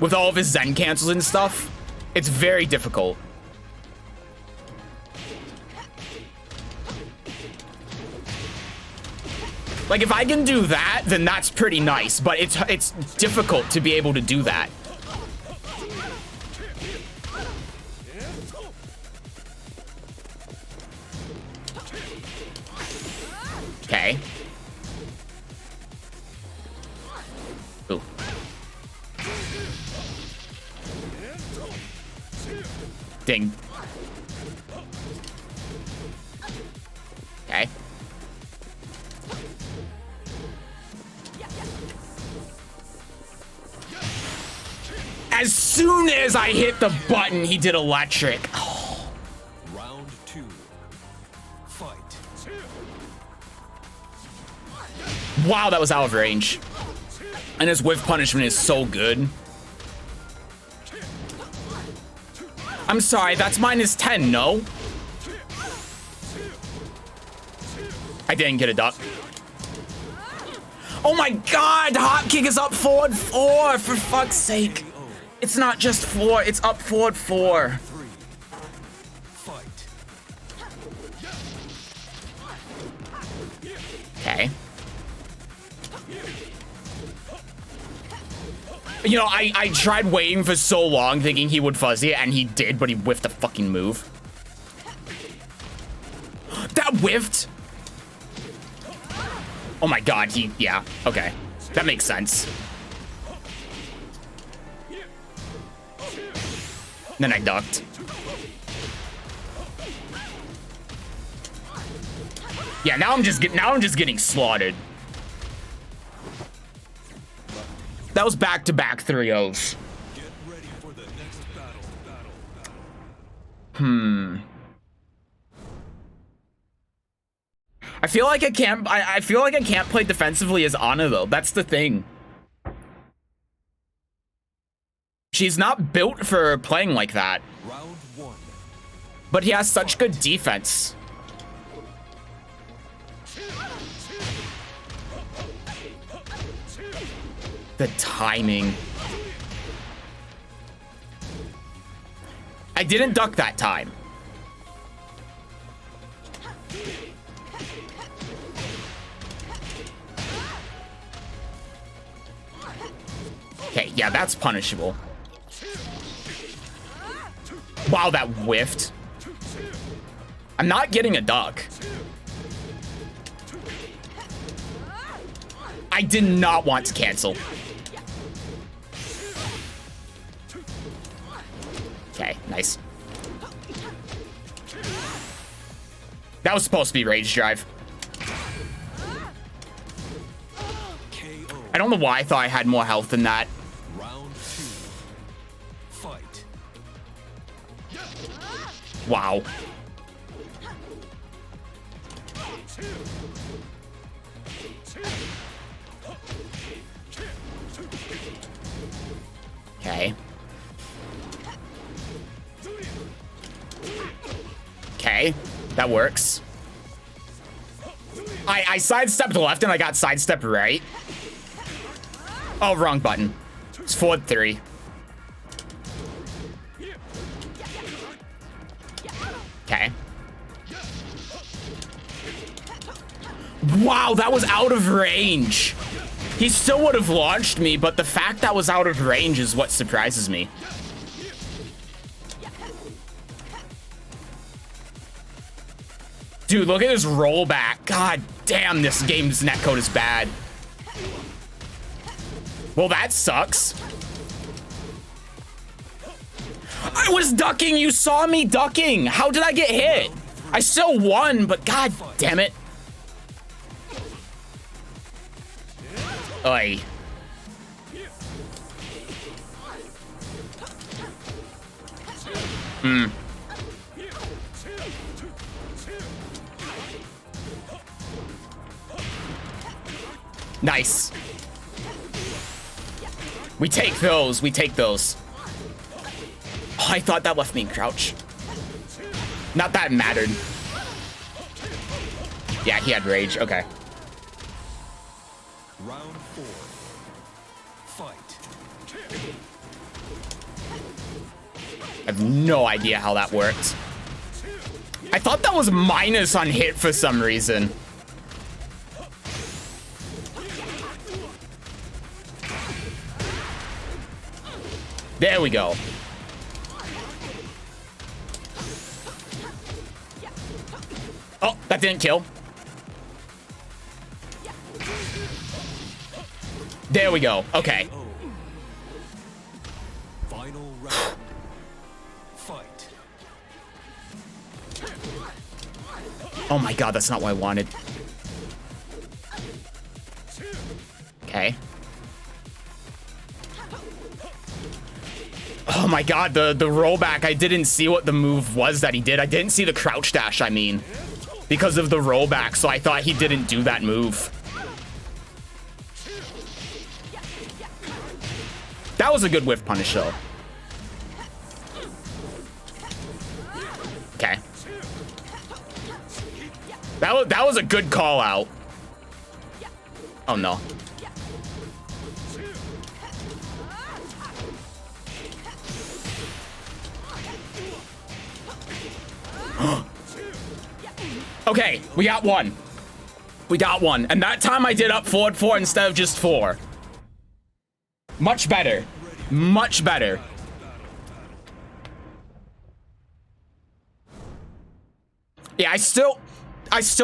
With all of his Zen cancels and stuff, it's very difficult. Like, if I can do that, then that's pretty nice, but it's difficult to be able to do that. Okay. Ooh. Ding. Okay. As soon as I hit the button, he did electric. Oh. Round 2. Fight. Wow, that was out of range. And his whiff punishment is so good. I'm sorry, that's -10, no? I didn't get a duck. Oh my god, hot kick is up forward 4, for fuck's sake. It's not just 4, it's up forward 4. 3. Fight. Okay. You know, I tried waiting for so long thinking he would fuzzy it, and he did, but he whiffed the fucking move. That whiffed? Oh my god, yeah, okay. That makes sense. Then I ducked. Yeah, now I'm just getting slaughtered. That was back-to-back 3-0s. for the next battle. I feel like I feel like I can't play defensively as Ana though. That's the thing. She's not built for playing like that. Round 1. But he has such good defense. The timing. I didn't duck that time. Okay, yeah, that's punishable. Wow, that whiffed. I'm not getting a duck. I did not want to cancel. Okay, nice. That was supposed to be Rage Drive. I don't know why I thought I had more health than that. Round 2. Fight. Wow. Okay. Okay, that works. I sidestepped left and I got sidestepped right. Oh, wrong button. It's forward 3. Okay. Wow, that was out of range. He still would have launched me, but the fact that was out of range is what surprises me. Dude, look at his rollback. God damn, this game's netcode is bad. Well, that sucks. I was ducking. You saw me ducking. How did I get hit? I still won, but god damn it. Oi. Nice. We take those. We take those. Oh, I thought that left me in crouch. Not that it mattered. Yeah, he had rage. Okay. Round 4. Fight. I have no idea how that worked. I thought that was minus on hit for some reason. There we go. Oh, that didn't kill. There we go. Okay. Final round. Fight. Oh my god, that's not what I wanted. Okay. Oh my god, the rollback. I didn't see what the move was that he did. I didn't see the crouch dash, I mean. Because of the rollback, so I thought he didn't do that move. That was a good whiff punish, though. Okay. That was a good call out. Oh no. Okay, we got one. We got one. And that time I did up forward 4 instead of just 4. Much better. Much better. Yeah, I still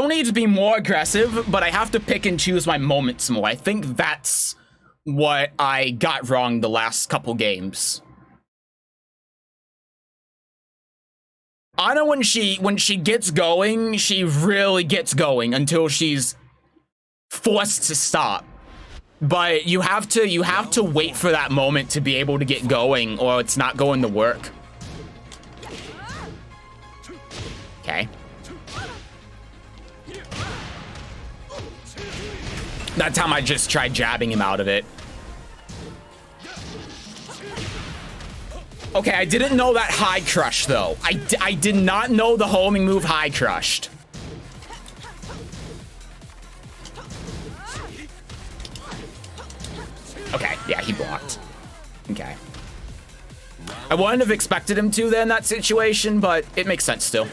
need to be more aggressive, but I have to pick and choose my moments more. I think that's what I got wrong the last couple games. Ana, when she gets going, she really gets going until she's forced to stop. But you have to wait for that moment to be able to get going, or it's not going to work. Okay. That time I just tried jabbing him out of it. Okay, I didn't know that high crush though. I did not know the homing move high crushed. Okay, yeah, he blocked. Okay. I wouldn't have expected him to then in that situation, but it makes sense still.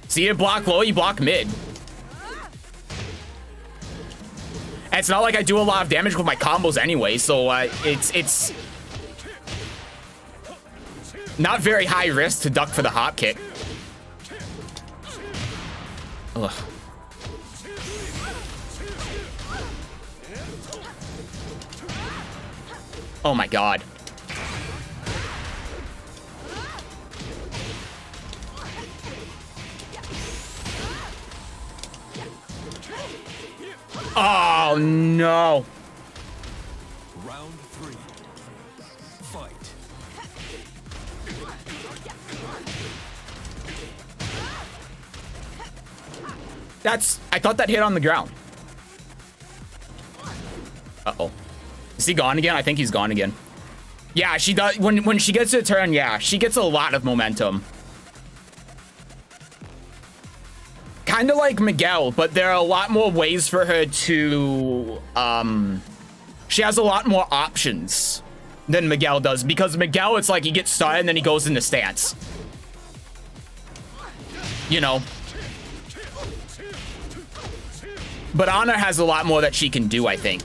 See, you block low, you block mid. And it's not like I do a lot of damage with my combos anyway, so it's not very high risk to duck for the hop kick. Ugh. Oh my god. Oh no. Round 3. Fight. I thought that hit on the ground. Uh-oh. Is he gone again? I think he's gone again. Yeah, she does. When she gets to a turn, yeah, she gets a lot of momentum. Kind of like Miguel, but there are a lot more ways for her to, she has a lot more options than Miguel does, because Miguel, it's like he gets started and then he goes into stance. You know? But Ana has a lot more that she can do, I think.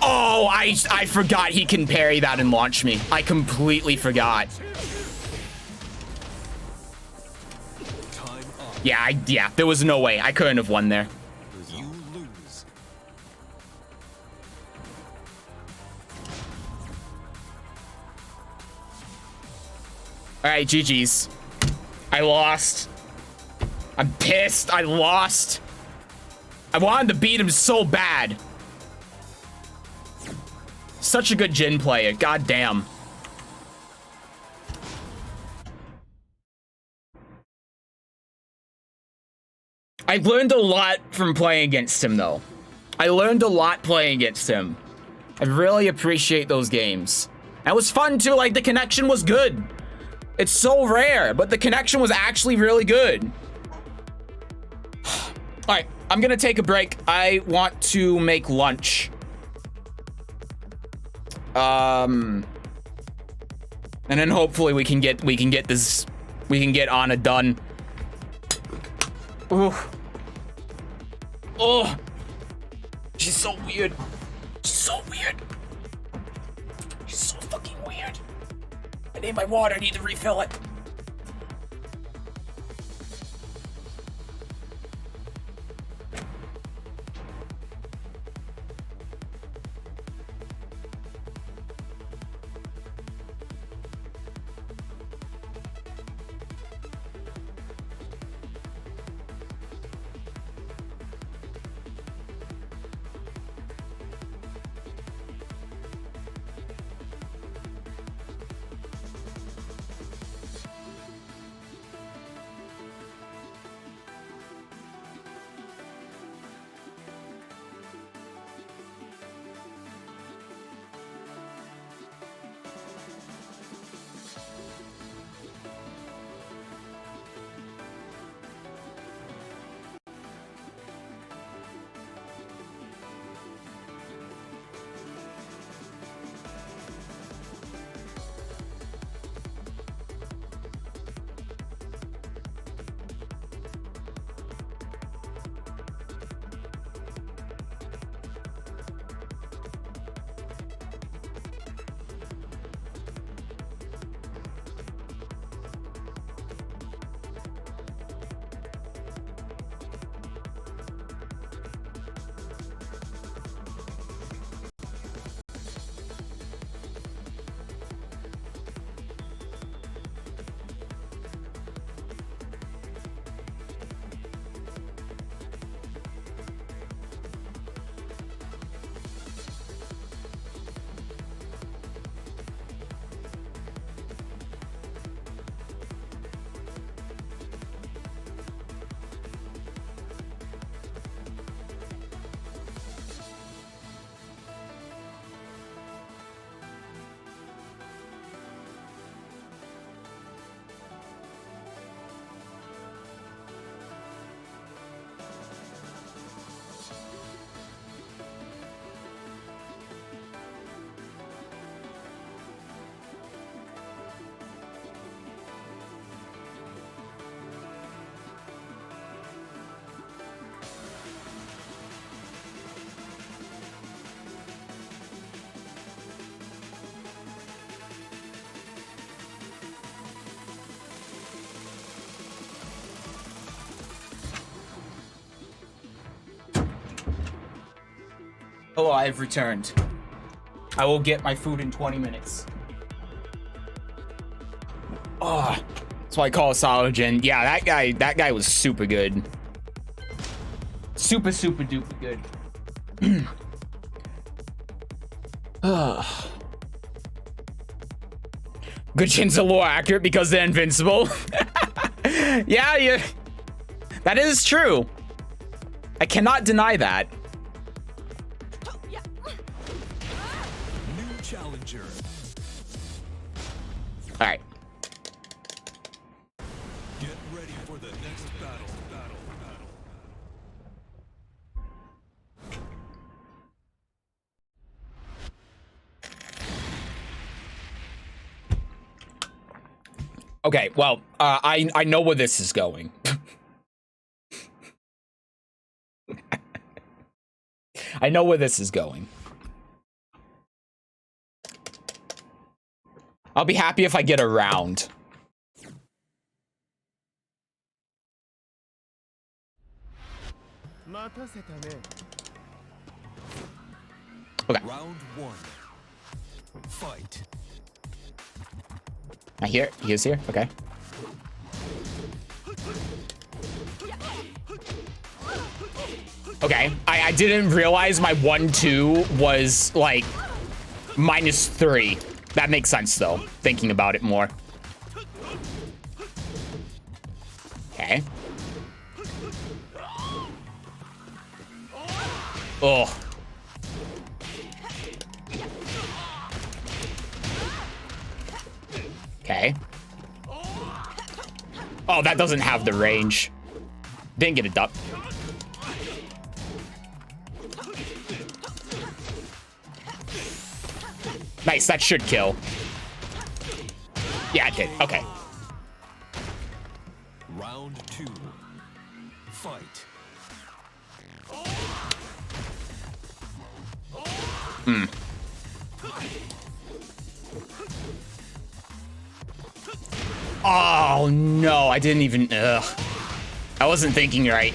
Oh, I forgot he can parry that and launch me. I completely forgot. Time up. Yeah, there was no way. I couldn't have won there. You lose. All right, GG's. I lost. I'm pissed. I lost. I wanted to beat him so bad. Such a good Jin player. God damn. I learned a lot from playing against him, though. I learned a lot playing against him. I really appreciate those games. That was fun, too. Like, the connection was good. It's so rare, but the connection was actually really good. All right, I'm gonna take a break. I want to make lunch. And then hopefully we can get Ana done. Oh, oh, she's so weird. She's so weird. She's so fucking weird. I need my water. I need to refill it. Hello, I have returned. I will get my food in 20 minutes. Oh, that's why I call it Sologen. Yeah, that guy was super good. Super duper good. Good Shin's a little accurate because they're invincible. Yeah, that is true. I cannot deny that. New challenger. All right. Get ready for the next battle. Okay, well, I know where this is going. I know where this is going. I'll be happy if I get a round. Okay. Round 1. Fight. I hear he is here. Okay. Okay. I didn't realize my 1-2 was like -3. That makes sense though, thinking about it more. Okay. Oh. Okay. Oh, that doesn't have the range. Didn't get it up. Nice, that should kill. Yeah, it did. Okay. Round 2. Fight. Oh, no, I didn't even... Ugh. I wasn't thinking right.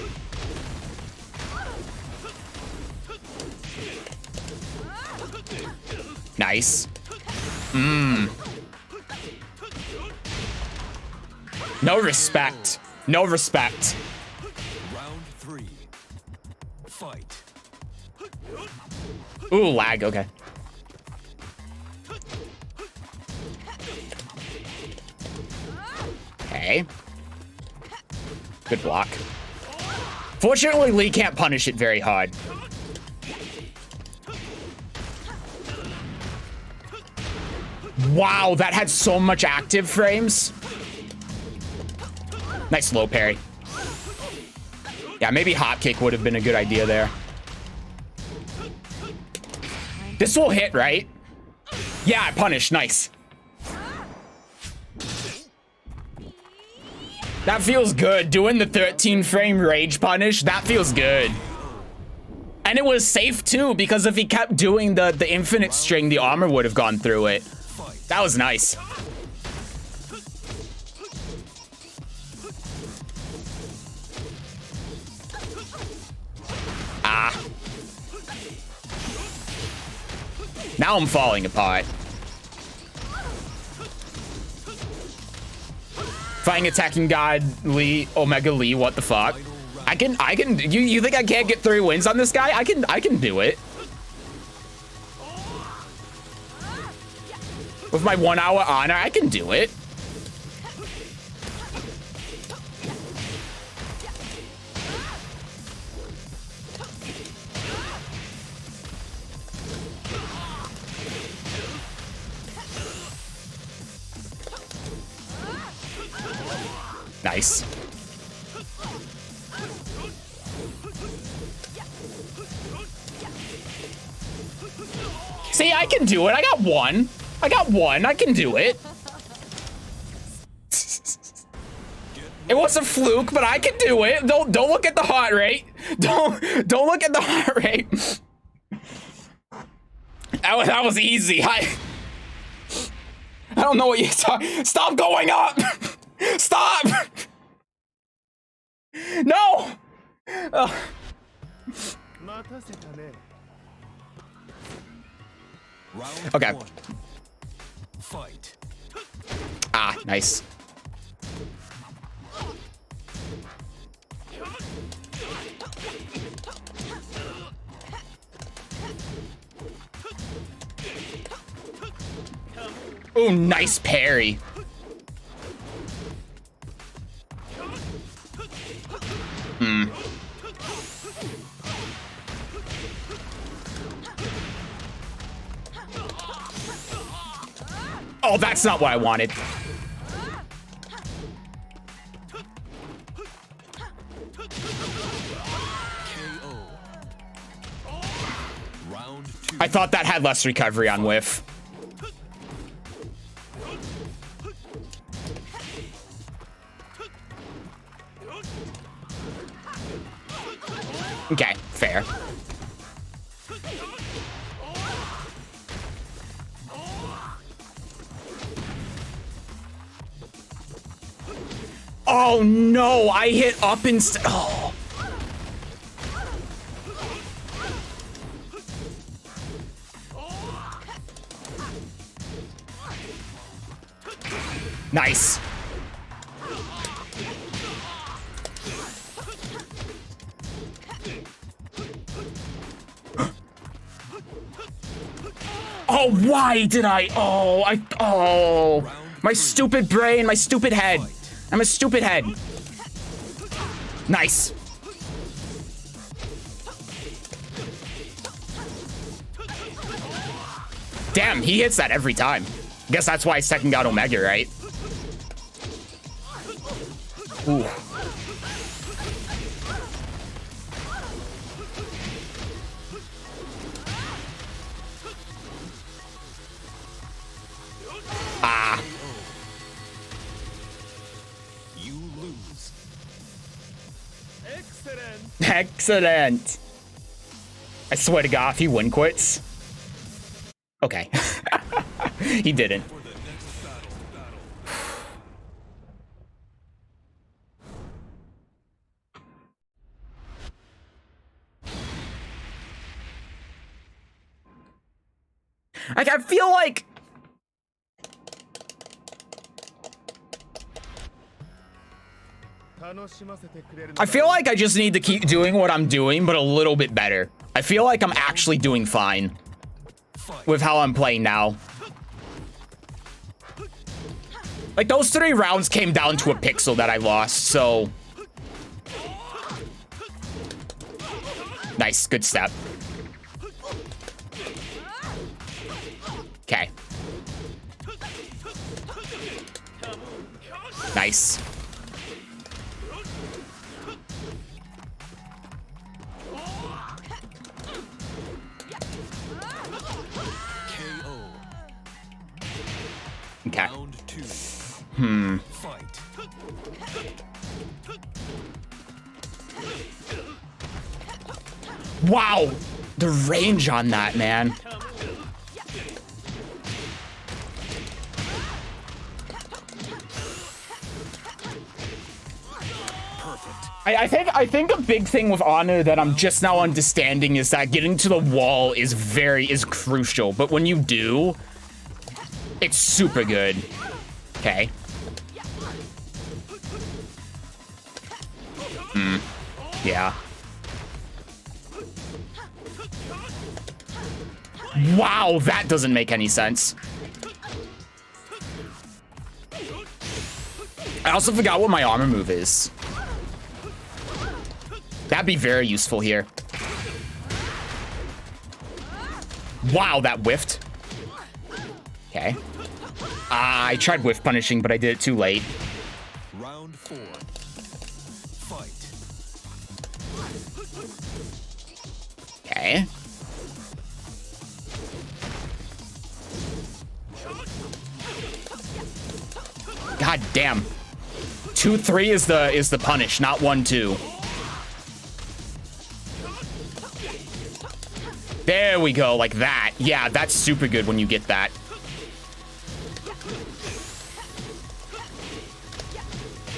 Nice. No respect. No respect. Round 3. Fight. Ooh, lag. Okay. Okay. Good block. Fortunately, Lee can't punish it very hard. Wow, that had so much active frames. Nice low parry. Yeah, maybe hop kick would have been a good idea there. This will hit, right? Yeah, I punished. Nice. That feels good. Doing the 13 frame rage punish, that feels good. And it was safe too, because if he kept doing the infinite string, the armor would have gone through it. That was nice. Ah. Now I'm falling apart. Fighting attacking god Lee, Omega Lee, what the fuck? I can, you think I can't get 3 wins on this guy? I can do it. With my 1 hour honor, I can do it. Nice. See, I can do it. I got 1. I got 1. I can do it. It was a fluke, but I can do it. Don't look at the heart rate. Don't look at the heart rate. That was easy. I don't know what you're talking. Stop going up. Stop. No. Round Okay. 1. Fight. Ah, nice. Ooh, nice parry. Oh, that's not what I wanted. KO. Round 2. I thought that had less recovery on whiff. Okay, fair. Oh no, I hit up instead. Oh. Nice. Oh, why did I? Oh, my stupid brain, my stupid head. I'm a stupid head. Nice. Damn, he hits that every time. Guess that's why Tekken got Omega, right? Ooh. Ah. You lose. Excellent. I swear to God, if he win quits. Okay. He didn't. For the next battle. Like, I feel like I just need to keep doing what I'm doing, but a little bit better. I feel like I'm actually doing fine with how I'm playing now. Like, those 3 rounds came down to a pixel that I lost, so... Nice, good step. Okay. Nice. KO. Okay. Round 2. Fight. Wow! The range on that, man. I think a big thing with Honor that I'm just now understanding is that getting to the wall is crucial, but when you do, it's super good. Okay. Yeah. Wow, that doesn't make any sense. I also forgot what my armor move is. That'd be very useful here. Wow, that whiffed. Okay. I tried whiff punishing, but I did it too late. Round 4. Fight. Okay. God damn. 2-3 is the punish, not 1-2. There we go, like that. Yeah, that's super good when you get that.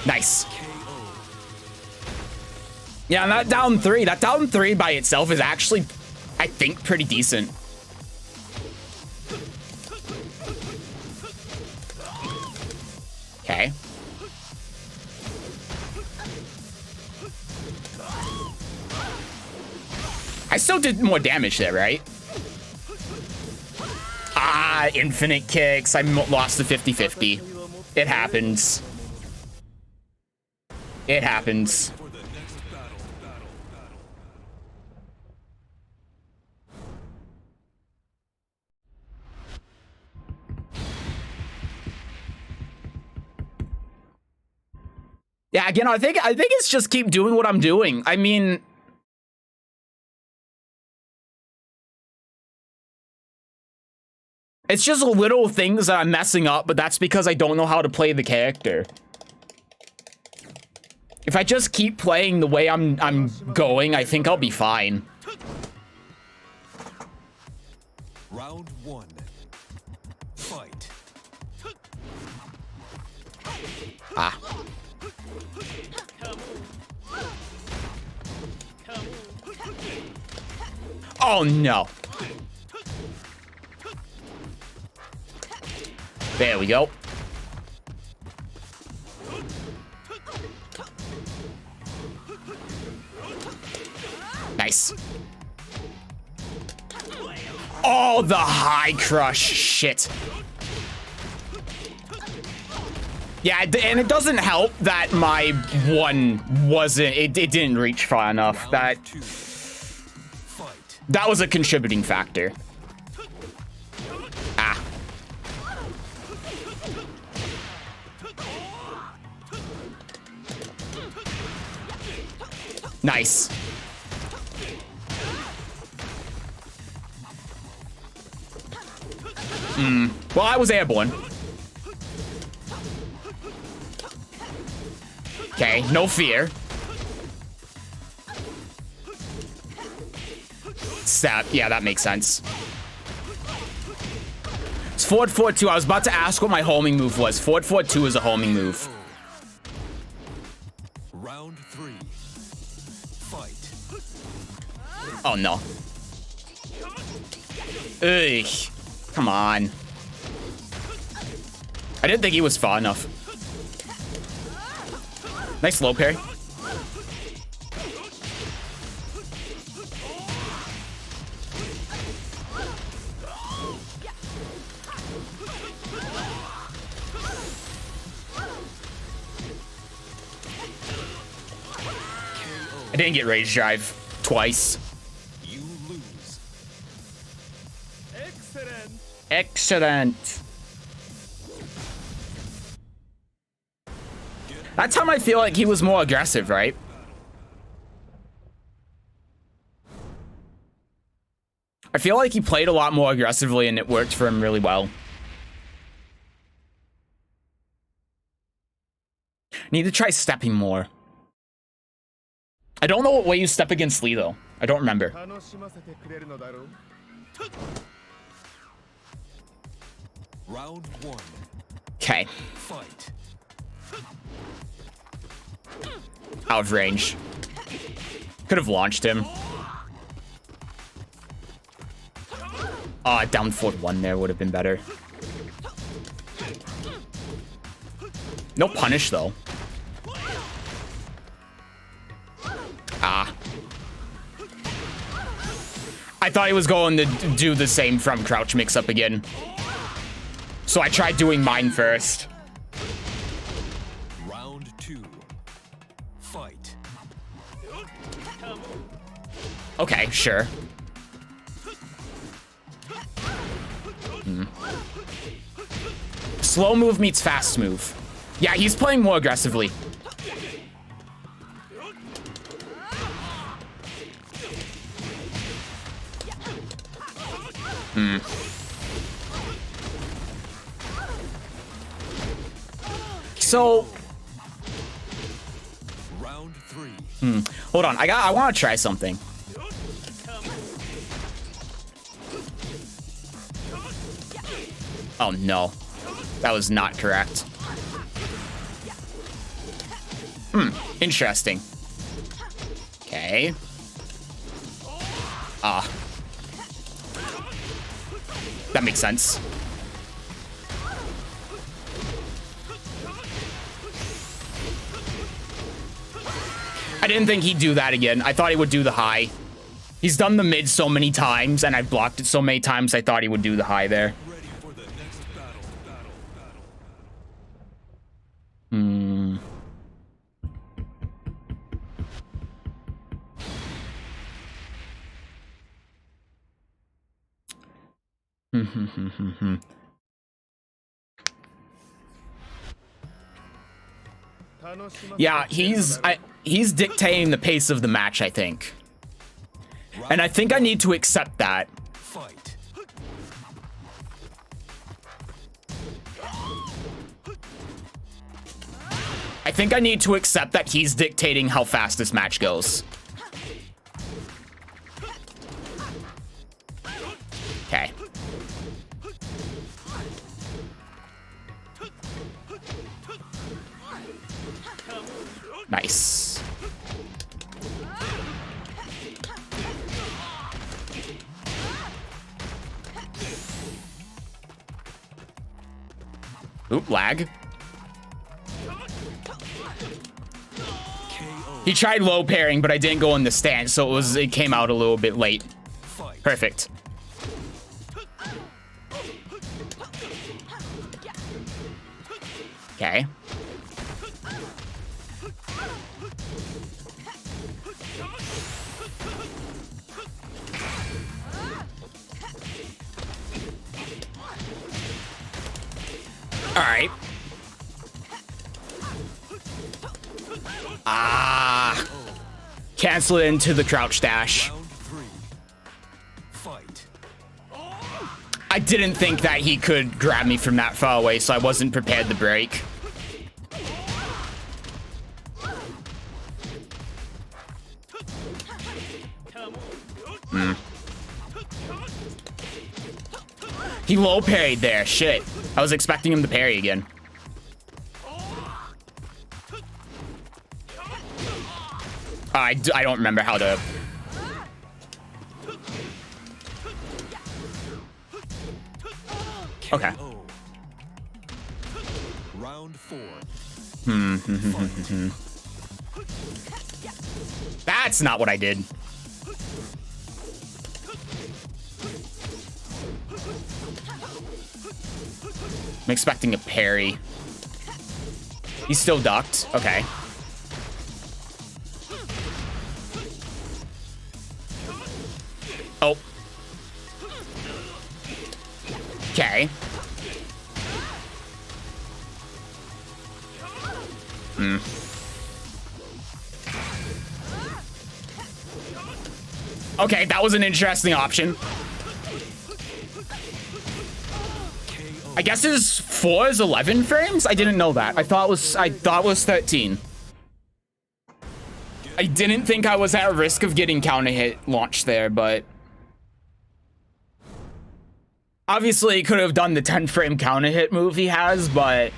Nice. Yeah, and that down 3 by itself is actually, I think, pretty decent. I still did more damage there, right? Ah, infinite kicks. I lost the 50-50. It happens. It happens. Yeah, again, I think it's just keep doing what I'm doing. I mean, it's just little things that I'm messing up, but that's because I don't know how to play the character. If I just keep playing the way I'm going, I think I'll be fine. Round 1. Fight. Ah. Oh no. There we go. Nice. Oh, the high crush. Shit. Yeah, and it doesn't help that my one wasn't, it didn't reach far enough. That was a contributing factor. Ah. Nice. Well, I was airborne. Okay, no fear. Step. Yeah, that makes sense. It's forward 4-2. I was about to ask what my homing move was. Forward 4-2 is a homing move. Round 3. Fight. Oh no. Ugh. Come on. I didn't think he was far enough. Nice low parry. I didn't get rage drive twice. You lose. Excellent. Excellent. That time I feel like he was more aggressive, right? I feel like he played a lot more aggressively and it worked for him really well. Need to try stepping more. I don't know what way you step against Lee, though. I don't remember. Round 1. Okay. Fight. Out of range. Could have launched him. Down forward 1 there would have been better. No punish, though. Ah. I thought he was going to do the same from crouch mix-up again. So I tried doing mine first. Round 2. Fight. Okay, sure. Slow move meets fast move. Yeah, he's playing more aggressively. So Round 3. hold on, I want to try something. Oh no, that was not correct. Interesting. Okay. That makes sense. I didn't think he'd do that again. I thought he would do the high. He's done the mid so many times, and I've blocked it so many times, I thought he would do the high there. Ready for the next battle. Hmm. Yeah, he's dictating the pace of the match, I think. And I think I need to accept that. Fight. I think I need to accept that he's dictating how fast this match goes. Okay. Nice. Oop, lag. He tried low pairing, but I didn't go in the stance, so it came out a little bit late. Perfect. Okay. All right. Ah. Cancel it into the crouch dash. Round 3. Fight. I didn't think that he could grab me from that far away, so I wasn't prepared to break. He low parried there. Shit. I was expecting him to parry again. I don't remember how to... Okay. Round 4. That's not what I did. I'm expecting a parry. He's still ducked. Okay. Oh. Okay. Okay, that was an interesting option. I guess his 4 is 11 frames? I didn't know that. I thought it was 13. I didn't think I was at risk of getting counter hit launched there, but obviously he could have done the 10 frame counter hit move he has, but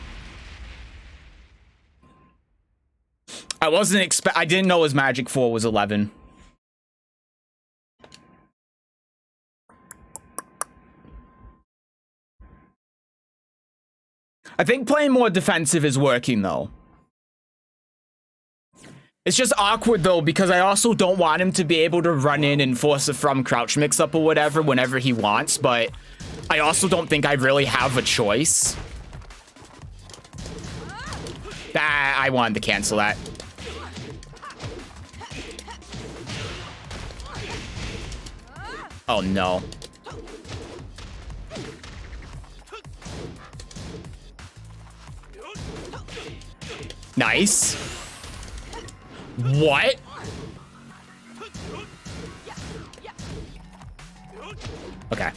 I didn't know his magic 4 was 11. I think playing more defensive is working, though. It's just awkward, though, because I also don't want him to be able to run in and force a from crouch mix-up or whatever whenever he wants, but I also don't think I really have a choice. I wanted to cancel that. Oh, no. Nice. What? Okay.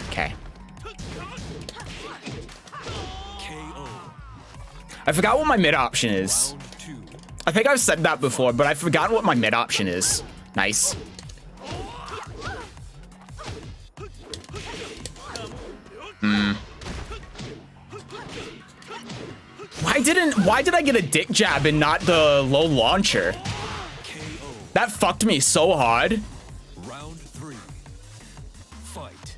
Okay. I forgot what my mid option is. I think I've said that before, but I forgot what my mid option is. Nice. Why did I get a dick jab and not the low launcher? That fucked me so hard. Round 3. Fight.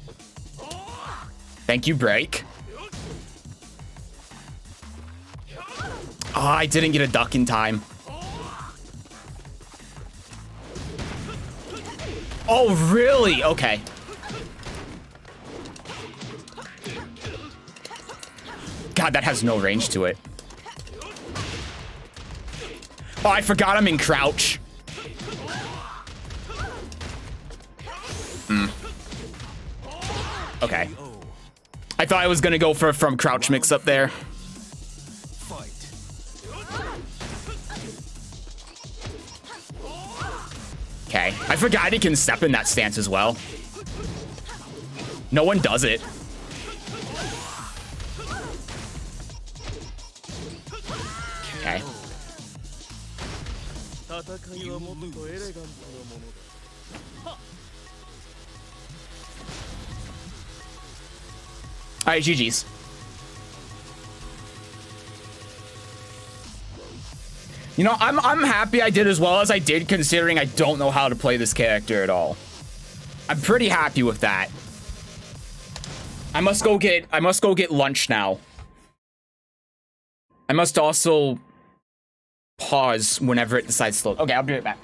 Thank you, break. Oh, I didn't get a duck in time. Oh, really? Okay. God, that has no range to it. Oh, I forgot I'm in crouch. Okay. I thought I was gonna go for a from crouch mix up there. Okay. I forgot he can step in that stance as well. No one does it. Okay. All right, GG's. You know, I'm happy I did as well as I did, considering I don't know how to play this character at all. I'm pretty happy with that. I must go get lunch now. I must also pause whenever it decides to load. Okay, I'll be right back.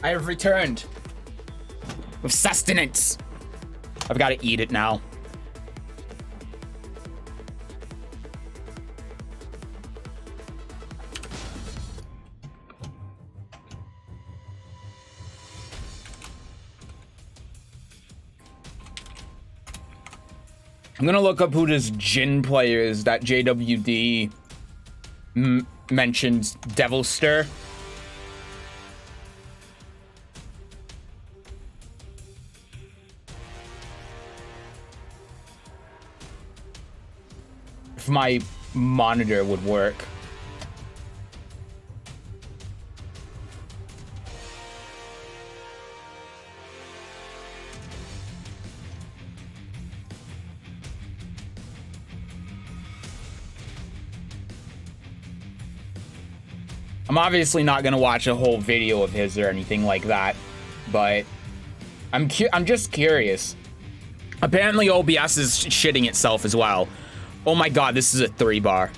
I have returned with sustenance. I've got to eat it now. I'm gonna look up who this Jin player is that JWD mentioned, Devil Stir. If my monitor would work. I'm obviously not gonna watch a whole video of his or anything like that, but I'm just curious. Apparently OBS is shitting itself as well. Oh my god, this is a 3-bar.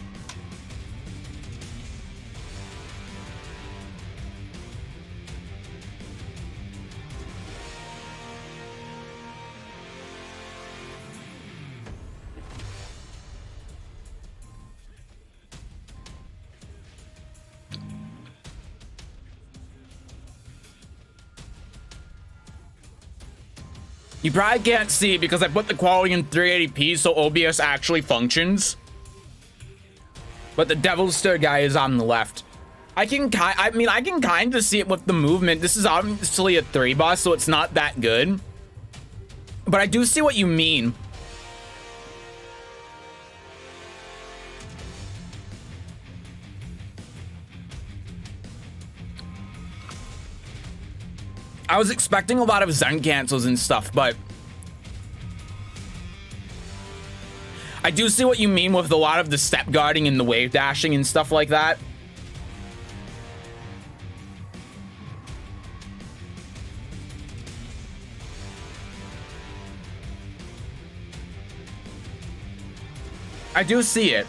You probably can't see because I put the quality in 380p so OBS actually functions. But the Devil Stir guy is on the left. I mean, I can kind of see it with the movement. This is obviously a 3 boss, so it's not that good. But I do see what you mean. I was expecting a lot of Zen cancels and stuff, but I do see what you mean with a lot of the step guarding and the wave dashing and stuff like that. I do see it.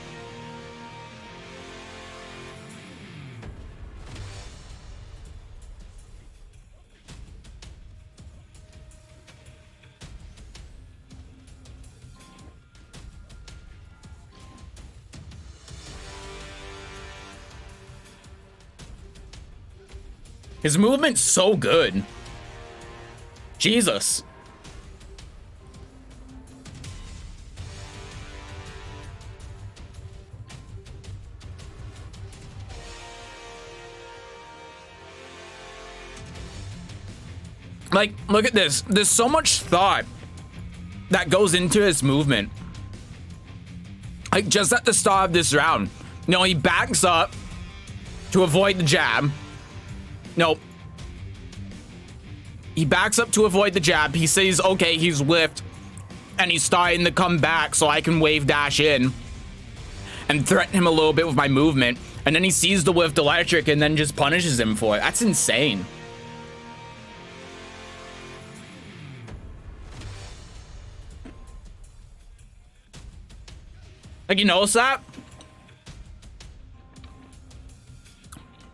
His movement's so good. Jesus. Like, look at this. There's so much thought that goes into his movement. Like, just at the start of this round, you know, he backs up to avoid the jab. Nope. He backs up to avoid the jab. He says, okay, he's whiffed, and he's starting to come back so I can wave dash in and threaten him a little bit with my movement. And then he sees the whiffed electric and then just punishes him for it. That's insane. Like, you notice that?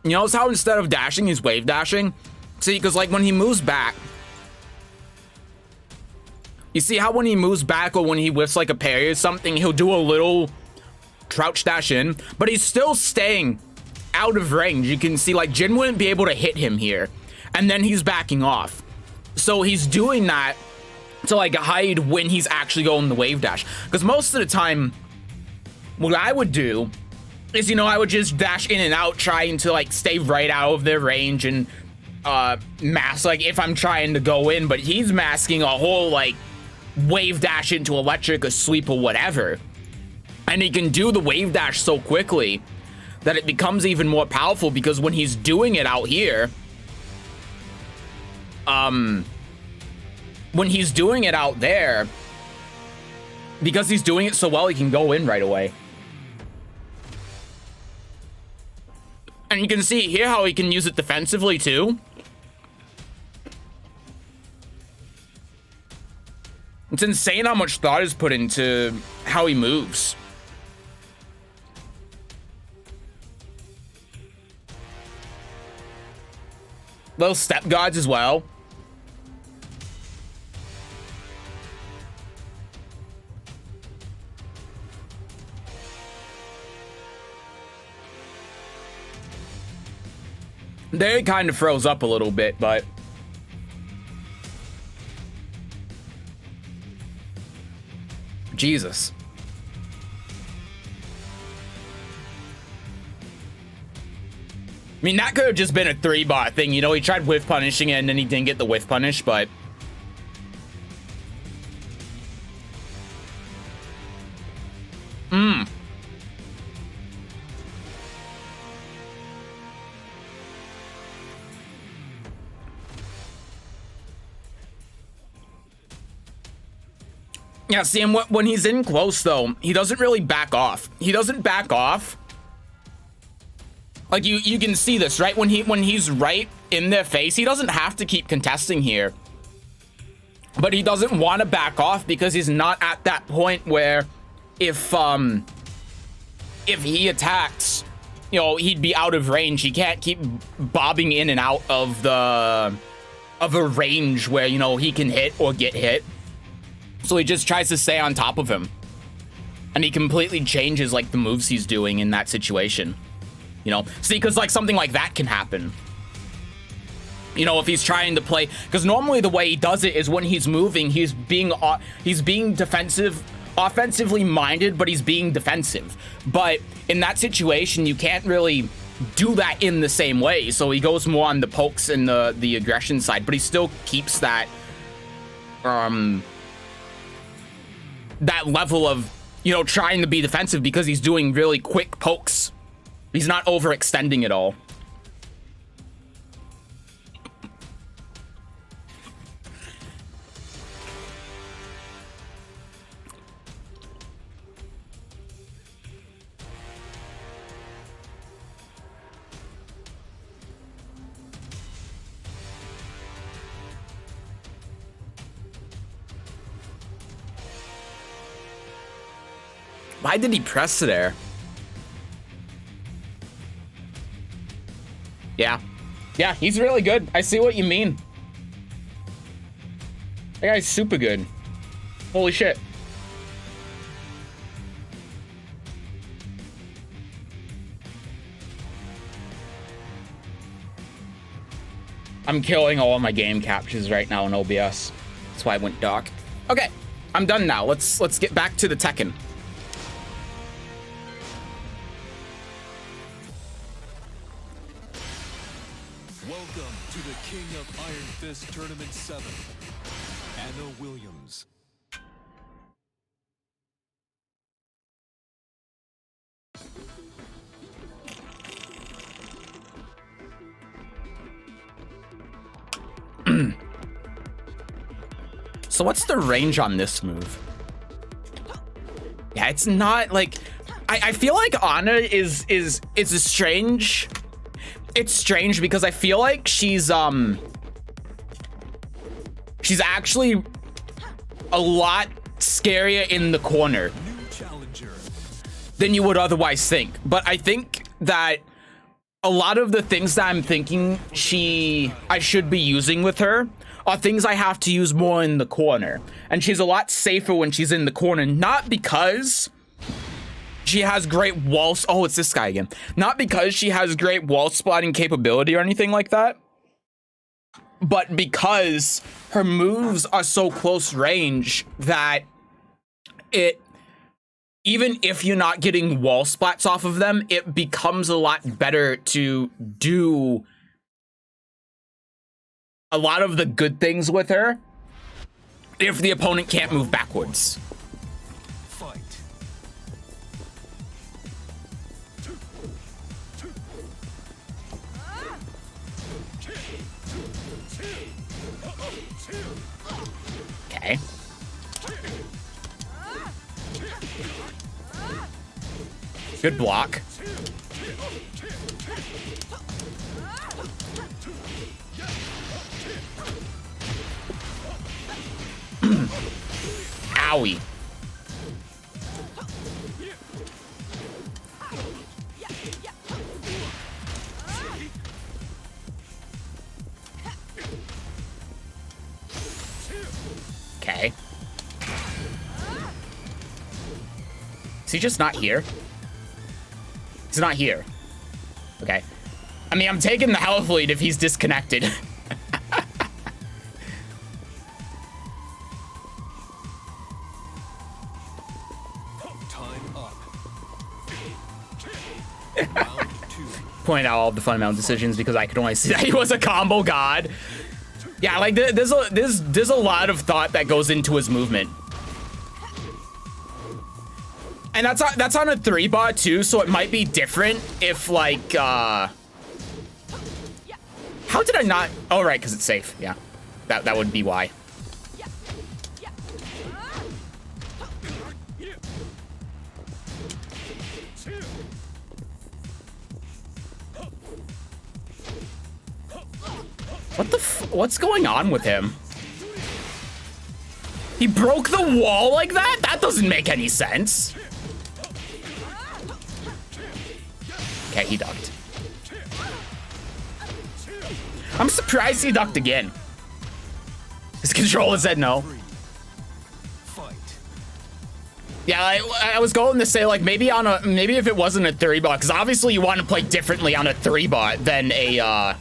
You notice how instead of dashing, he's wave dashing? See, because like when he moves back, you see how when he moves back or when he whiffs like a parry or something, he'll do a little crouch dash in, but he's still staying out of range. You can see like Jin wouldn't be able to hit him here, and then he's backing off. So he's doing that to like hide when he's actually going the wave dash. Because most of the time, what I would do is, you know, I would just dash in and out, trying to like stay right out of their range and mask like if I'm trying to go in, but he's masking a whole like wave dash into electric, a sweep or whatever. And he can do the wave dash so quickly that it becomes even more powerful, because when he's doing it out here, when he's doing it out there, because he's doing it so well, he can go in right away. And you can see here how he can use it defensively too. It's insane how much thought is put into how he moves. Little step guards as well. There it kind of froze up a little bit, but Jesus. I mean, that could have just been a 3-bot thing. You know, he tried whiff punishing it and then he didn't get the whiff punish, but yeah, see, and when he's in close, though, he doesn't really back off. He doesn't back off. Like, you can see this, right? When he's right in their face, he doesn't have to keep contesting here. But he doesn't want to back off because he's not at that point where if he attacks, you know, he'd be out of range. He can't keep bobbing in and out of a range where, you know, he can hit or get hit. So he just tries to stay on top of him. And he completely changes, like, the moves he's doing in that situation. You know? See, because, like, something like that can happen. You know, if he's trying to play... Because normally the way he does it is when he's moving, he's being defensive... offensively minded, but he's being defensive. But in that situation, you can't really do that in the same way. So he goes more on the pokes and the aggression side, but he still keeps that that level of, you know, trying to be defensive because he's doing really quick pokes. He's not overextending at all. Why did he press there? Yeah. Yeah, he's really good. I see what you mean. That guy's super good. Holy shit. I'm killing all of my game captures right now in OBS. That's why I went dark. Okay, I'm done now. Let's get back to the Tekken. Welcome to the King of Iron Fist Tournament 7, Anna Williams. So what's the range on this move? Yeah, it's not like I feel like Anna is it's a strange. It's strange because I feel like she's actually a lot scarier in the corner New challenger. than you would otherwise think. But I think that a lot of the things that I'm thinking I should be using with her are things I have to use more in the corner. And she's a lot safer when she's in the corner, not because she has great walls. Oh, it's this guy again. Not because she has great wall splatting capability or anything like that, but because her moves are so close range that even if you're not getting wall splats off of them, it becomes a lot better to do a lot of the good things with her if the opponent can't move backwards. Fight. Okay. Good block. Owie. Okay. Is he just not here? He's not here. Okay. I mean, I'm taking the health lead if he's disconnected. Time up. Round 2. Point out all of the fundamental decisions because I could only see that he was a combo god. Yeah, like there's a lot of thought that goes into his movement. And that's on a 3-bar too, so it might be different if like how did I not? Oh right, because it's safe. Yeah. That would be why. What's going on with him? He broke the wall like that? That doesn't make any sense. Okay, he ducked. I'm surprised he ducked again. His controller said no. Fight. Yeah, I was going to say like maybe if it wasn't a 3-bar, because obviously you want to play differently on a 3-bar than a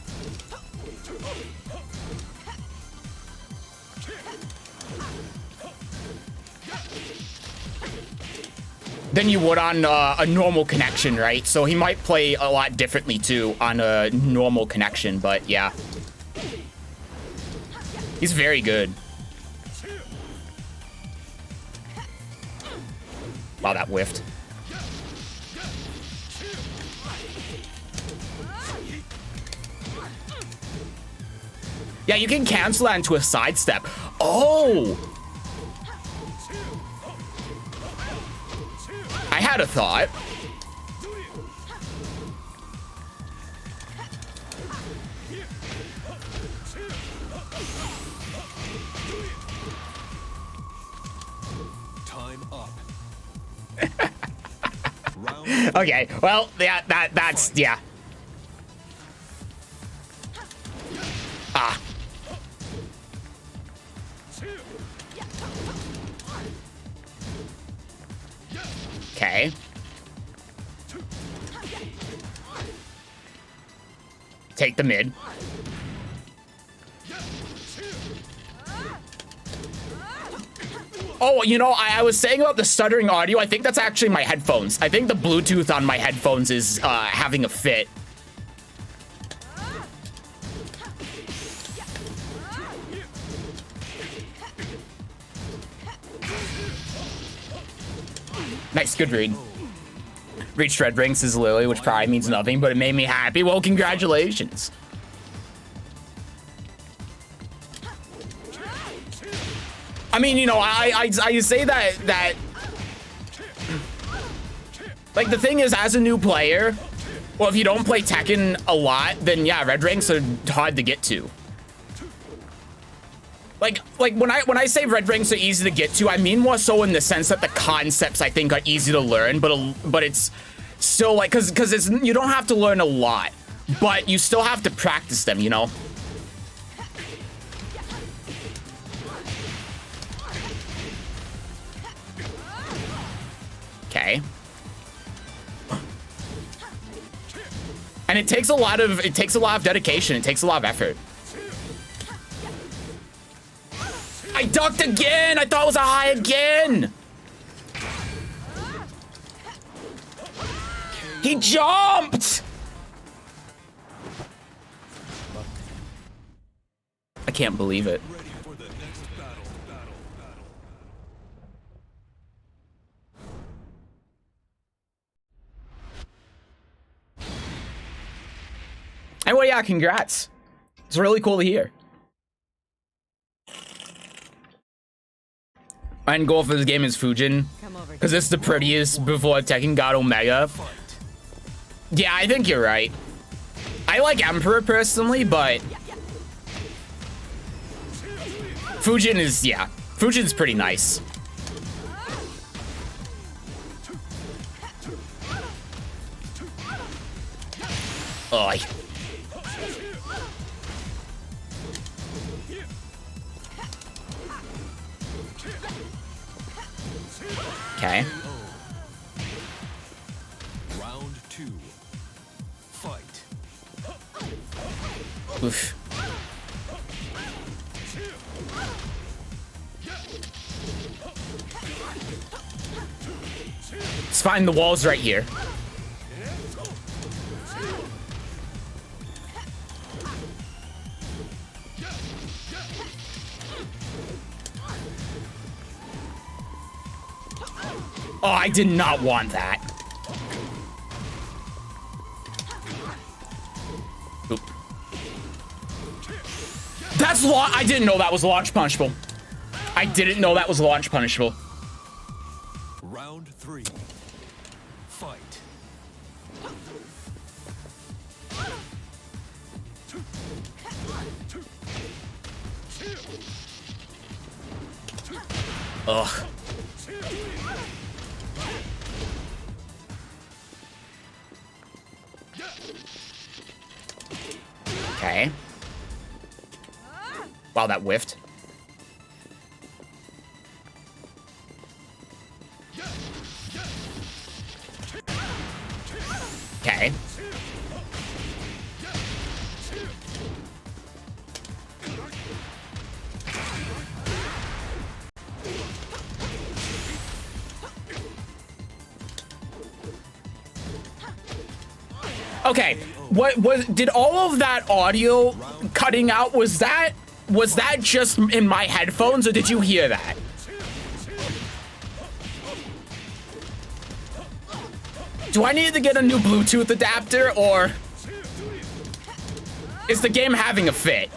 than you would on a normal connection, right? So he might play a lot differently too on a normal connection, but yeah. He's very good. Wow, that whiffed. Yeah, you can cancel that into a sidestep. Oh! I had a thought. Time up. Okay, well, yeah, that's, yeah. Ah. Okay. Take the mid. Oh, you know, I was saying about the stuttering audio. I think that's actually my headphones. I think the Bluetooth on my headphones is having a fit. Nice, good read. Reached red ranks as Lily, which probably means nothing, but it made me happy. Well, congratulations. I mean, you know, I say that like the thing is, as a new player, well, if you don't play Tekken a lot, then yeah, red ranks are hard to get to. Like when I say red ranks are easy to get to, I mean more so in the sense that the concepts I think are easy to learn, but it's still like because it's you don't have to learn a lot, but you still have to practice them, you know. Okay. And it takes a lot of dedication. It takes a lot of effort. I ducked again. I thought it was a high again. He jumped. I can't believe it. And well, yeah, congrats. It's really cool to hear. My end goal for this game is Fujin, because it's the prettiest before Tekken got Omega. Yeah, I think you're right. I like Emperor personally, but Fujin is, yeah, Fujin's pretty nice. Oh, okay. Round 2. Fight. Oof. It's fine, the wall's right here. Oh, I did not want that. Oop. That's I didn't know that was launch punishable. I didn't know that was launch punishable. Round 3. Fight. Ugh. Okay. Wow, that whiffed. Okay. Okay, what was, did all of that audio cutting out, was that just in my headphones, or did you hear that? Do I need to get a new Bluetooth adapter, or is the game having a fit?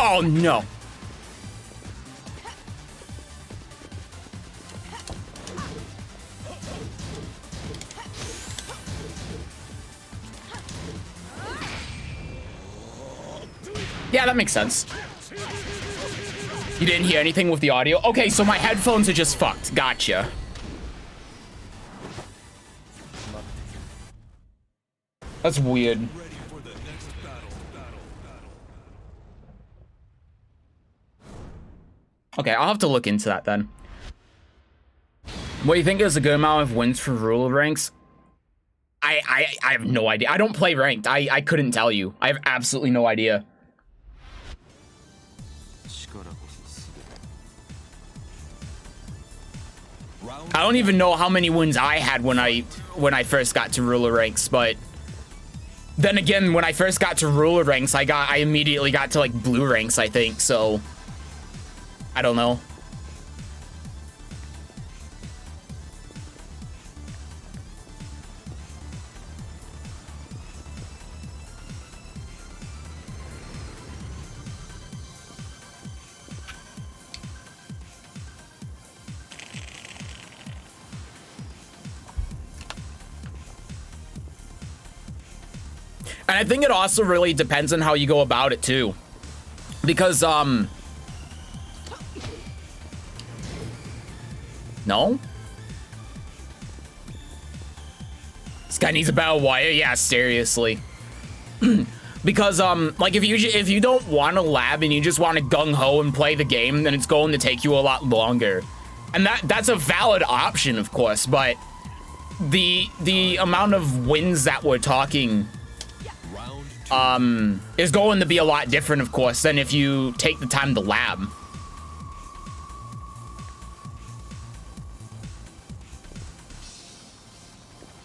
Oh no. Yeah, that makes sense. You didn't hear anything with the audio? Okay, so my headphones are just fucked. Gotcha. That's weird. Okay, I'll have to look into that then. What do you think is a good amount of wins for ruler ranks? I have no idea. I don't play ranked. I couldn't tell you. I have absolutely no idea. I don't even know how many wins I had when I first got to ruler ranks, but then again, when I first got to ruler ranks, I immediately got to like blue ranks, I think, so I don't know. And I think it also really depends on how you go about it too. Because, no? This guy needs a battle wire? Yeah, seriously. Because, like, if you don't want to lab and you just want to gung-ho and play the game, then it's going to take you a lot longer. And that's a valid option, of course, but the amount of wins that we're talking is going to be a lot different, of course, than if you take the time to lab.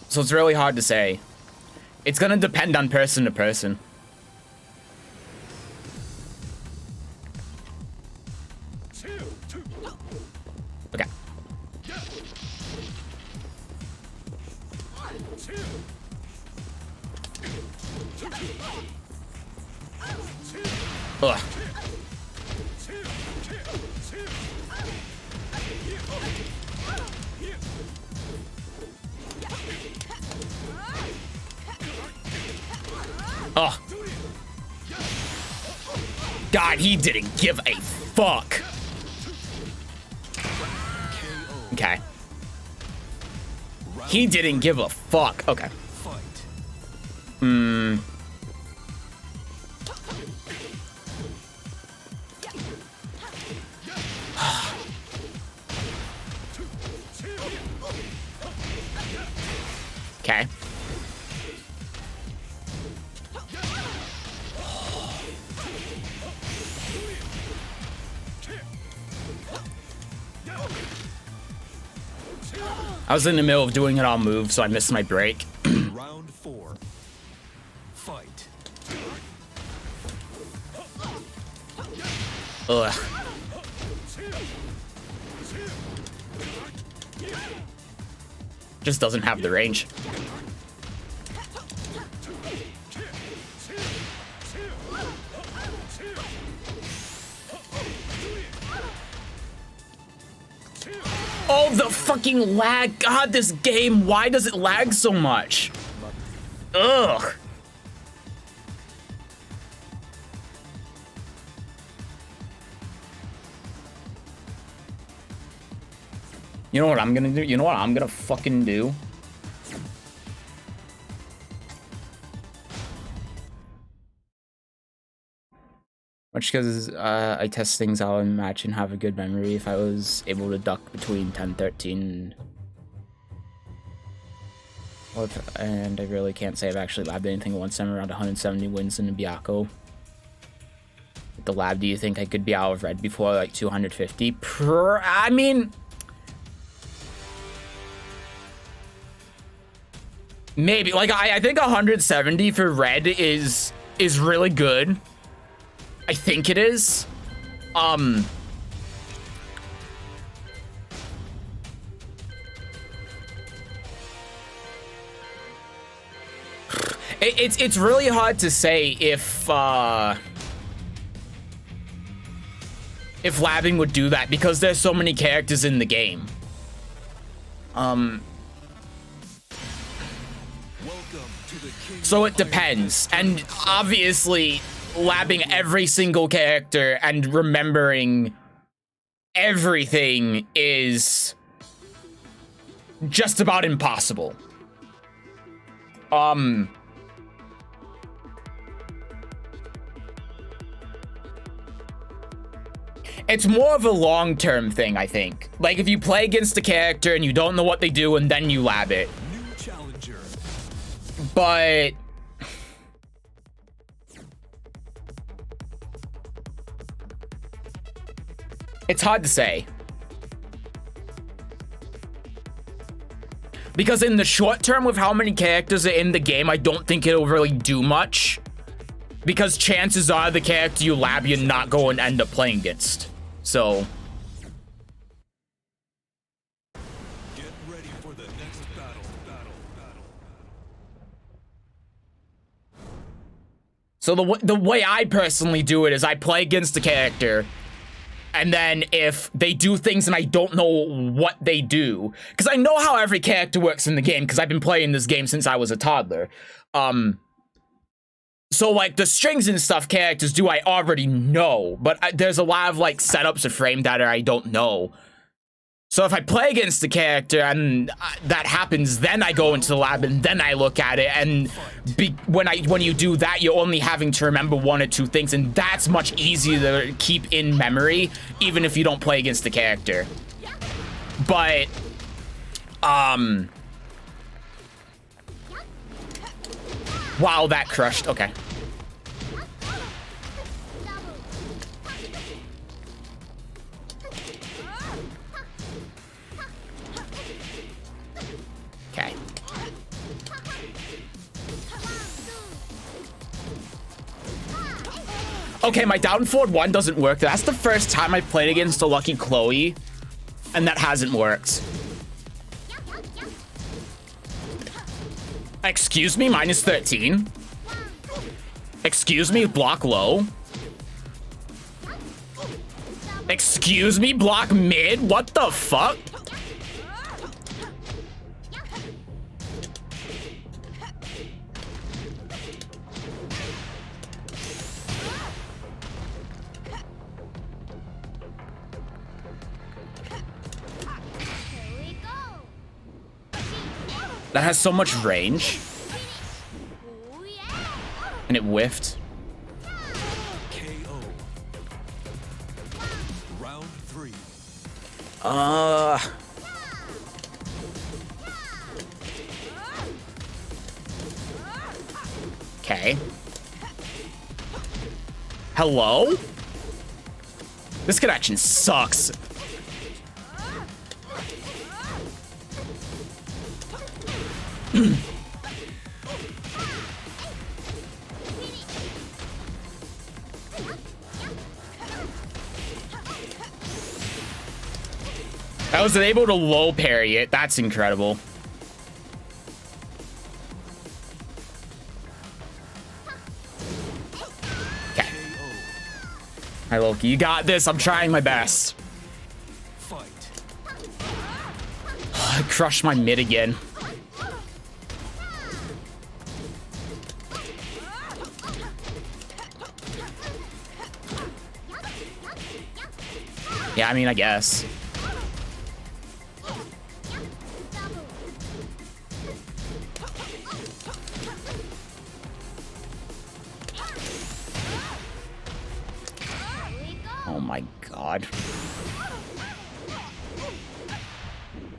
So it's really hard to say. It's gonna depend on person to person. Okay. Ugh. Ugh. God, he didn't give a fuck. Okay. He didn't give a fuck. Okay. Hmm. Okay. I was in the middle of doing it on move, so I missed my break. Round 4. Fight. Ugh. Just doesn't have the range. Oh, the fucking lag. God, this game, why does it lag so much? Ugh. You know what I'm gonna do? You know what I'm gonna fucking do? Much because I test things out in match and have a good memory. If I was able to duck between 10-13 and I really can't say I've actually labbed anything once. I'm around 170 wins in the Byakko. the lab, do you think I could be out of red before like 250? I mean, maybe. Like I think 170 for red is really good. I think it is. It's really hard to say if labbing would do that because there's so many characters in the game. So it depends, and obviously labbing every single character and remembering everything is just about impossible. It's more of a long-term thing, I think. Like, if you play against a character and you don't know what they do and then you lab it. New challenger. But it's hard to say. Because in the short term, with how many characters are in the game, I don't think it'll really do much. Because chances are the character you lab, you're not going to end up playing against. So Get ready for the next battle. So the way I personally do it is I play against the character, and then if they do things and I don't know what they do, because I know how every character works in the game because I've been playing this game since I was a toddler. So like the strings and stuff characters do I already know, but there's a lot of like setups of frame data I don't know. So if I play against the character and that happens, then I go into the lab and then I look at it. And when you do that, you're only having to remember one or two things, and that's much easier to keep in memory, even if you don't play against the character. But wow, that crushed. Okay. Okay. Okay, my down forward 1 doesn't work. That's the first time I played against a Lucky Chloe, and that hasn't worked. Excuse me, minus 13. Excuse me, block low. Excuse me, block mid. What the fuck? That has so much range. And it whiffed. KO. Round 3. Okay. Hello? This connection sucks. I was able to low parry it. That's incredible. Okay. Hi, Loki. You got this. I'm trying my best. Fight. I crushed my mid again. Yeah, I mean, I guess. Oh my god.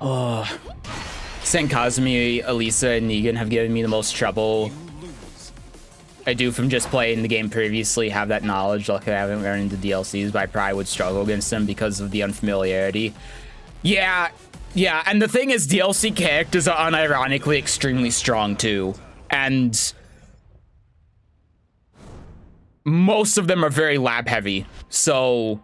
Oh. Saint Cosme, Elisa, and Negan have given me the most trouble I do from just playing the game previously have that knowledge. Like I haven't run into DLCs, but I probably would struggle against them because of the unfamiliarity. Yeah, and the thing is, DLC characters are unironically extremely strong too, and most of them are very lab heavy, so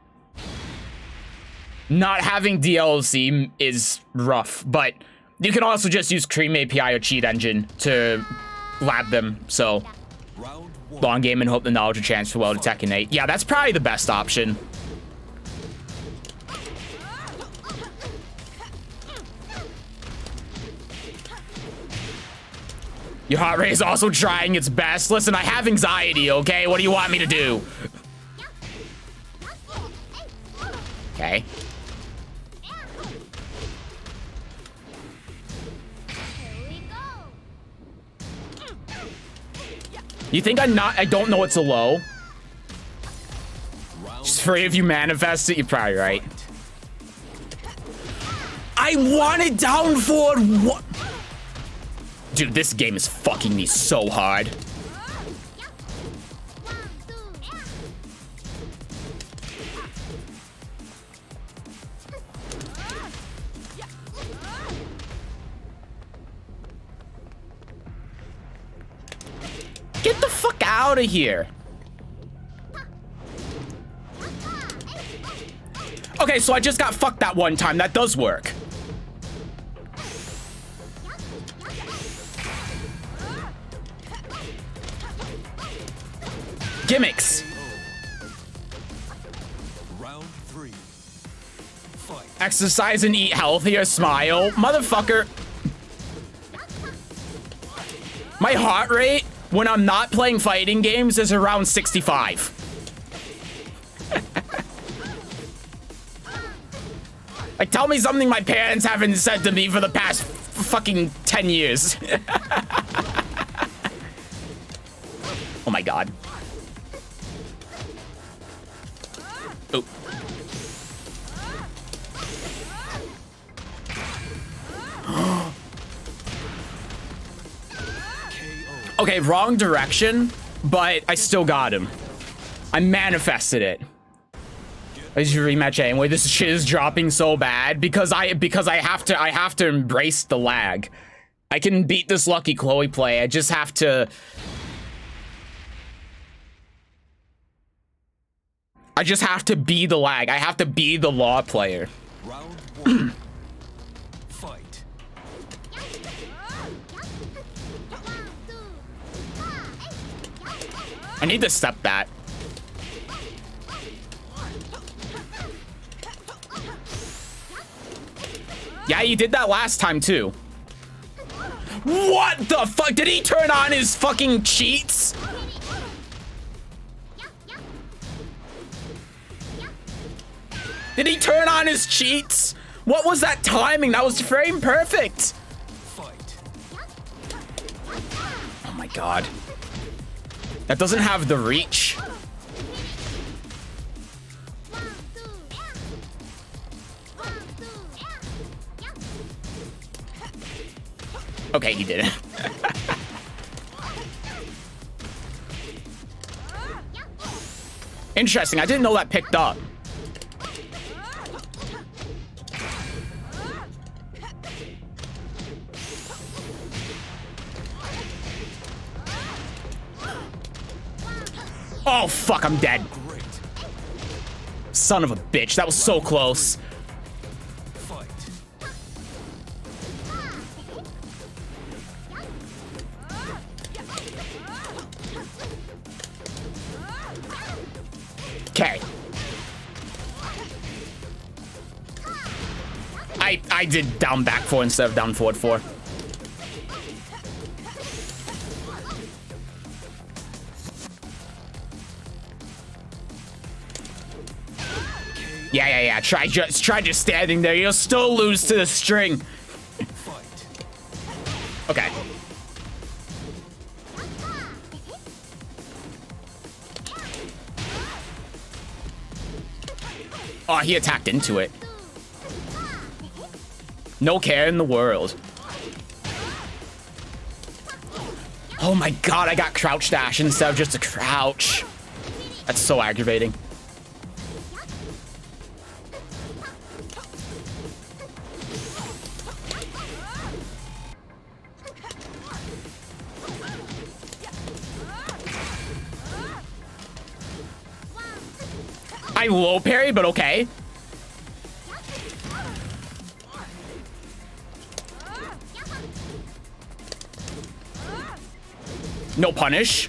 not having DLC is rough, but you can also just use Cream API or Cheat Engine to lab them, so long game and hope the knowledge will transfer well to Tekken 8. Yeah, that's probably the best option. Your heart rate is also trying its best. Listen, I have anxiety, okay? What do you want me to do? Okay. You think I don't know it's a low? Just free if you manifest it, you're probably right. I wanted down forward. What? Dude, this game is fucking me so hard. Get the fuck out of here. Okay, so I just got fucked that one time. That does work. Gimmicks. Round 3. Fight. Exercise and eat healthier. Smile. Motherfucker. My heart rate when I'm not playing fighting games is around 65. Like, tell me something my parents haven't said to me for the past fucking 10 years. Oh my god. Oh. Okay, wrong direction, but I still got him. I manifested it. I should rematch anyway. This shit is dropping so bad because I have to embrace the lag. I can beat this Lucky Chloe play. I just have to. I just have to be the lag. I have to be the law player. Round 1. Fight. I need to step that. Yeah, you did that last time too. What the fuck? Did he turn on his fucking cheats? Did he turn on his cheats? What was that timing? That was frame perfect. Fight. Oh my god. That doesn't have the reach. Okay, he did it. Interesting. I didn't know that picked up. Oh, fuck, I'm dead. Son of a bitch. That was so close. Fight. Okay. I did down back 4 instead of down forward 4. Yeah. Try just standing there. You'll still lose to the string. Okay. Oh, he attacked into it. No care in the world. Oh my god, I got crouch dash instead of just a crouch. That's so aggravating. I low parry, but okay. No punish.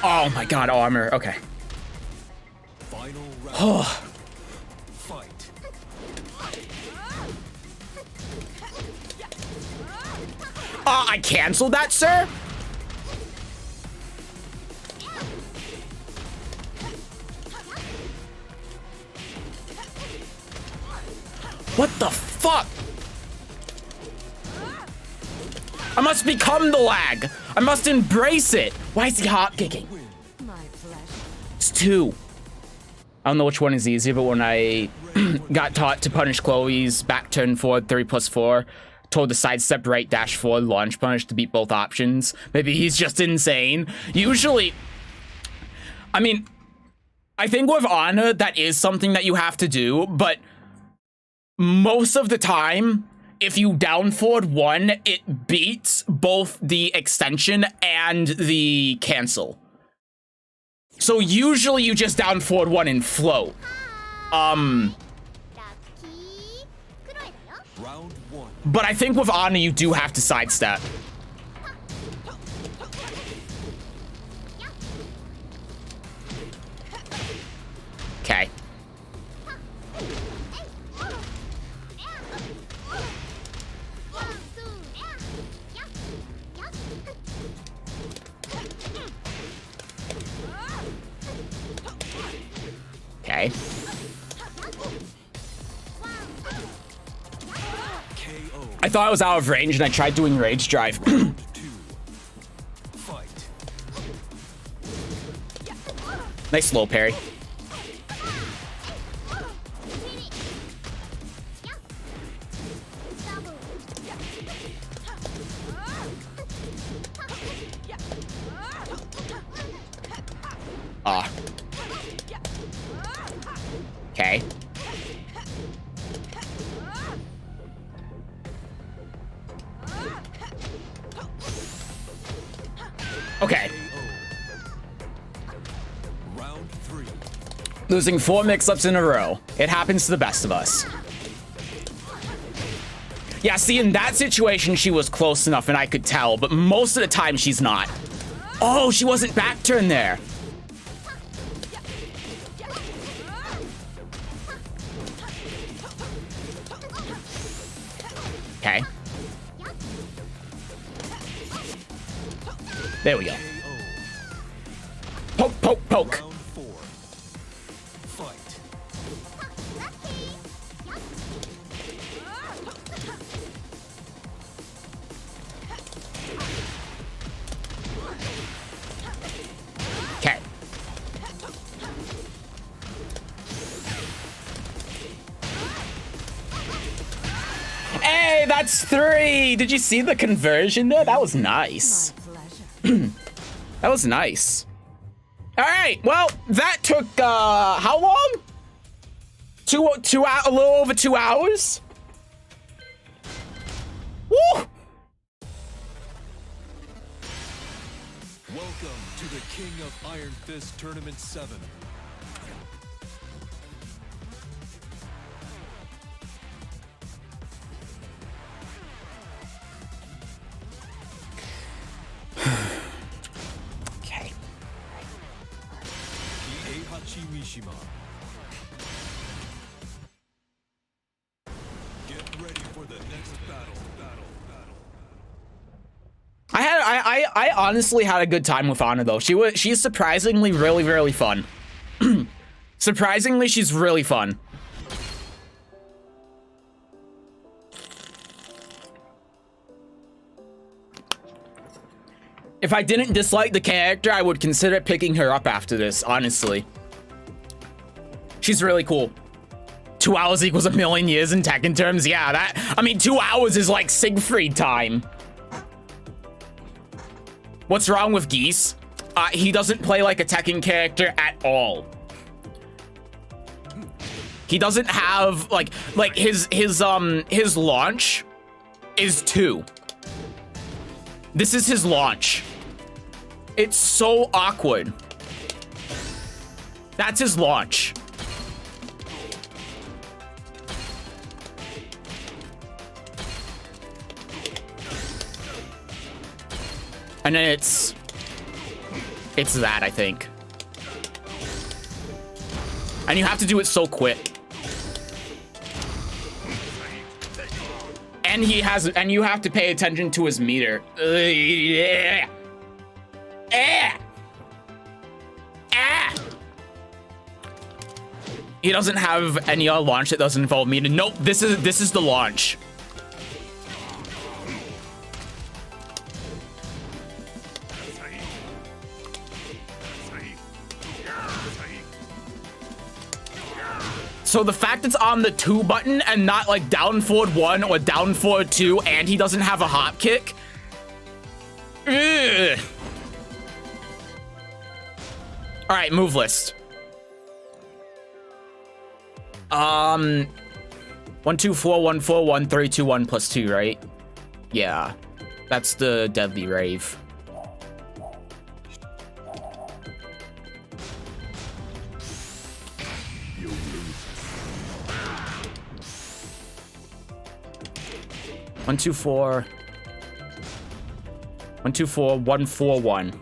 Oh my god, armor. Okay. Final round. Oh. Fight. I canceled that, sir? What the fuck? I must become the lag. I must embrace it. Why is he hot kicking? My pleasure. It's 2. I don't know which one is easier, but when I got taught to punish Chloe's back turn forward 3+4, told to sidestep right dash forward launch punish to beat both options. Maybe he's just insane. Usually, I mean, I think with Ana, that is something that you have to do, but most of the time, if you down forward 1, it beats both the extension and the cancel. So usually you just down forward 1 and float. Round 1. But I think with Ana, you do have to sidestep. Okay. Okay. KO. I thought I was out of range and I tried doing rage drive. 2. Fight. Nice slow parry. Ah. Okay. Okay. Round 3. Losing 4 mix-ups in a row. It happens to the best of us. Yeah, see, in that situation, she was close enough and I could tell, but most of the time, she's not. Oh, she wasn't back turn there. Okay. There we go. Poke, poke, poke. Round 4. Fight. Okay. Hey, that's 3. Did you see the conversion there? That was nice. My pleasure. That was nice. All right. Well, that took how long? A little over 2 hours. Woo! Welcome to the King of Iron Fist Tournament 7. Okay. Heihachi Mishima. Get ready for the next battle. I honestly had a good time with Ana though. She's surprisingly really fun. Surprisingly, she's really fun. If I didn't dislike the character, I would consider picking her up after this, honestly. She's really cool. 2 hours equals a million years in Tekken terms. Yeah, I mean, 2 hours is like Siegfried time. What's wrong with Geese? He doesn't play like a Tekken character at all. He doesn't have like his launch is 2. This is his launch. It's so awkward. That's his launch. And then it's that, I think. And you have to do it so quick. And you have to pay attention to his meter. He doesn't have any other launch that doesn't involve meter. Nope, this is the launch. So the fact it's on the 2 button and not like down forward 1 or down forward 2, and he doesn't have a hop kick. Ugh. All right, move list. 1 2 4 1 4 1 3 2 1 plus 2, right? Yeah, that's the deadly rave. One, 2 4 1 2 4 1 4 1.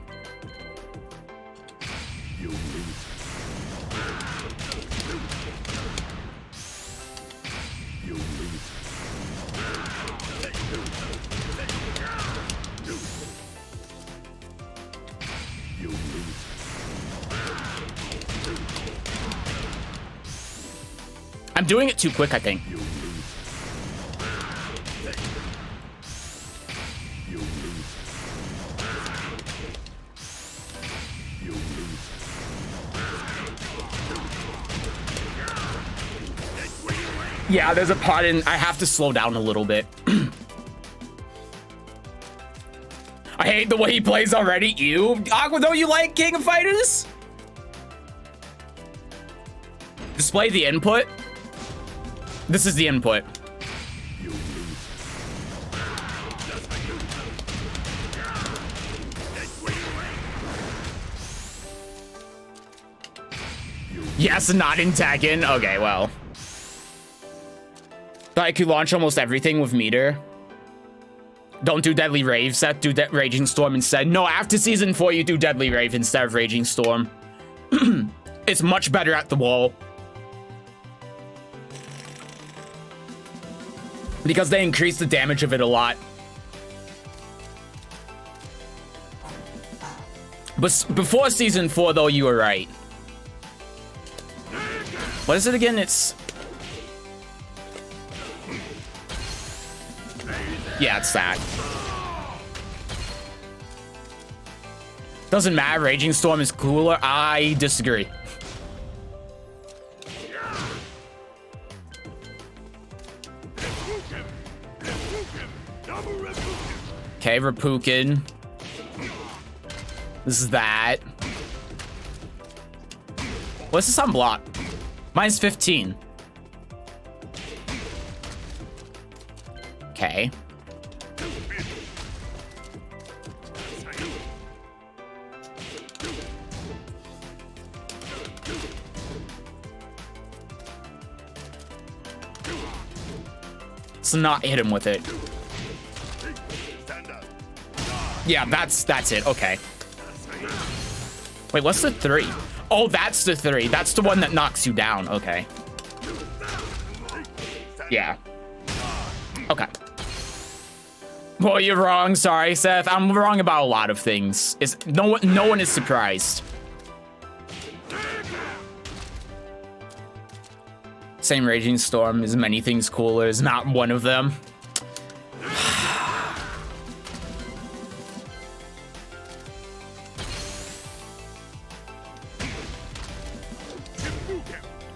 I'm doing it too quick, I think. Yeah, there's a part in I have to slow down a little bit. I hate the way he plays already. Ew. Aqua, don't you like King of Fighters? Display the input. This is the input. Yes, not in Tekken. Okay, well. I could launch almost everything with meter. Don't do Deadly Rave, Seth. Do Raging Storm instead. No, after Season 4, you do Deadly Rave instead of Raging Storm. It's much better at the wall. Because they increase the damage of it a lot. But before Season 4, though, you were right. What is it again? It's... yeah, it's that. Doesn't matter. Raging Storm is cooler. I disagree. Okay, Rapukin. This is that. What's this on block? Mine's 15. Okay. Let's not hit him with it. Yeah, that's it. Okay. Wait, what's the 3? Oh, that's the 3. That's the one that knocks you down. Okay. Yeah. Okay. Well, you're wrong. Sorry, Seth. I'm wrong about a lot of things. No one is surprised. Same Raging Storm is many things cooler is not one of them.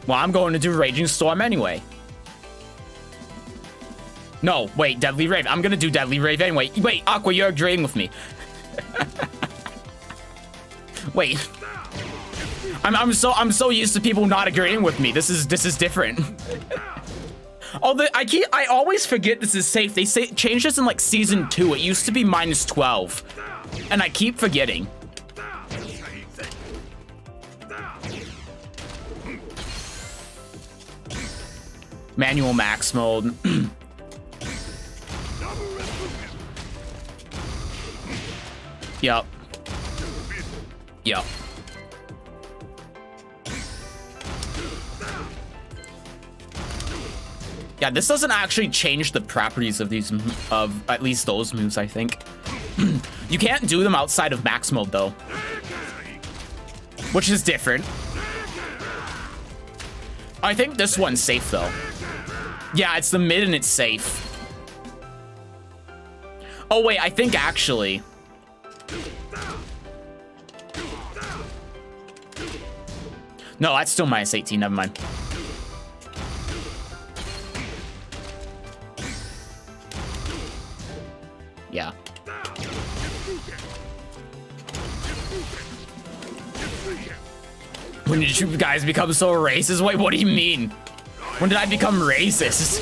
Well, I'm going to do Raging Storm anyway. No, wait, Deadly Rave. I'm going to do Deadly Rave anyway. Wait, Aqua, you're agreeing with me. Wait. I'm so used to people not agreeing with me. This is different. Oh, I always forget this is safe. They say changed this in like season 2. It used to be -12, and I keep forgetting. Manual max mode. Yup. Yup. Yeah, this doesn't actually change the properties of these, of at least those moves, I think. You can't do them outside of max mode, though. Which is different. I think this one's safe, though. Yeah, it's the mid and it's safe. Oh, wait, I think actually... No, that's still -18, never mind. Yeah. When did you guys become so racist? Wait, what do you mean? When did I become racist?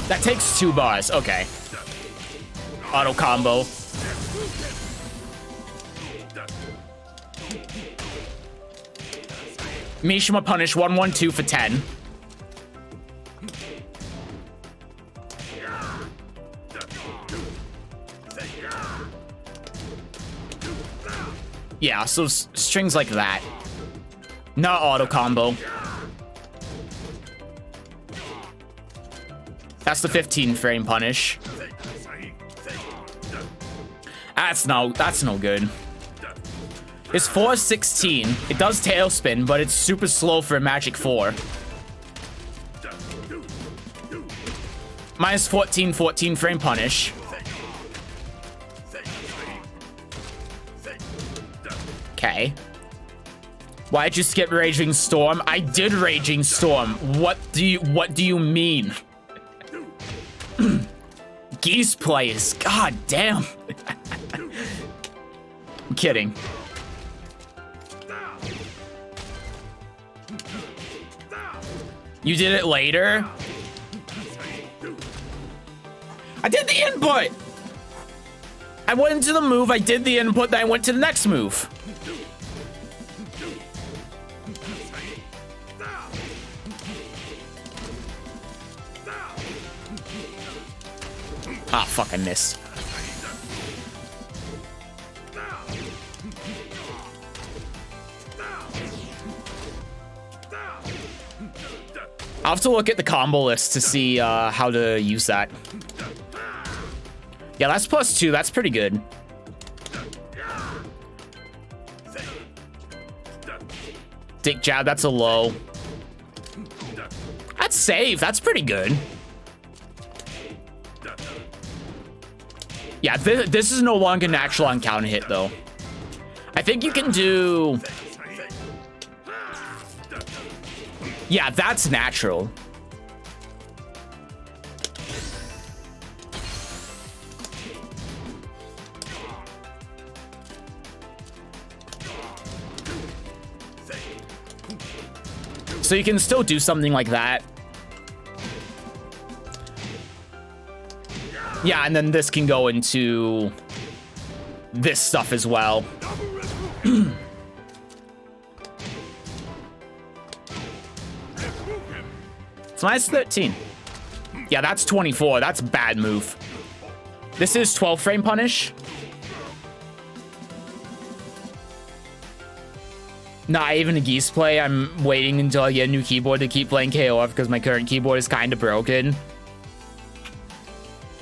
That takes 2 bars. Okay. Auto combo. Mishima punish 1-1-2 for 10. Yeah, so strings like that. Not auto combo. That's the 15 frame punish. That's no good. It's 4-16. It does tailspin, but it's super slow for a magic 4. -14, 14 frame punish. Okay. Why'd you skip Raging Storm? I did Raging Storm. What do you mean? Geese players. God damn. I'm kidding. You did it later? I did the input. I went into the move, I did the input, then I went to the next move. Ah, fuck, I missed. I'll have to look at the combo list to see how to use that. Yeah, that's +2. That's pretty good. Dick jab, that's a low. That's safe. That's pretty good. Yeah, this is no longer natural on counter hit, though. I think you can do... Yeah, that's natural. So you can still do something like that. Yeah, and then this can go into this stuff as well. It's -13. Yeah, that's 24. That's a bad move. This is 12 frame punish. Not even a Geese play. I'm waiting until I get a new keyboard to keep playing KOF because my current keyboard is kind of broken.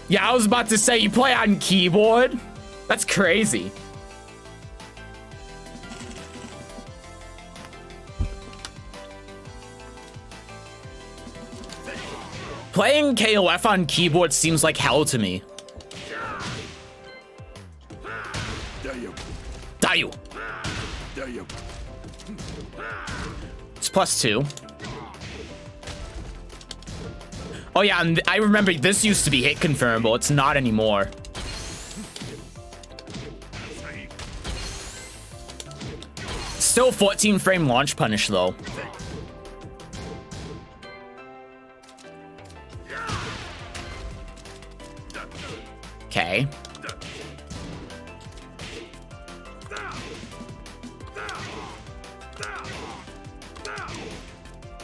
Yeah, I was about to say, you play on keyboard? That's crazy. Playing KOF on keyboard seems like hell to me. Dayu. It's +2. Oh yeah, and I remember this used to be hit confirmable. It's not anymore. Still 14 frame launch punish though. Okay.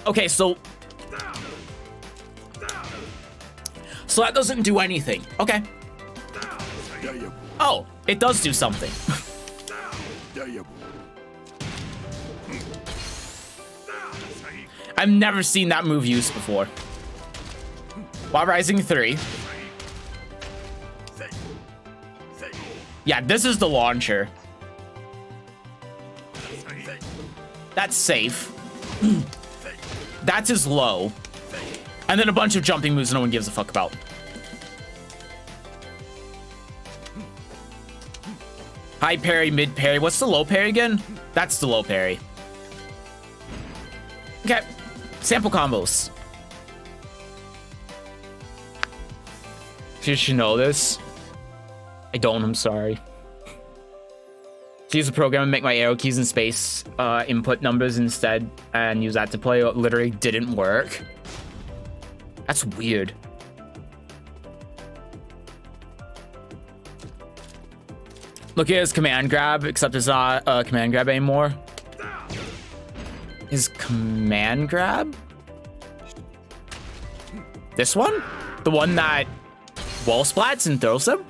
Okay, so that doesn't do anything. Okay. Oh, it does do something. I've never seen that move used before. While Rising 3. Yeah, this is the launcher. That's safe. That's his low. And then a bunch of jumping moves no one gives a fuck about. High parry, mid parry. What's the low parry again? That's the low parry. Okay. Sample combos. You should know this. I don't, I'm sorry. To use a program and make my arrow keys in space input numbers instead and use that to play. It literally didn't work. That's weird. Look at his command grab, except it's not a command grab anymore. His command grab? This one? The one that wall splats and throws them?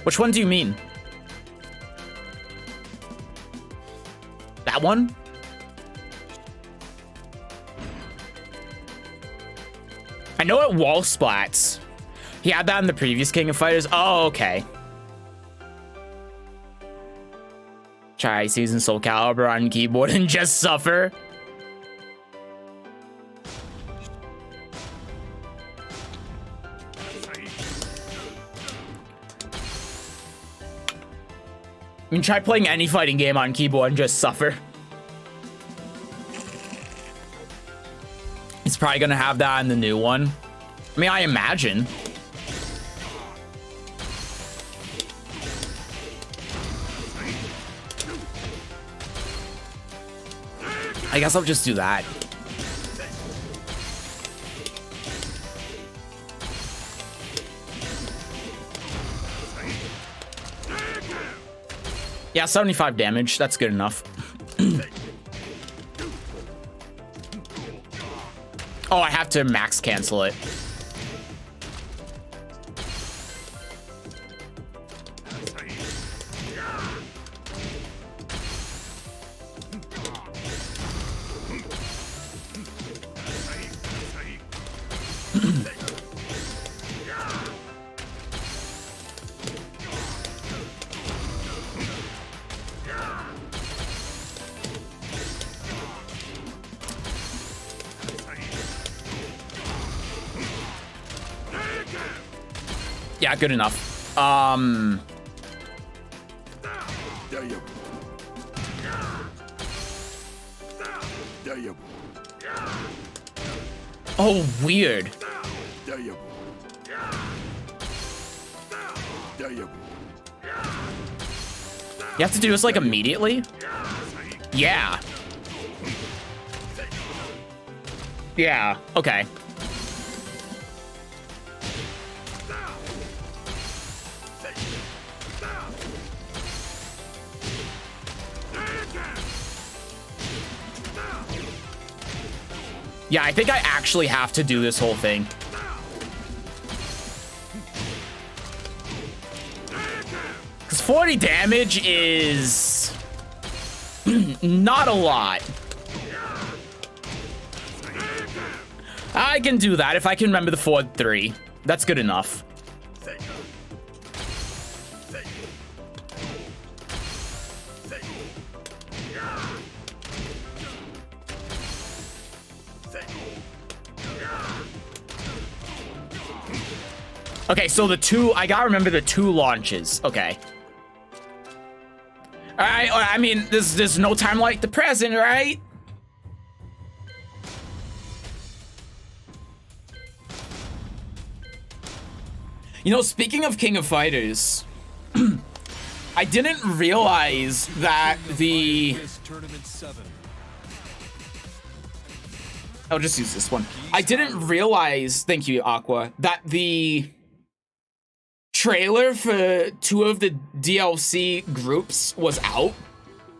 Which one do you mean? That one? I know it wall splats. He had that in the previous King of Fighters. Oh, okay. Try Season Soul Calibur on keyboard and just suffer. You can try playing any fighting game on keyboard and just suffer. It's probably gonna have that in the new one. I mean, I imagine. I guess I'll just do that. Yeah, 75 damage. That's good enough. Oh, I have to max cancel it. Yeah, good enough. Oh, weird. You have to do this like immediately? Yeah. Yeah, okay. Yeah, I think I actually have to do this whole thing. Because 40 damage is not a lot. I can do that if I can remember the forward 3. That's good enough. Okay, so the 2, I gotta remember the 2 launches. Okay. Alright, I mean, there's no time like the present, right? You know, speaking of King of Fighters, I didn't realize that the... Tournament 7. I'll just use this one. I didn't realize, thank you, Aqua, that the trailer for 2 of the DLC groups was out.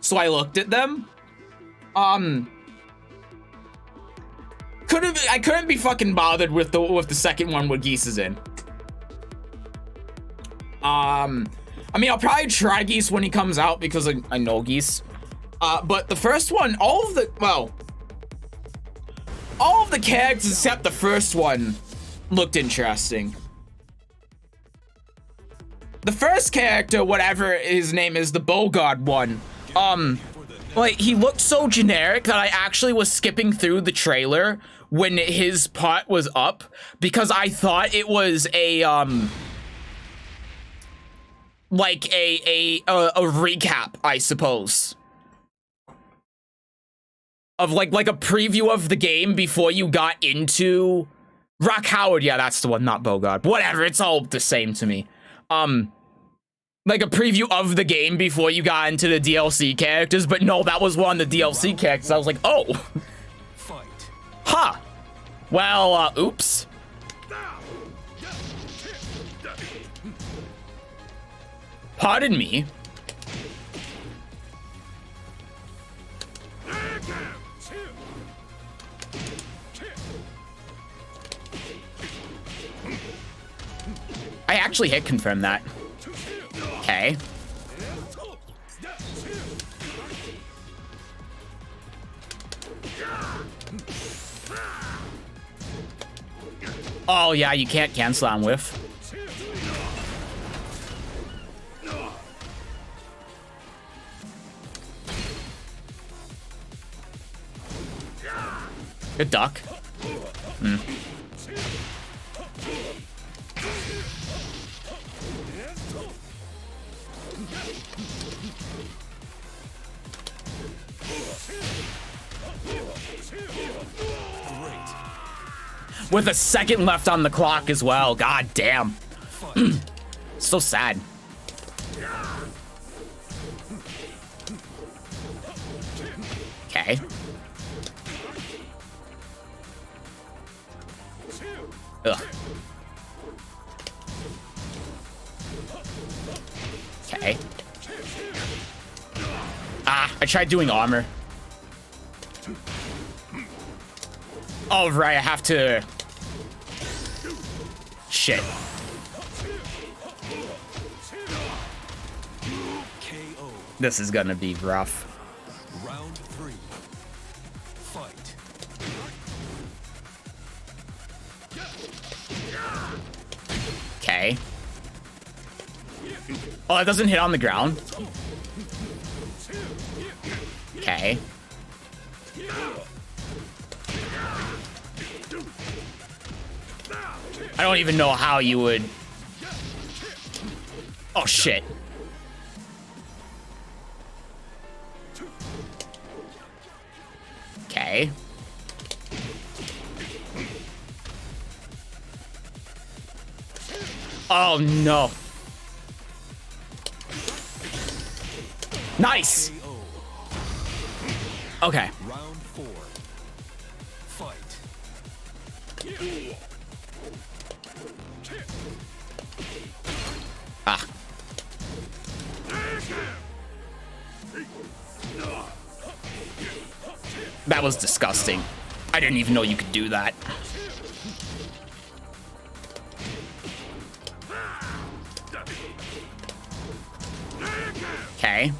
So I looked at them. I couldn't be fucking bothered with the second one where Geese is in. I mean, I'll probably try Geese when he comes out because I know Geese. But the first one, all of the characters except the first one looked interesting. The first character, whatever his name is, the Bogard one, like, he looked so generic that I actually was skipping through the trailer when his part was up because I thought it was a like a recap, I suppose, of like a preview of the game before you got into Rock Howard. Yeah, that's the one, not Bogard. Whatever, it's all the same to me. Like a preview of the game before you got into the DLC characters, but no, that was one of the DLC characters. I was like, oh, huh. Well, oops. Pardon me. I actually hit confirm that. Okay. Oh yeah, you can't cancel on whiff. Good duck. With a second left on the clock as well. God damn. So sad. Okay. Ugh. Okay. Ah, I tried doing armor. Oh, right, I have to... Shit. This is gonna be rough. Round 3. Fight. Okay. Oh, it doesn't hit on the ground. Okay. I don't even know how you would... Oh, shit. Okay. Oh, no. Nice. Okay. Round 4. Fight. Ah. That was disgusting. I didn't even know you could do that. Okay.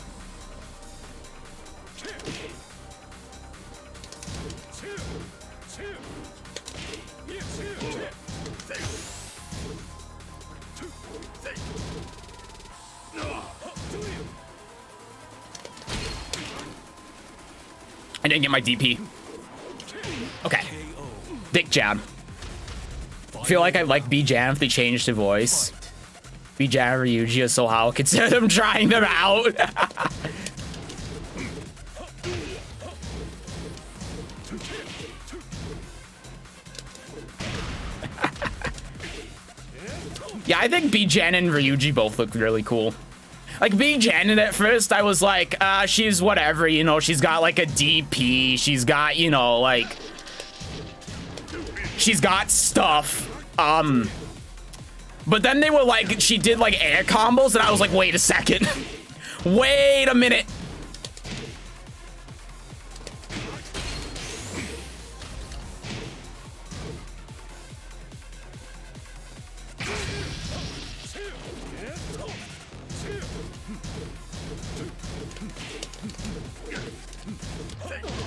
I didn't get my DP. Okay. Dick jab. I feel like I like B-Jam if they changed the voice. B-Jam or Ryuji is so how consider them trying them out. Yeah, I think Bijan and Ryuji both look really cool. Like, Bijan at first, I was like, she's whatever, you know, she's got like a DP, she's got, you know, like, she's got stuff. But then they were like, she did like air combos, and I was like, wait a second. Wait a minute.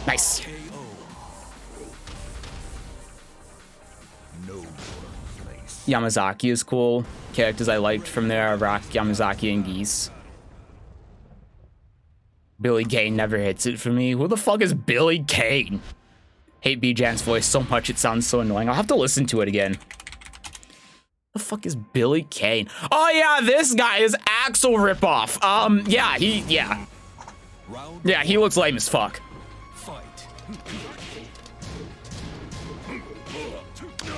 Nice. Yamazaki is cool. Characters I liked from there are Rock, Yamazaki, and Geese. Billy Kane never hits it for me. Who the fuck is Billy Kane? Hate Bijan's voice so much, it sounds so annoying. I'll have to listen to it again. The fuck is Billy Kane? Oh yeah, this guy is Axel ripoff. Yeah, he looks lame as fuck.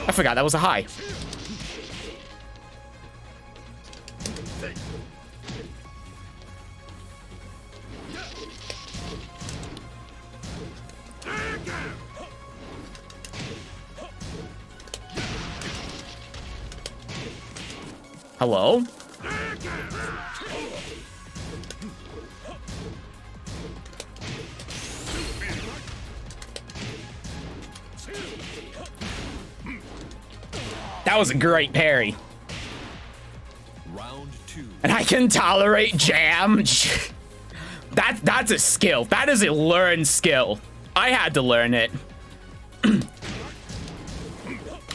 I forgot that was a high. Hello? That was a great parry. Round 2. And I can tolerate jam. That's a skill. That is a learned skill. I had to learn it. Oh,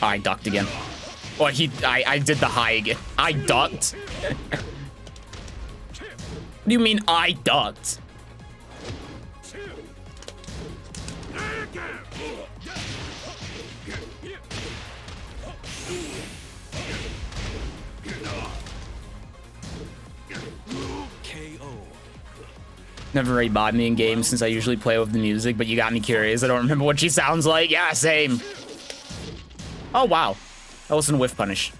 I ducked again. Or I did the high again. I ducked. What do you mean I ducked? Never really bothered me in games since I usually play with the music, but you got me curious. I don't remember what she sounds like. Yeah, same. Oh, wow. That wasn't a whiff punish.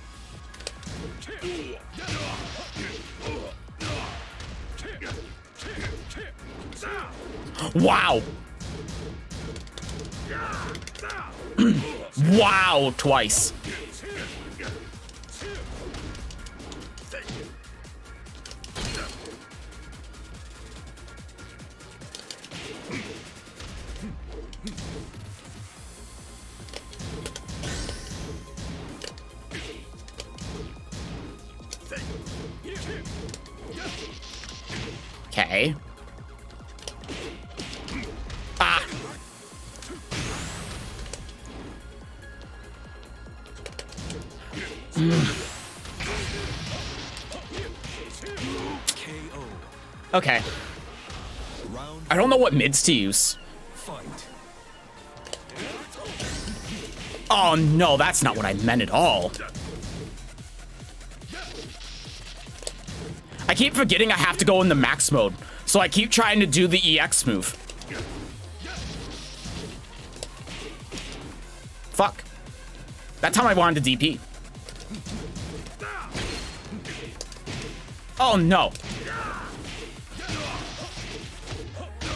Wow. Wow, twice. Okay. Ah. Okay. I don't know what mids to use. Oh no, that's not what I meant at all. I keep forgetting I have to go in the max mode, so I keep trying to do the EX move. Fuck. That time I wanted to DP. Oh no.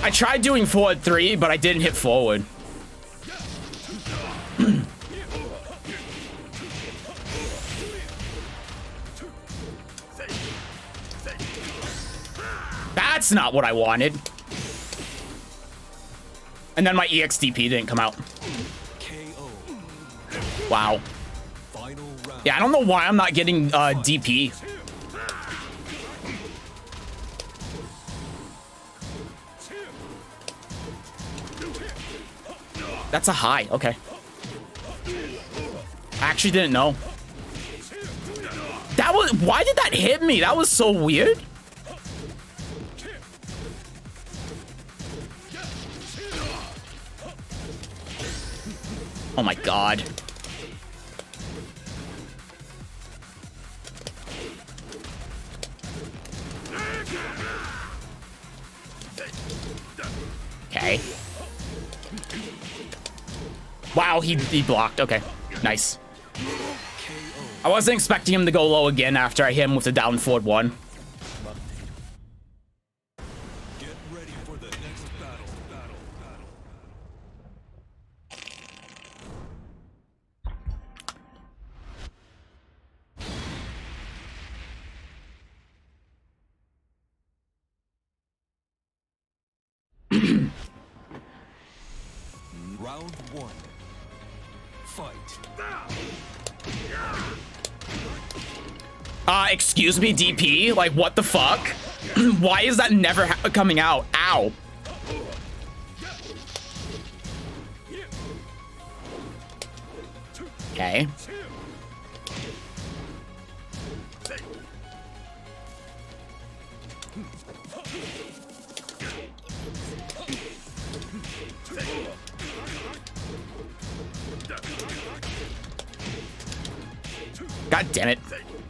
I tried doing forward 3, but I didn't hit forward. That's not what I wanted. And then my EXDP didn't come out. Wow. Yeah, I don't know why I'm not getting DP. That's a high, okay. I actually didn't know. That was, why did that hit me? That was so weird. Oh my god. Okay. Wow, he blocked. Okay, nice. I wasn't expecting him to go low again after I hit him with the down forward one. Get ready for the next battle. Round one. Fight. Excuse me, DP? Like, what the fuck? Why is that never coming out? Ow. Okay. God damn it.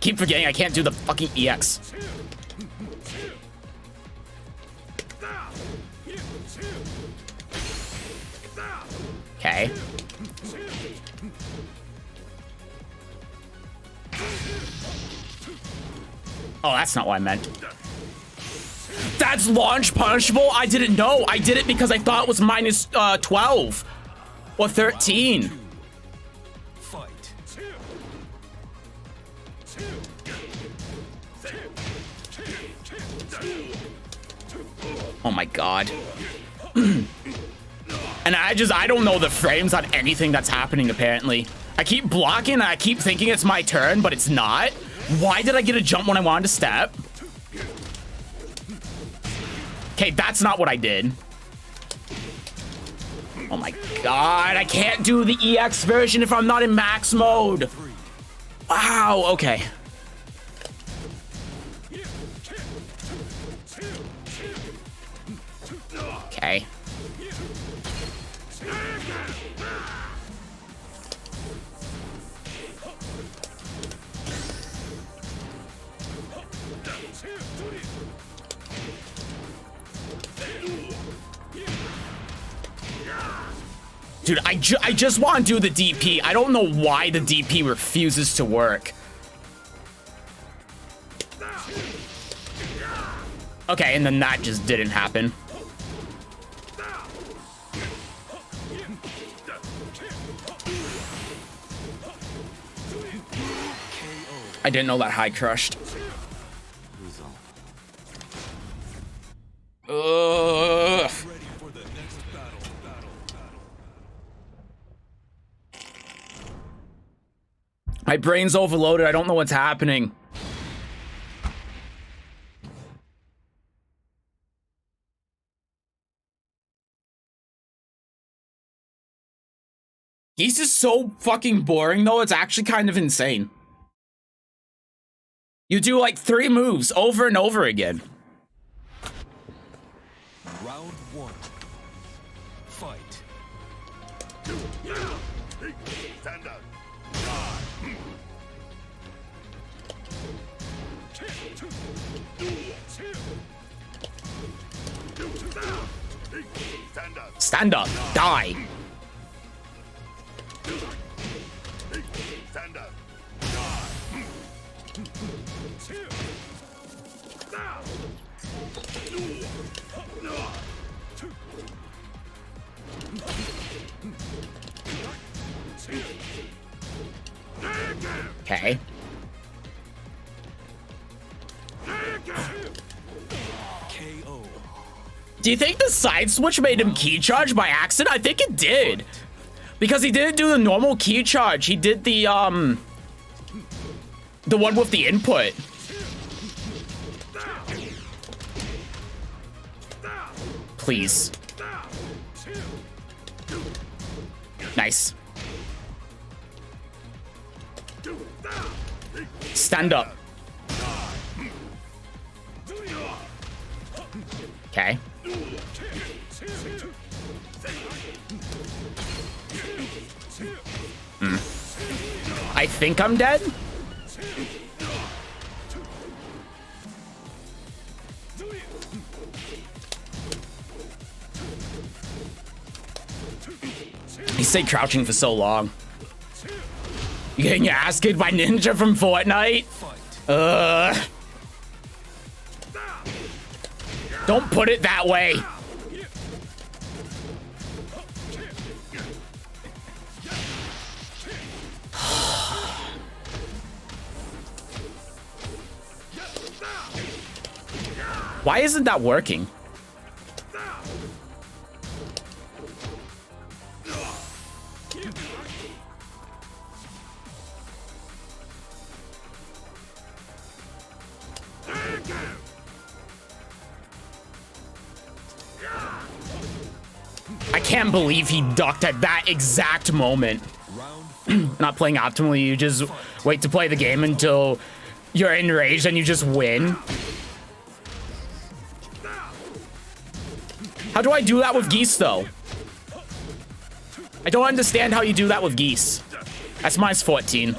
Keep forgetting I can't do the fucking EX. Okay. Oh, that's not what I meant. That's launch punishable? I didn't know. I did it because I thought it was minus 12 or 13. Fight. Oh my god. And I don't know the frames on anything that's happening apparently. I keep blocking and I keep thinking it's my turn, but it's not. Why did I get a jump when I wanted to step? Okay, that's not what I did. Oh my god, I can't do the EX version if I'm not in max mode. Wow, okay. Okay. Dude, I just want to do the DP. I don't know why the DP refuses to work. Okay, and then that just didn't happen. I didn't know that high crushed. Ugh. My brain's overloaded. I don't know what's happening. Geese is so fucking boring, though. It's actually kind of insane. You do like 3 moves over and over again. Round one. Fight. Stand up. Stand up. Die. Stand up. Okay. KO. Do you think the side switch made him key charge by accident? I think it did. Because he didn't do the normal key charge. He did the one with the input. Please. Nice. Stand up. Okay. I think I'm dead. He stayed crouching for so long. You getting your ass kicked by Ninja from Fortnite? Don't put it that way. Why isn't that working? I can't believe he ducked at that exact moment. Not playing optimally, you just wait to play the game until you're enraged and you just win. How do I do that with Geese, though? I don't understand how you do that with Geese. That's minus 14.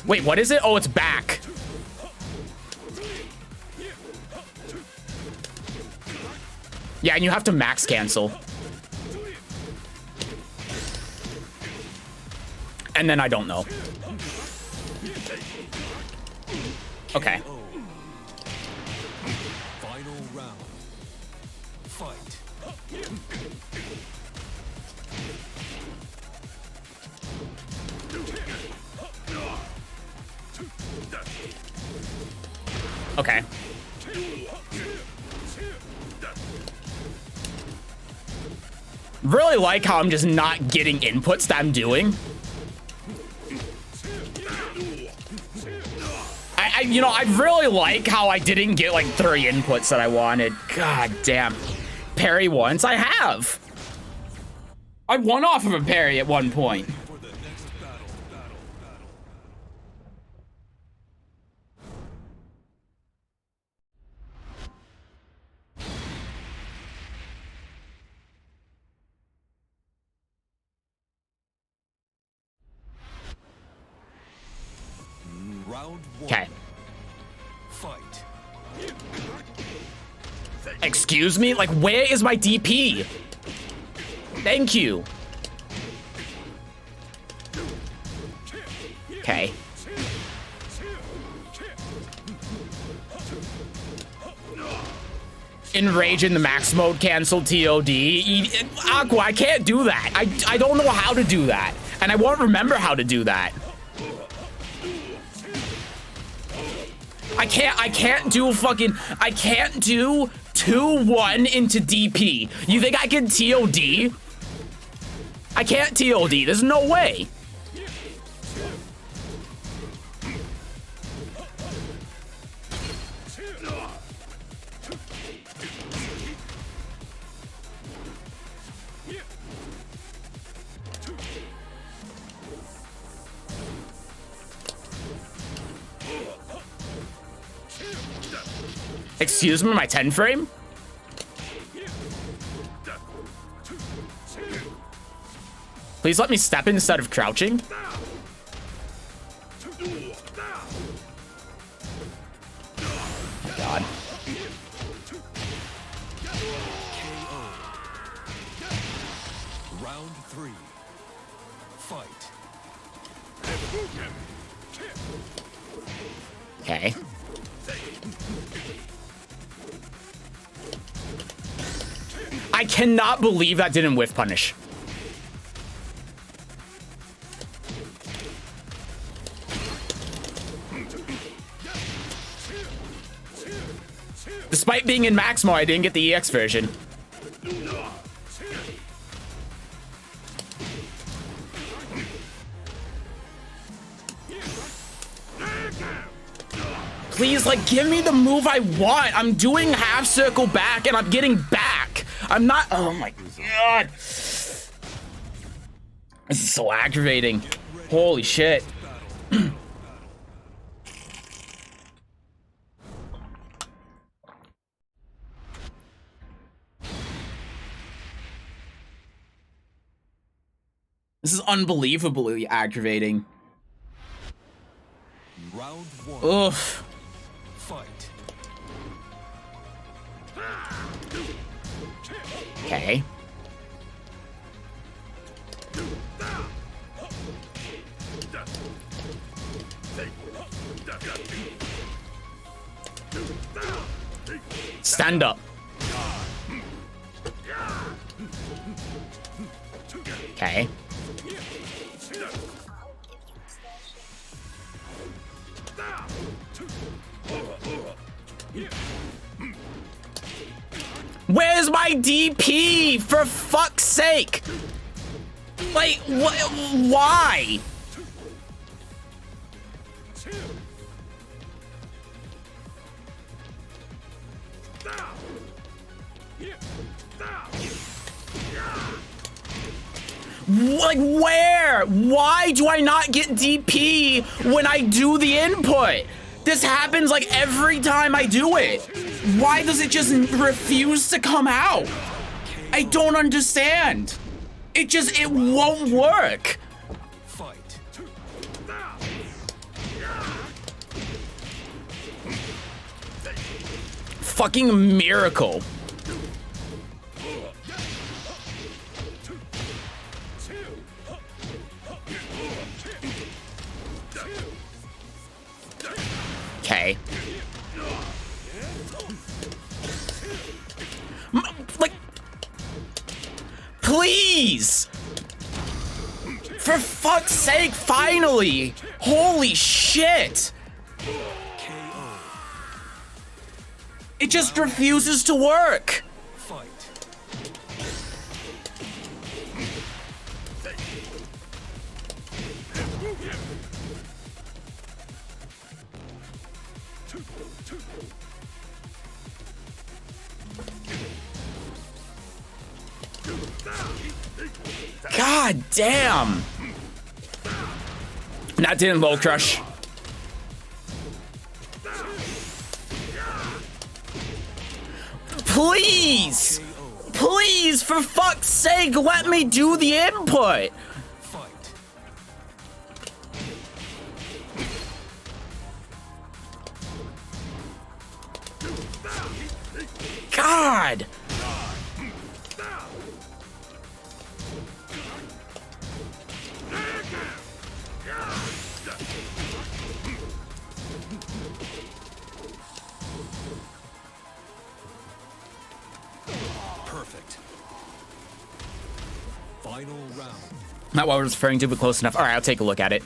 Wait, what is it? Oh, it's back. Yeah, and you have to max cancel. And then I don't know. Okay. Final round. Fight. Okay. Really like how I'm just not getting inputs that I'm doing. You know, I really like how I didn't get like 3 inputs that I wanted. God damn. Parry once, I have. I won off of a parry at one point. Round 1. Okay. Fight. Excuse me? Like, where is my DP? Thank you. Okay. Enrage in the max mode, cancel TOD. Aqua, I can't do that. I don't know how to do that. And I won't remember how to do that. I can't do 2-1 into DP. You think I can TOD? I can't TOD. There's no way. Excuse me, my 10 frame? Please let me step instead of crouching. Oh my God. Round 3. Fight. Okay. I cannot believe that didn't whiff punish. Despite being in max mode, I didn't get the EX version. Please, like, give me the move I want. I'm doing half circle back and I'm getting back. I'm not. Oh my God. This is so aggravating. Holy shit. This is unbelievably aggravating. Round 1. Oof. Fight. Okay. stand up. Okay. Where's my DP? For fuck's sake! Like, why? Like, where? Why do I not get DP when I do the input? This happens like every time I do it. Why does it just refuse to come out? I don't understand. It won't work. Fight. Fucking miracle. Okay. Like, please! For fuck's sake, finally! Holy shit! It just refuses to work! Fight. God damn! That didn't low crush. Please! Please, for fuck's sake, let me do the input! Fight. God! Perfect. Final round. Not what I was referring to, but close enough. Alright, I'll take a look at it.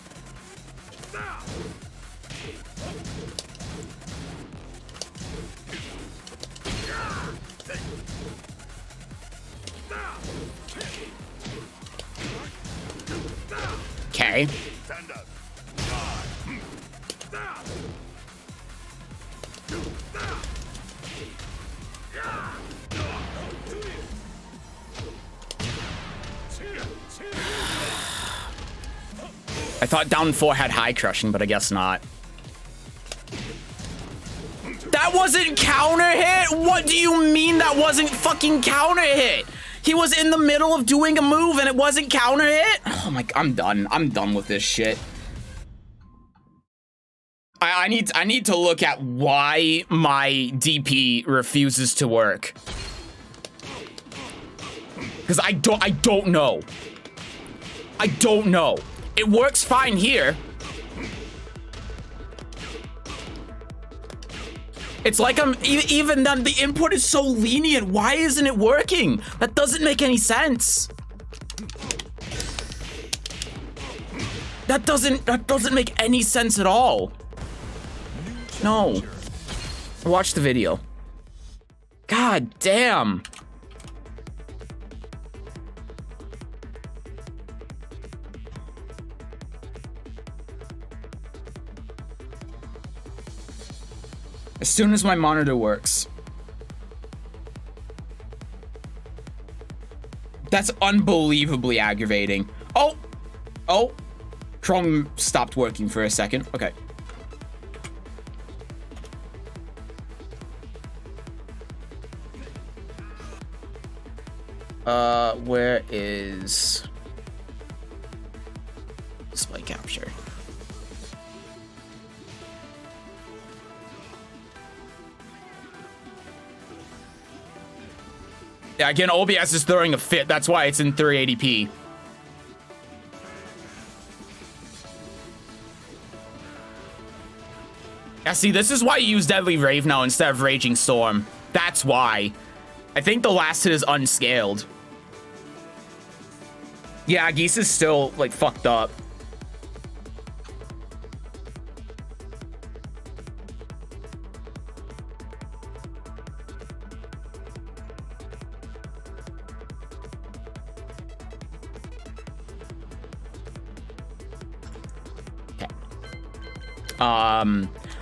Okay. I thought down 4 had high crushing, but I guess not. That wasn't counter hit? What do you mean that wasn't fucking counter hit? He was in the middle of doing a move and it wasn't counter hit? Oh my, I'm done. I'm done with this shit. I need to look at why my DP refuses to work. Because I don't know. I don't know. It works fine here. It's like even then the input is so lenient. Why isn't it working? That doesn't make any sense. That doesn't make any sense at all. No. Watch the video. God damn. As soon as my monitor works. That's unbelievably aggravating. Oh! Oh! Chrome stopped working for a second. Okay. Where is display capture? Yeah, again, OBS is throwing a fit. That's why it's in 380p. Yeah, see, this is why you use Deadly Rave now instead of Raging Storm. That's why. I think the last hit is unscaled. Yeah, Geese is still, like, fucked up.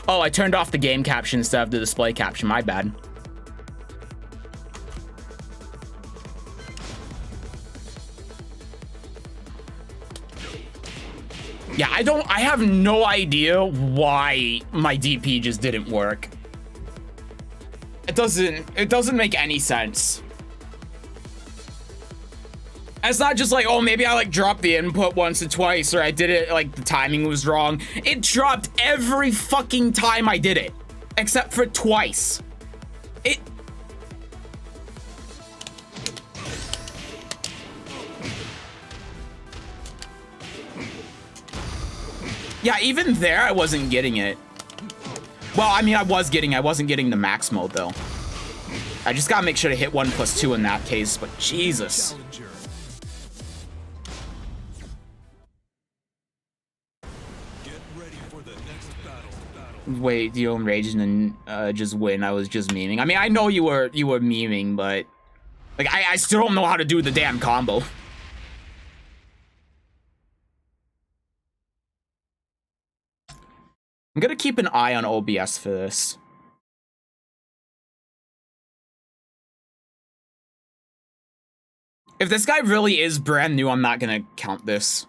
Oh, I turned off the game caption instead of the display caption. My bad. Yeah, I have no idea why my DP just didn't work. It doesn't make any sense. It's not just like, oh, maybe I like dropped the input once or twice, or I did it like the timing was wrong. It dropped every fucking time I did it, except for twice. Yeah, even there I wasn't getting it. Well, I mean, I wasn't getting the max mode though. I just gotta make sure to hit 1+2 in that case, but Jesus. Wait, you don't rage and then just win. I was just memeing. I mean, I know you were memeing, but like I still don't know how to do the damn combo. I'm gonna keep an eye on OBS for this. If this guy really is brand new, I'm not gonna count this.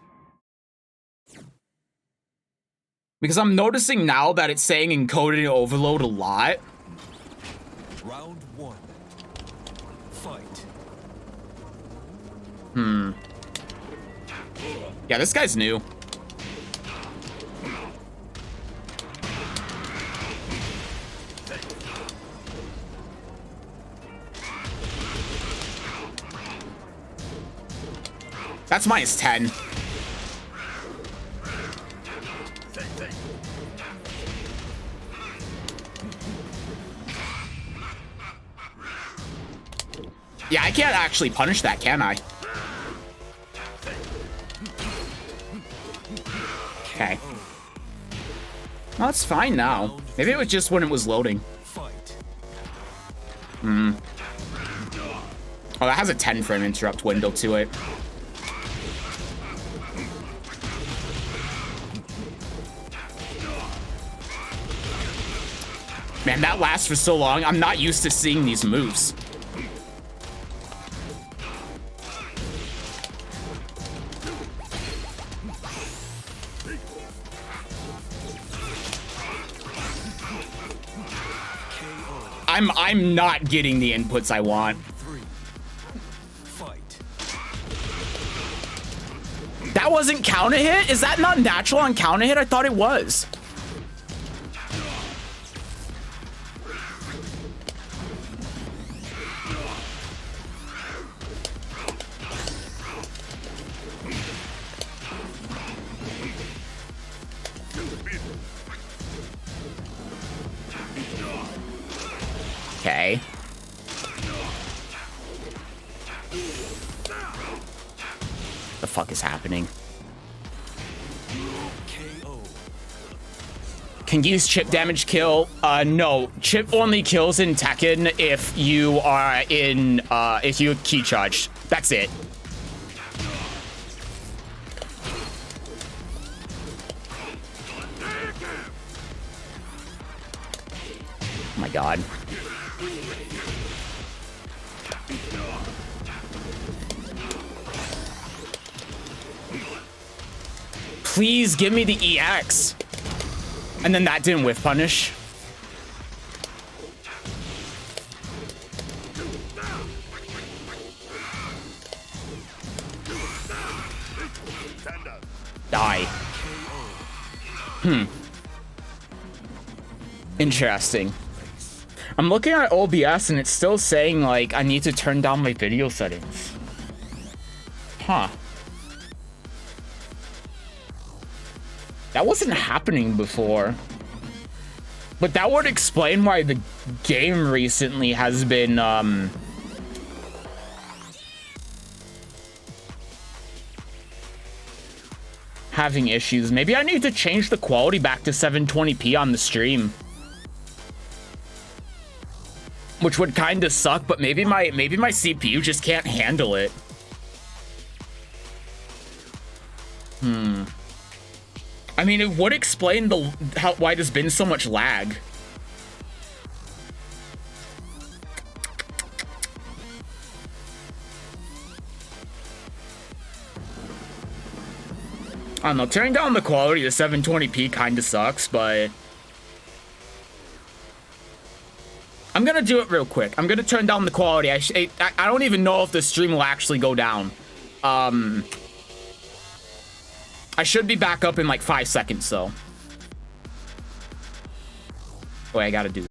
Because I'm noticing now that it's saying encoded overload a lot. Round 1. Fight. Yeah, this guy's new. That's -10. Yeah, I can't actually punish that, can I? Okay. Well, it's fine now. Maybe it was just when it was loading. Oh, that has a 10-frame interrupt window to it. Man, that lasts for so long. I'm not used to seeing these moves. I'm not getting the inputs I want. That wasn't counter hit? Is that not natural on counter hit? I thought it was. Okay. The fuck is happening? Can Geese chip damage kill? No. Chip only kills in Tekken if you are in, if you key charged. That's it. Oh my god. Please give me the EX. And then that didn't whiff punish. Die. Interesting. I'm looking at OBS and it's still saying like I need to turn down my video settings. Huh. That wasn't happening before. But that would explain why the game recently has been, having issues. Maybe I need to change the quality back to 720p on the stream. Which would kind of suck, but maybe my CPU just can't handle it. I mean, it would explain why there's been so much lag. I don't know, turning down the quality to 720p kind of sucks, but I'm gonna do it real quick. I'm gonna turn down the quality. I don't even know if the stream will actually go down. I should be back up in like 5 seconds, so. Wait, I gotta do